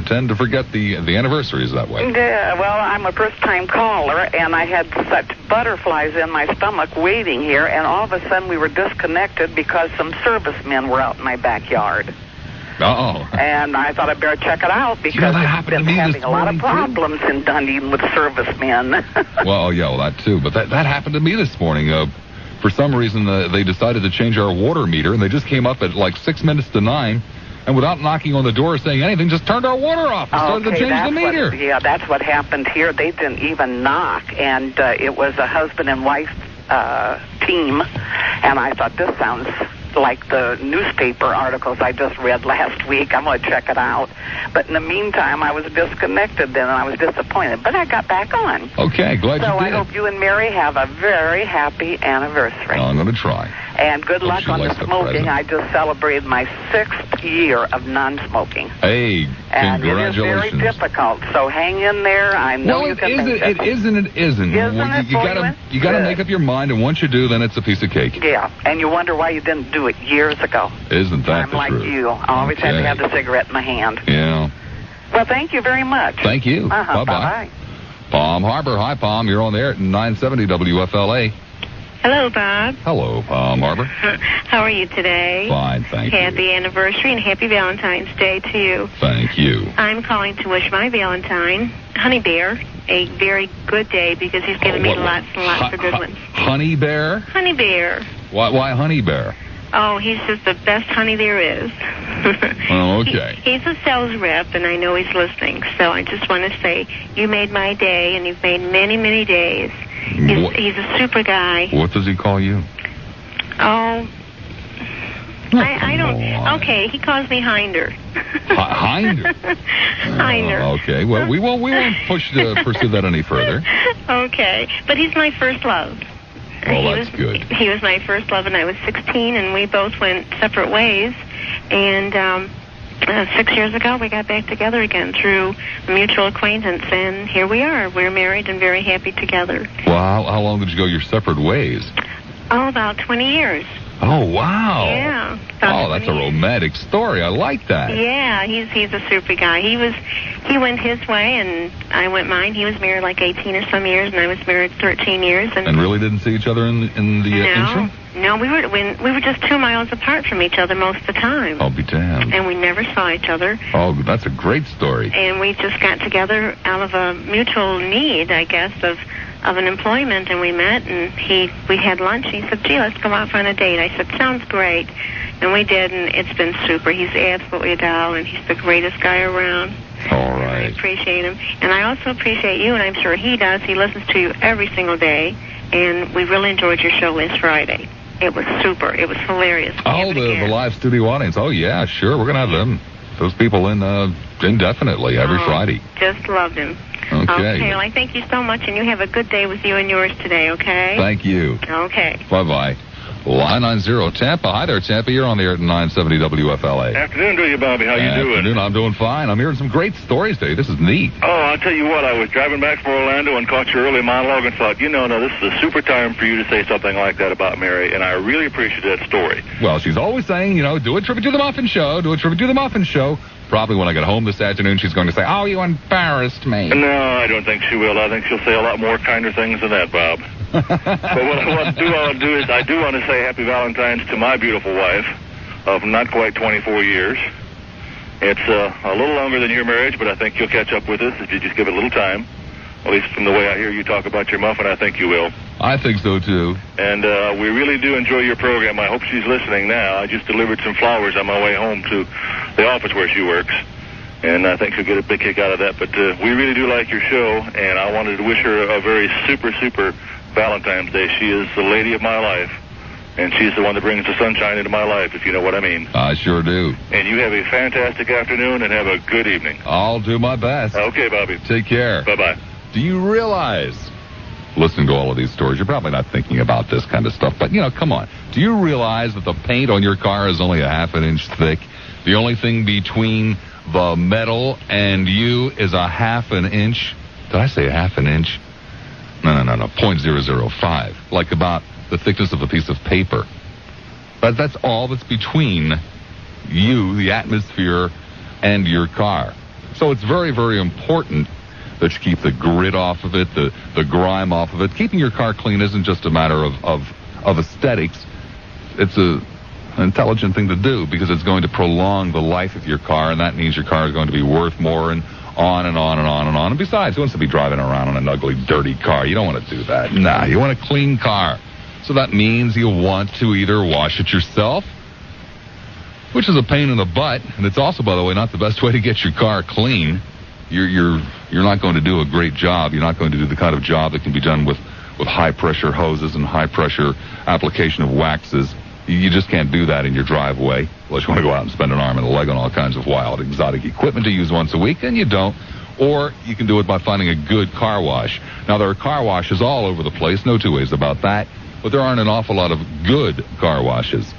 Speaker 3: tend to forget the anniversaries that way.
Speaker 5: Yeah, well, I'm a first-time caller, and I had such butterflies in my stomach waiting here, and all of a sudden we were disconnected because some servicemen were out in my backyard.
Speaker 3: Uh-oh.
Speaker 5: And I thought I'd better check it out because it's been having a lot of problems in Dunedin with servicemen.
Speaker 3: Well, yeah, well, that too. But that happened to me this morning. For some reason, they decided to change our water meter, and they just came up at like 6 minutes to 9, and without knocking on the door or saying anything, just turned our water off and started to change the meter.
Speaker 5: That's what happened here. They didn't even knock, and it was a husband and wife team, and I thought, this sounds like the newspaper articles I just read last week. I'm going to check it out. But in the meantime, I was disconnected then, and I was disappointed. But I got back on.
Speaker 3: Okay, glad you did.
Speaker 5: So I hope you and Mary have a very happy anniversary.
Speaker 3: I'm going to try.
Speaker 5: And good luck on the smoking. I just celebrated my 6th year of non-smoking.
Speaker 3: Hey,
Speaker 5: and
Speaker 3: congratulations.
Speaker 5: it is very difficult, so hang in there. I know you can make it.
Speaker 3: It isn't.
Speaker 5: Isn't it?
Speaker 3: You got to make up your mind, and once you do, then it's a piece of cake.
Speaker 5: Yeah, and you wonder why you didn't do it years ago.
Speaker 3: Isn't that
Speaker 5: I'm
Speaker 3: the
Speaker 5: like
Speaker 3: truth?
Speaker 5: you. I always had to have the cigarette in my hand.
Speaker 3: Yeah.
Speaker 5: Well, thank you very much.
Speaker 3: Thank you. Bye-bye.
Speaker 5: Bye-bye.
Speaker 3: Palm Harbor. Hi, Palm. You're on there at 970 WFLA.
Speaker 21: Hello, Bob.
Speaker 3: Hello, Palm Harbor.
Speaker 21: How are you today?
Speaker 3: Fine, thank you.
Speaker 21: Happy anniversary and happy Valentine's Day to you.
Speaker 3: Thank you.
Speaker 21: I'm calling to wish my Valentine, Honey Bear, a very good day because he's given me lots and lots of good ones.
Speaker 3: Honey Bear?
Speaker 21: Honey Bear.
Speaker 3: Why Honey Bear?
Speaker 21: Oh, he's just the best honey there is.
Speaker 3: Oh, okay.
Speaker 21: He's a sales rep, and I know he's listening. So I just want to say you made my day, and you've made many, many days. He's a super guy.
Speaker 3: What does he call you?
Speaker 21: Oh, I don't. Okay, he calls me Hinder.
Speaker 3: Hinder?
Speaker 21: Hinder.
Speaker 3: Okay, well, we won't pursue that any further.
Speaker 21: Okay, but he's my first love.
Speaker 3: Well, that's good.
Speaker 21: He was my first love, and I was 16, and we both went separate ways. And 6 years ago, we got back together again through a mutual acquaintance, and here we are. We're married and very happy together.
Speaker 3: Well, how long did you go your separate ways?
Speaker 21: Oh, about 20 years.
Speaker 3: Oh, wow.
Speaker 21: Yeah.
Speaker 3: Oh, that's a romantic story. I like that.
Speaker 21: Yeah, he's a super guy. He went his way, and I went mine. He was married like 18 or some years, and I was married 13 years. And
Speaker 3: really didn't see each other in the interim?
Speaker 21: No, we were just 2 miles apart from each other most of the time.
Speaker 3: I'll be damned.
Speaker 21: And we never saw each other.
Speaker 3: Oh, that's a great story.
Speaker 21: And we just got together out of a mutual need, I guess, of an employment, and we met, and we had lunch. He said, gee, let's go out on a date. I said, sounds great. And we did, and it's been super. He's absolutely a doll, and he's the greatest guy around.
Speaker 3: All right.
Speaker 21: I appreciate him. And I also appreciate you, and I'm sure he does. He listens to you every single day, and we really enjoyed your show last Friday. It was super. It was hilarious.
Speaker 3: Oh, the live studio audience. Oh, yeah, sure. We're going to have those people in indefinitely every Friday.
Speaker 21: Just loved him.
Speaker 3: Okay.
Speaker 21: Well, I thank you so much, and you have a good day with you and yours today, okay?
Speaker 3: Thank you.
Speaker 21: Okay.
Speaker 3: Bye-bye. Line 90 Tampa. Hi there, Tampa. You're on the air at 970 WFLA.
Speaker 22: Afternoon to you, Bobby. How you doing?
Speaker 3: Afternoon. I'm doing fine. I'm hearing some great stories today. This is neat.
Speaker 22: Oh, I'll tell you what. I was driving back from Orlando and caught your early monologue and thought, no, this is a super time for you to say something like that about Mary, and I really appreciate that story.
Speaker 3: Well, she's always saying, do a tribute to the Muffin Show. Do a tribute to the Muffin Show. Probably when I get home this afternoon, she's going to say, oh, you embarrassed me.
Speaker 22: No, I don't think she will. I think she'll say a lot more kinder things than that, Bob. But what I do is I do want to say happy Valentine's to my beautiful wife of not quite 24 years. It's a little longer than your marriage, but I think you'll catch up with us if you just give it a little time. At least from the way I hear you talk about your muffin, I think you will.
Speaker 3: I think so, too.
Speaker 22: And we really do enjoy your program. I hope she's listening now. I just delivered some flowers on my way home to the office where she works. And I think she'll get a big kick out of that. But we really do like your show, and I wanted to wish her a very super, super Valentine's Day. She is the lady of my life, and she's the one that brings the sunshine into my life, if you know what I mean.
Speaker 3: I sure do.
Speaker 22: And you have a fantastic afternoon and have a good evening.
Speaker 3: I'll do my best.
Speaker 22: Okay, Bobby.
Speaker 3: Take care.
Speaker 22: Bye-bye.
Speaker 3: Do you realize, listening to all of these stories, you're probably not thinking about this kind of stuff, but, come on. Do you realize that the paint on your car is only a half an inch thick? The only thing between the metal and you is a half an inch. Did I say a half an inch? No, 0.005. Like about the thickness of a piece of paper. But that's all that's between you, the atmosphere, and your car. So it's very, very important that you keep the grit off of it, the grime off of it. Keeping your car clean isn't just a matter of aesthetics. It's an intelligent thing to do because it's going to prolong the life of your car, and that means your car is going to be worth more, and on and on and on and on. And besides, who wants to be driving around in an ugly, dirty car? You don't want to do that. Nah, you want a clean car. So that means you want to either wash it yourself, which is a pain in the butt, and it's also, by the way, not the best way to get your car clean. You're not going to do a great job. You're not going to do the kind of job that can be done with high-pressure hoses and high-pressure application of waxes. You just can't do that in your driveway unless you want to go out and spend an arm and a leg on all kinds of wild, exotic equipment to use once a week, and you don't. Or you can do it by finding a good car wash. Now, there are car washes all over the place, no two ways about that, but there aren't an awful lot of good car washes.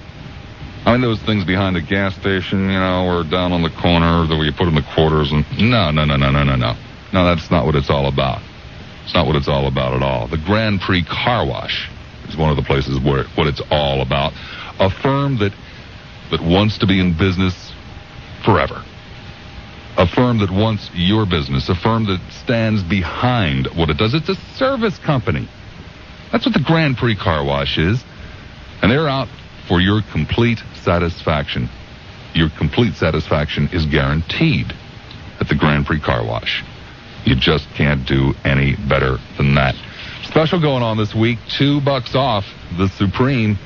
Speaker 3: I mean, those things behind the gas station, or down on the corner where you put in the quarters, and no. No, that's not what it's all about. It's not what it's all about at all. The Grand Prix Car Wash is one of the places where what it's all about. A firm that wants to be in business forever. A firm that wants your business. A firm that stands behind what it does. It's a service company. That's what the Grand Prix Car Wash is. And they're out for your complete satisfaction. Your complete satisfaction is guaranteed at the Grand Prix Car Wash. You just can't do any better than that. Special going on this week, $2 off the Supreme.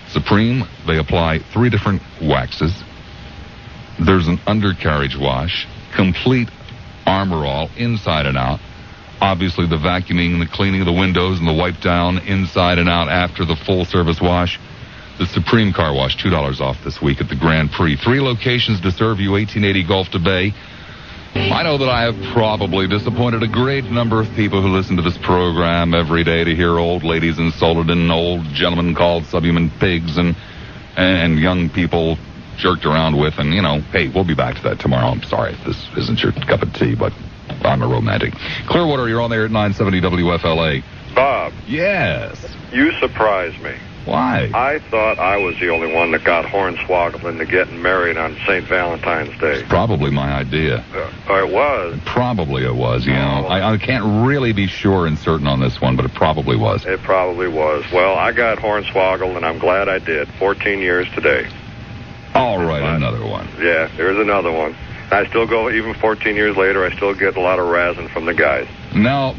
Speaker 3: Supreme, they apply 3 different waxes. There's an undercarriage wash, complete armor all, inside and out. Obviously, the vacuuming and the cleaning of the windows and the wipe down inside and out after the full service wash. The Supreme Car Wash, $2 off this week at the Grand Prix. 3 locations to serve you, 1880 Gulf to Bay. I know that I have probably disappointed a great number of people who listen to this program every day to hear old ladies insulted and old gentlemen called subhuman pigs and young people jerked around with. And, hey, we'll be back to that tomorrow. I'm sorry if this isn't your cup of tea, but I'm a romantic. Clearwater, you're on there at 970 WFLA.
Speaker 19: Bob.
Speaker 3: Yes.
Speaker 19: You surprised me.
Speaker 3: Why?
Speaker 19: I thought I was the only one that got hornswoggled into getting married on St. Valentine's Day.
Speaker 3: It's probably my idea.
Speaker 19: It was.
Speaker 3: Probably it was, I can't really be sure and certain on this one, but it probably was.
Speaker 19: It probably was. Well, I got hornswoggled, and I'm glad I did. 14 years today.
Speaker 3: All right, another one.
Speaker 19: Yeah, there's another one. I still go, even 14 years later, I still get a lot of razzing from the guys.
Speaker 3: Now,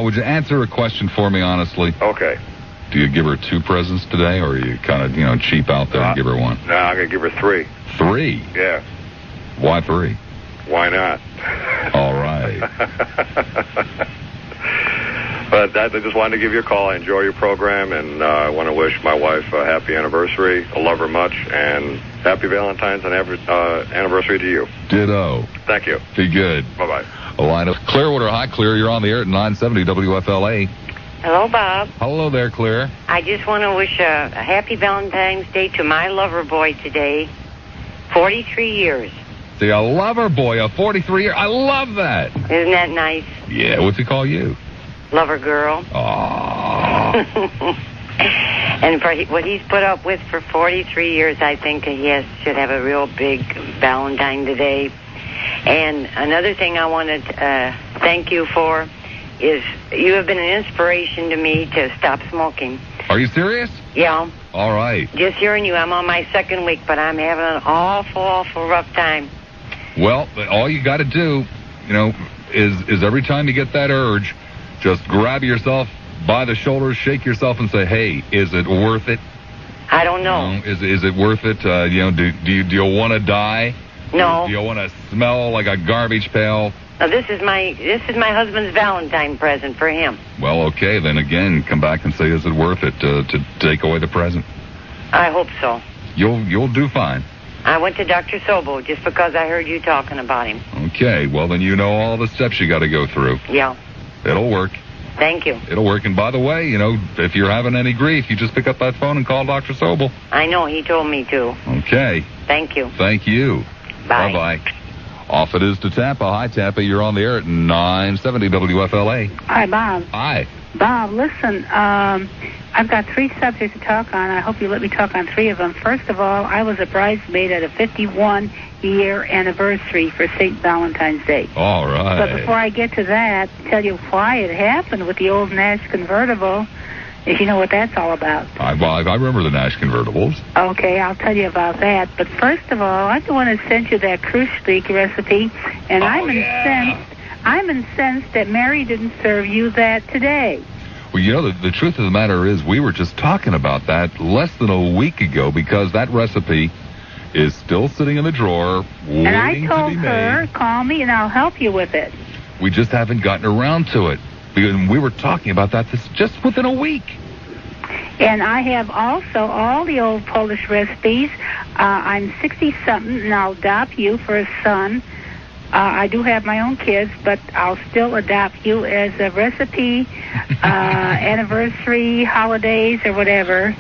Speaker 3: would you answer a question for me, honestly?
Speaker 19: Okay.
Speaker 3: Do you give her 2 presents today, or are you kind of, cheap out there and give her 1?
Speaker 19: No, I'm going to give her 3.
Speaker 3: 3?
Speaker 19: Yeah.
Speaker 3: Why 3?
Speaker 19: Why not?
Speaker 3: All right.
Speaker 19: But I just wanted to give you a call. I enjoy your program, and I want to wish my wife a happy anniversary. I love her much, and happy Valentine's and anniversary to you.
Speaker 3: Ditto.
Speaker 19: Thank you.
Speaker 3: Be good.
Speaker 19: Bye-bye.
Speaker 3: A line of Clearwater. Hi, Clear. You're on the air at 970 WFLA.
Speaker 6: Hello, Bob.
Speaker 3: Hello there, Clear.
Speaker 6: I just want to wish a happy Valentine's Day to my lover boy today. 43 years.
Speaker 3: See, a lover boy, a 43-year. I love that.
Speaker 6: Isn't that nice?
Speaker 3: Yeah, what's he call you?
Speaker 6: Lover girl.
Speaker 3: Aww.
Speaker 6: And for what he's put up with for 43 years, I think he should have a real big Valentine today. And another thing I want to thank you for is you have been an inspiration to me to stop smoking.
Speaker 3: Are you serious?
Speaker 6: Yeah.
Speaker 3: All right.
Speaker 6: Just hearing you, I'm on my 2nd week, but I'm having an awful rough time.
Speaker 3: Well, all you got to do, is every time you get that urge, just grab yourself by the shoulders, shake yourself, and say, "Hey, is it worth it?"
Speaker 6: I don't know.
Speaker 3: Is it worth it? Do you want to die?
Speaker 6: No.
Speaker 3: Do you want to smell like a garbage pail?
Speaker 6: Now, this is my husband's Valentine present for him.
Speaker 3: Well, okay, then again, come back and say, is it worth it to take away the present?
Speaker 6: I hope so.
Speaker 3: You'll do fine.
Speaker 6: I went to Dr. Sobo just because I heard you talking about him.
Speaker 3: Okay, well then you know all the steps you got to go through.
Speaker 6: Yeah.
Speaker 3: It'll work.
Speaker 6: Thank you.
Speaker 3: It'll work. And by the way, if you're having any grief, you just pick up that phone and call Dr. Sobel.
Speaker 6: I know, he told me to.
Speaker 3: Okay.
Speaker 6: Thank you.
Speaker 3: Thank you.
Speaker 6: Bye.
Speaker 3: Bye-bye. Off it is to Tampa. Hi, Tampa. You're on the air at 970 WFLA.
Speaker 7: Hi, Bob.
Speaker 3: Hi.
Speaker 7: Bob, listen, I've got 3 subjects to talk on. I hope you let me talk on 3 of them. First of all, I was a bridesmaid at a 51-year anniversary for St. Valentine's Day.
Speaker 3: All right.
Speaker 7: But before I get to that, tell you why it happened with the old Nash convertible, if you know what that's all about.
Speaker 3: I remember the Nash convertibles.
Speaker 7: Okay, I'll tell you about that. But first of all, I'm the one who sent you that Kruschlik recipe, and I'm incensed that Mary didn't serve you that today.
Speaker 3: Well, the truth of the matter is we were just talking about that less than a week ago because that recipe is still sitting in the drawer waiting
Speaker 7: And I told
Speaker 3: to be
Speaker 7: her,
Speaker 3: made.
Speaker 7: call me and I'll help you with it.
Speaker 3: We just haven't gotten around to it. We were talking about that just within a week.
Speaker 7: And I have also all the old Polish recipes. I'm 60-something, and I'll adopt you for a son. I do have my own kids, but I'll still adopt you as a recipe, anniversary, holidays, or whatever.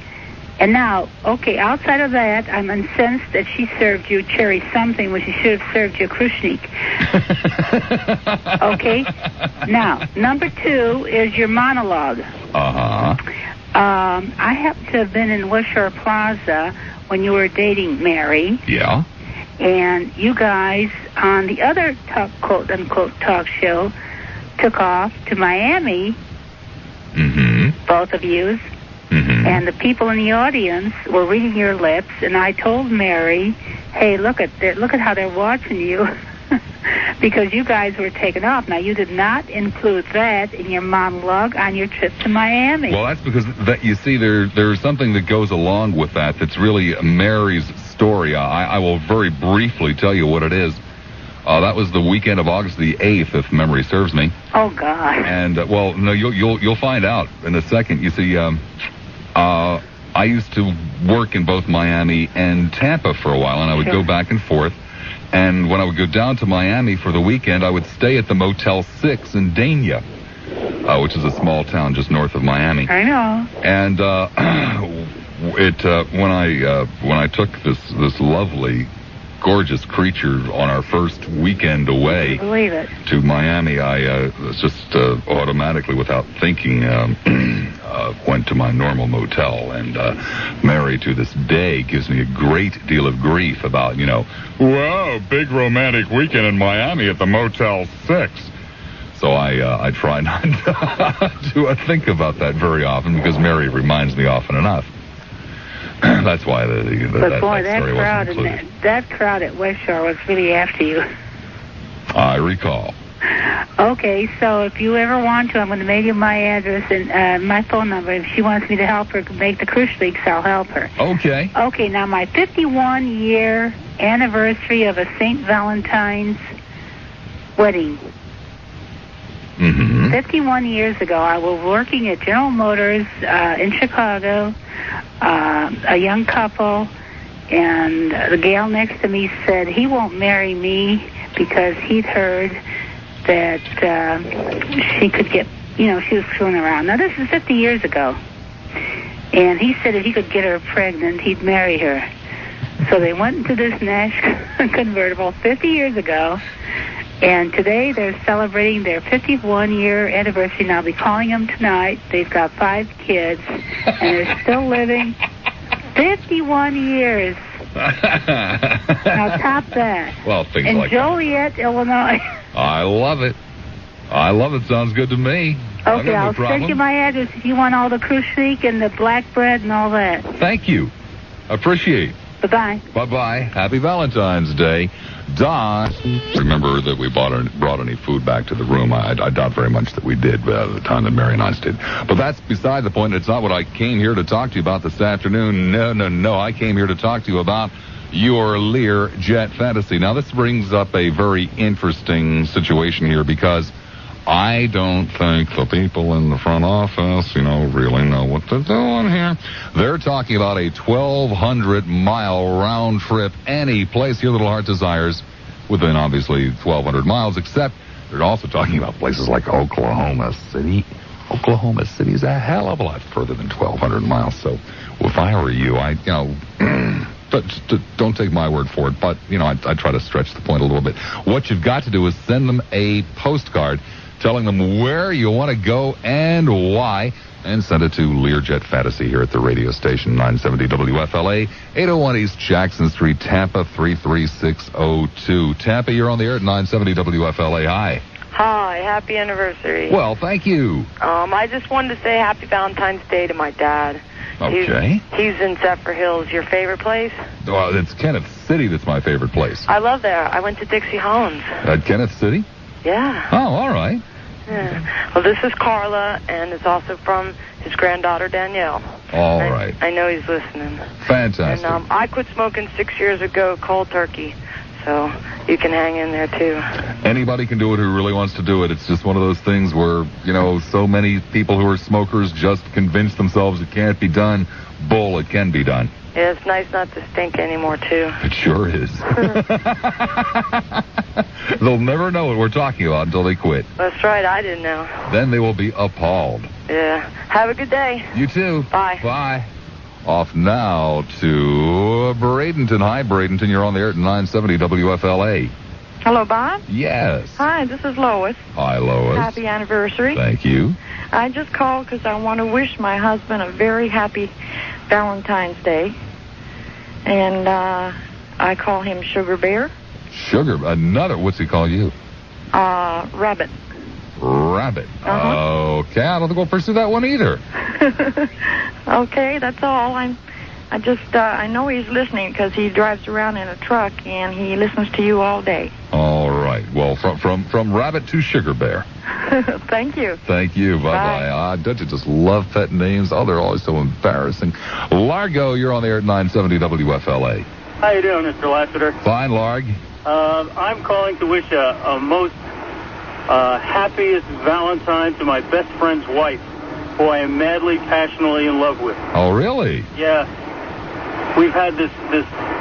Speaker 7: And now, okay, outside of that, I'm incensed that she served you cherry something when she should have served you Kruschnik. Okay? Now, number 2 is your monologue.
Speaker 3: Uh-huh.
Speaker 7: I happen to have been in West Shore Plaza when you were dating Mary.
Speaker 3: Yeah.
Speaker 7: And you guys on the other quote-unquote talk show took off to Miami, both of you, and the people in the audience were reading your lips, and I told Mary, hey, look at how they're watching you, because you guys were taken off. Now, you did not include that in your monologue on your trip to Miami.
Speaker 3: Well, that's because, you see, there's something that goes along with that that's really Mary's story. I will very briefly tell you what it is. That was the weekend of August the 8th, if memory serves me.
Speaker 7: Oh, God.
Speaker 3: And, well, no, you'll find out in a second. You see, I used to work in both Miami and Tampa for a while, and I would go back and forth. And when I would go down to Miami for the weekend, I would stay at the Motel 6 in Dania, which is a small town just north of Miami.
Speaker 7: I know.
Speaker 3: And when I took this lovely, gorgeous creature on our first weekend away to Miami, I just automatically, without thinking, went to my normal motel. And Mary, to this day, gives me a great deal of grief about, wow, big romantic weekend in Miami at the Motel 6. So I try not to think about that very often because Mary reminds me often enough. That's why that story wasn't included.
Speaker 7: That crowd at West Shore was really after you.
Speaker 3: I recall.
Speaker 7: Okay, so if you ever want to, I'm going to mail you my address and my phone number. If she wants me to help her make the Kruschliks, I'll help her.
Speaker 3: Okay.
Speaker 7: Okay, now my 51-year anniversary of a St. Valentine's wedding. 51 years ago, I was working at General Motors in Chicago, a young couple, and the gal next to me said he won't marry me because he'd heard that she could get, she was screwing around. Now, this is 50 years ago. And he said if he could get her pregnant, he'd marry her. So they went into this Nash convertible 50 years ago. And today they're celebrating their 51-year anniversary. And I'll be calling them tonight. They've got 5 kids, and they're still living 51 years. Now top that.
Speaker 3: Well, things
Speaker 7: in
Speaker 3: like
Speaker 7: Joliet, Illinois.
Speaker 3: I love it. Sounds good to me.
Speaker 7: Okay, I'll send you my address if you want all the Kruschlik and the black bread and all that.
Speaker 3: Thank you. Appreciate.
Speaker 7: Bye-bye.
Speaker 3: Bye-bye. Happy Valentine's Day. Don, remember that we brought any food back to the room. I doubt very much that we did by the time that Mary and I did. But that's beside the point. It's not what I came here to talk to you about this afternoon. No. I came here to talk to you about your Learjet fantasy. Now, this brings up a very interesting situation here because I don't think the people in the front office, really know what they're doing here. They're talking about a 1,200-mile round trip any place your little heart desires within, obviously, 1,200 miles, except they're also talking about places like Oklahoma City. Oklahoma City is a hell of a lot further than 1,200 miles. So if I were you, don't take my word for it, but, I'd try to stretch the point a little bit. What you've got to do is send them a postcard telling them where you want to go and why, and send it to Learjet Fantasy here at the radio station, 970 WFLA, 801 East Jackson Street, Tampa, 33602. Tampa, you're on the air at 970 WFLA. Hi.
Speaker 2: Hi, happy anniversary.
Speaker 3: Well, thank you.
Speaker 2: I just wanted to say happy Valentine's Day to my dad.
Speaker 3: Okay.
Speaker 2: He's in Zephyr Hills. Your favorite place?
Speaker 3: Well, it's Kenneth City that's my favorite place.
Speaker 2: I love there. I went to Dixie Holmes.
Speaker 3: At Kenneth City?
Speaker 2: Yeah.
Speaker 3: Oh, all right.
Speaker 2: Yeah. Well, this is Carla, and it's also from his granddaughter, Danielle.
Speaker 3: All right.
Speaker 2: I know he's listening.
Speaker 3: Fantastic.
Speaker 2: And I quit smoking 6 years ago, cold turkey, so you can hang in there, too.
Speaker 3: Anybody can do it who really wants to do it. It's just one of those things where, so many people who are smokers just convince themselves it can't be done. Bull, it can be done.
Speaker 2: Yeah, it's nice not to stink anymore, too.
Speaker 3: It sure is. They'll never know what we're talking about until they quit.
Speaker 2: That's right, I didn't know.
Speaker 3: Then they will be appalled.
Speaker 2: Yeah. Have a good day.
Speaker 3: You too.
Speaker 2: Bye.
Speaker 3: Bye. Off now to Bradenton. Hi, Bradenton. You're on the air at 970 WFLA.
Speaker 8: Hello, Bob?
Speaker 3: Yes.
Speaker 8: Hi, this is Lois.
Speaker 3: Hi, Lois.
Speaker 8: Happy anniversary.
Speaker 3: Thank you.
Speaker 8: I just called because I want to wish my husband a very happy Valentine's Day. And I call him Sugar Bear.
Speaker 3: Sugar? What's he call you?
Speaker 8: Rabbit.
Speaker 3: Rabbit.
Speaker 8: Uh-huh.
Speaker 3: Okay, I don't think we'll pursue that one either.
Speaker 8: Okay, that's all. I know he's listening because he drives around in a truck and he listens to you all day.
Speaker 3: All right. Well, from Rabbit to Sugar Bear.
Speaker 8: Thank you.
Speaker 3: Thank you. Bye-bye. Don't you just love pet names? Oh, they're always so embarrassing. Largo, you're on the air at 970 WFLA.
Speaker 9: How you doing, Mr. Lassiter?
Speaker 3: Fine, Larg.
Speaker 9: I'm calling to wish a most happiest Valentine to my best friend's wife, who I am madly, passionately in love with.
Speaker 3: Oh, really?
Speaker 9: Yeah. We've had this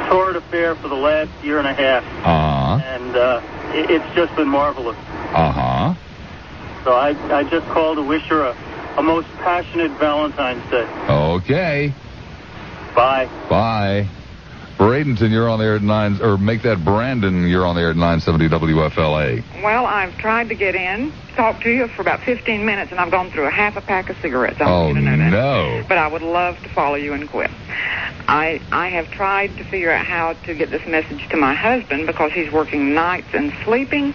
Speaker 9: torrid affair for the last year and a half.
Speaker 3: Uh-huh.
Speaker 9: And it's just been marvelous.
Speaker 3: Uh-huh.
Speaker 9: So I just called to wish her a most passionate Valentine's Day.
Speaker 3: Okay.
Speaker 9: Bye.
Speaker 3: Bye. Bradenton, you're on the air at make that Brandon, you're on the air at 970 WFLA.
Speaker 23: Well, I've tried to get in, talk to you for about 15 minutes, and I've gone through a half a pack of cigarettes. I want you to know that.
Speaker 3: No.
Speaker 23: But I would love to follow you and quit. I have tried to figure out how to get this message to my husband because he's working nights and sleeping,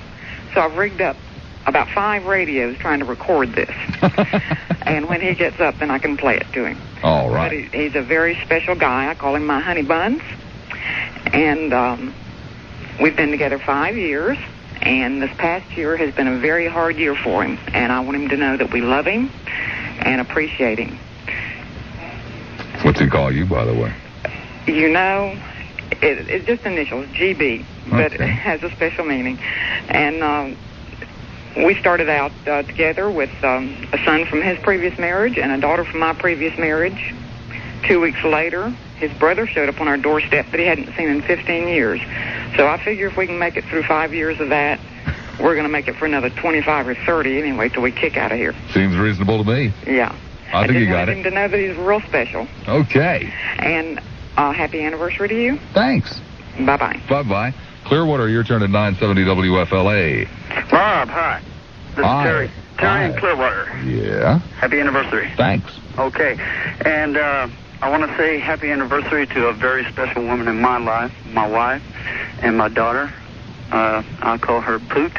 Speaker 23: so I've rigged up about 5 radios trying to record this. And when he gets up, then I can play it to him.
Speaker 3: All right.
Speaker 23: But he's a very special guy. I call him my honey buns. And we've been together 5 years, and this past year has been a very hard year for him. And I want him to know that we love him and appreciate him.
Speaker 3: What's he call you, by the way?
Speaker 23: It's just initials, GB, but it has a special meaning. And we started out together with a son from his previous marriage and a daughter from my previous marriage. 2 weeks later, his brother showed up on our doorstep that he hadn't seen in 15 years. So I figure if we can make it through 5 years of that, we're going to make it for another 25 or 30 anyway till we kick out of here.
Speaker 3: Seems reasonable to me.
Speaker 23: Yeah.
Speaker 3: I think you got
Speaker 23: I just want him to know that he's real special.
Speaker 3: Okay.
Speaker 23: And happy anniversary to you.
Speaker 3: Thanks.
Speaker 23: Bye-bye.
Speaker 3: Bye-bye. Clearwater, your turn at 970 WFLA.
Speaker 25: Bob, hi. This
Speaker 3: Hi.
Speaker 25: is Terry. Terry in Clearwater.
Speaker 3: Yeah.
Speaker 25: Happy anniversary.
Speaker 3: Thanks.
Speaker 25: Okay. And I want to say happy anniversary to a very special woman in my life, my wife, and my daughter. I call her Poot.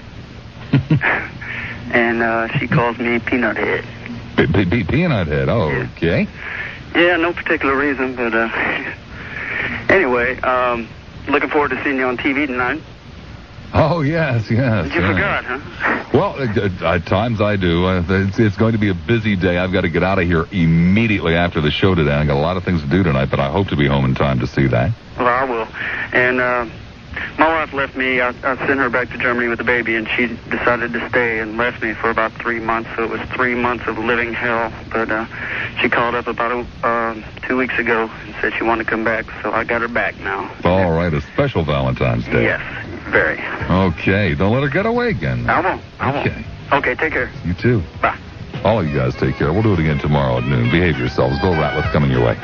Speaker 25: And she calls me Peanut Head.
Speaker 3: Peanut Head, okay.
Speaker 25: Yeah, no particular reason, but Anyway, looking forward to seeing you on TV tonight.
Speaker 3: Oh, yes.
Speaker 25: You forgot, huh?
Speaker 3: Well, at times I do. It's going to be a busy day. I've got to get out of here immediately after the show today. I've got a lot of things to do tonight, but I hope to be home in time to see that.
Speaker 25: Well, I will. And my wife left me. I sent her back to Germany with the baby, and she decided to stay and left me for about 3 months. So it was 3 months of living hell. But she called up about 2 weeks ago and said she wanted to come back, so I got her back now.
Speaker 3: All right, a special Valentine's Day.
Speaker 25: Yes, very.
Speaker 3: Okay, don't let her get away again.
Speaker 25: I won't. Okay, take care.
Speaker 3: You too.
Speaker 25: Bye.
Speaker 3: All of you guys take care. We'll do it again tomorrow at noon. Behave yourselves. Bill Ratliff coming your way.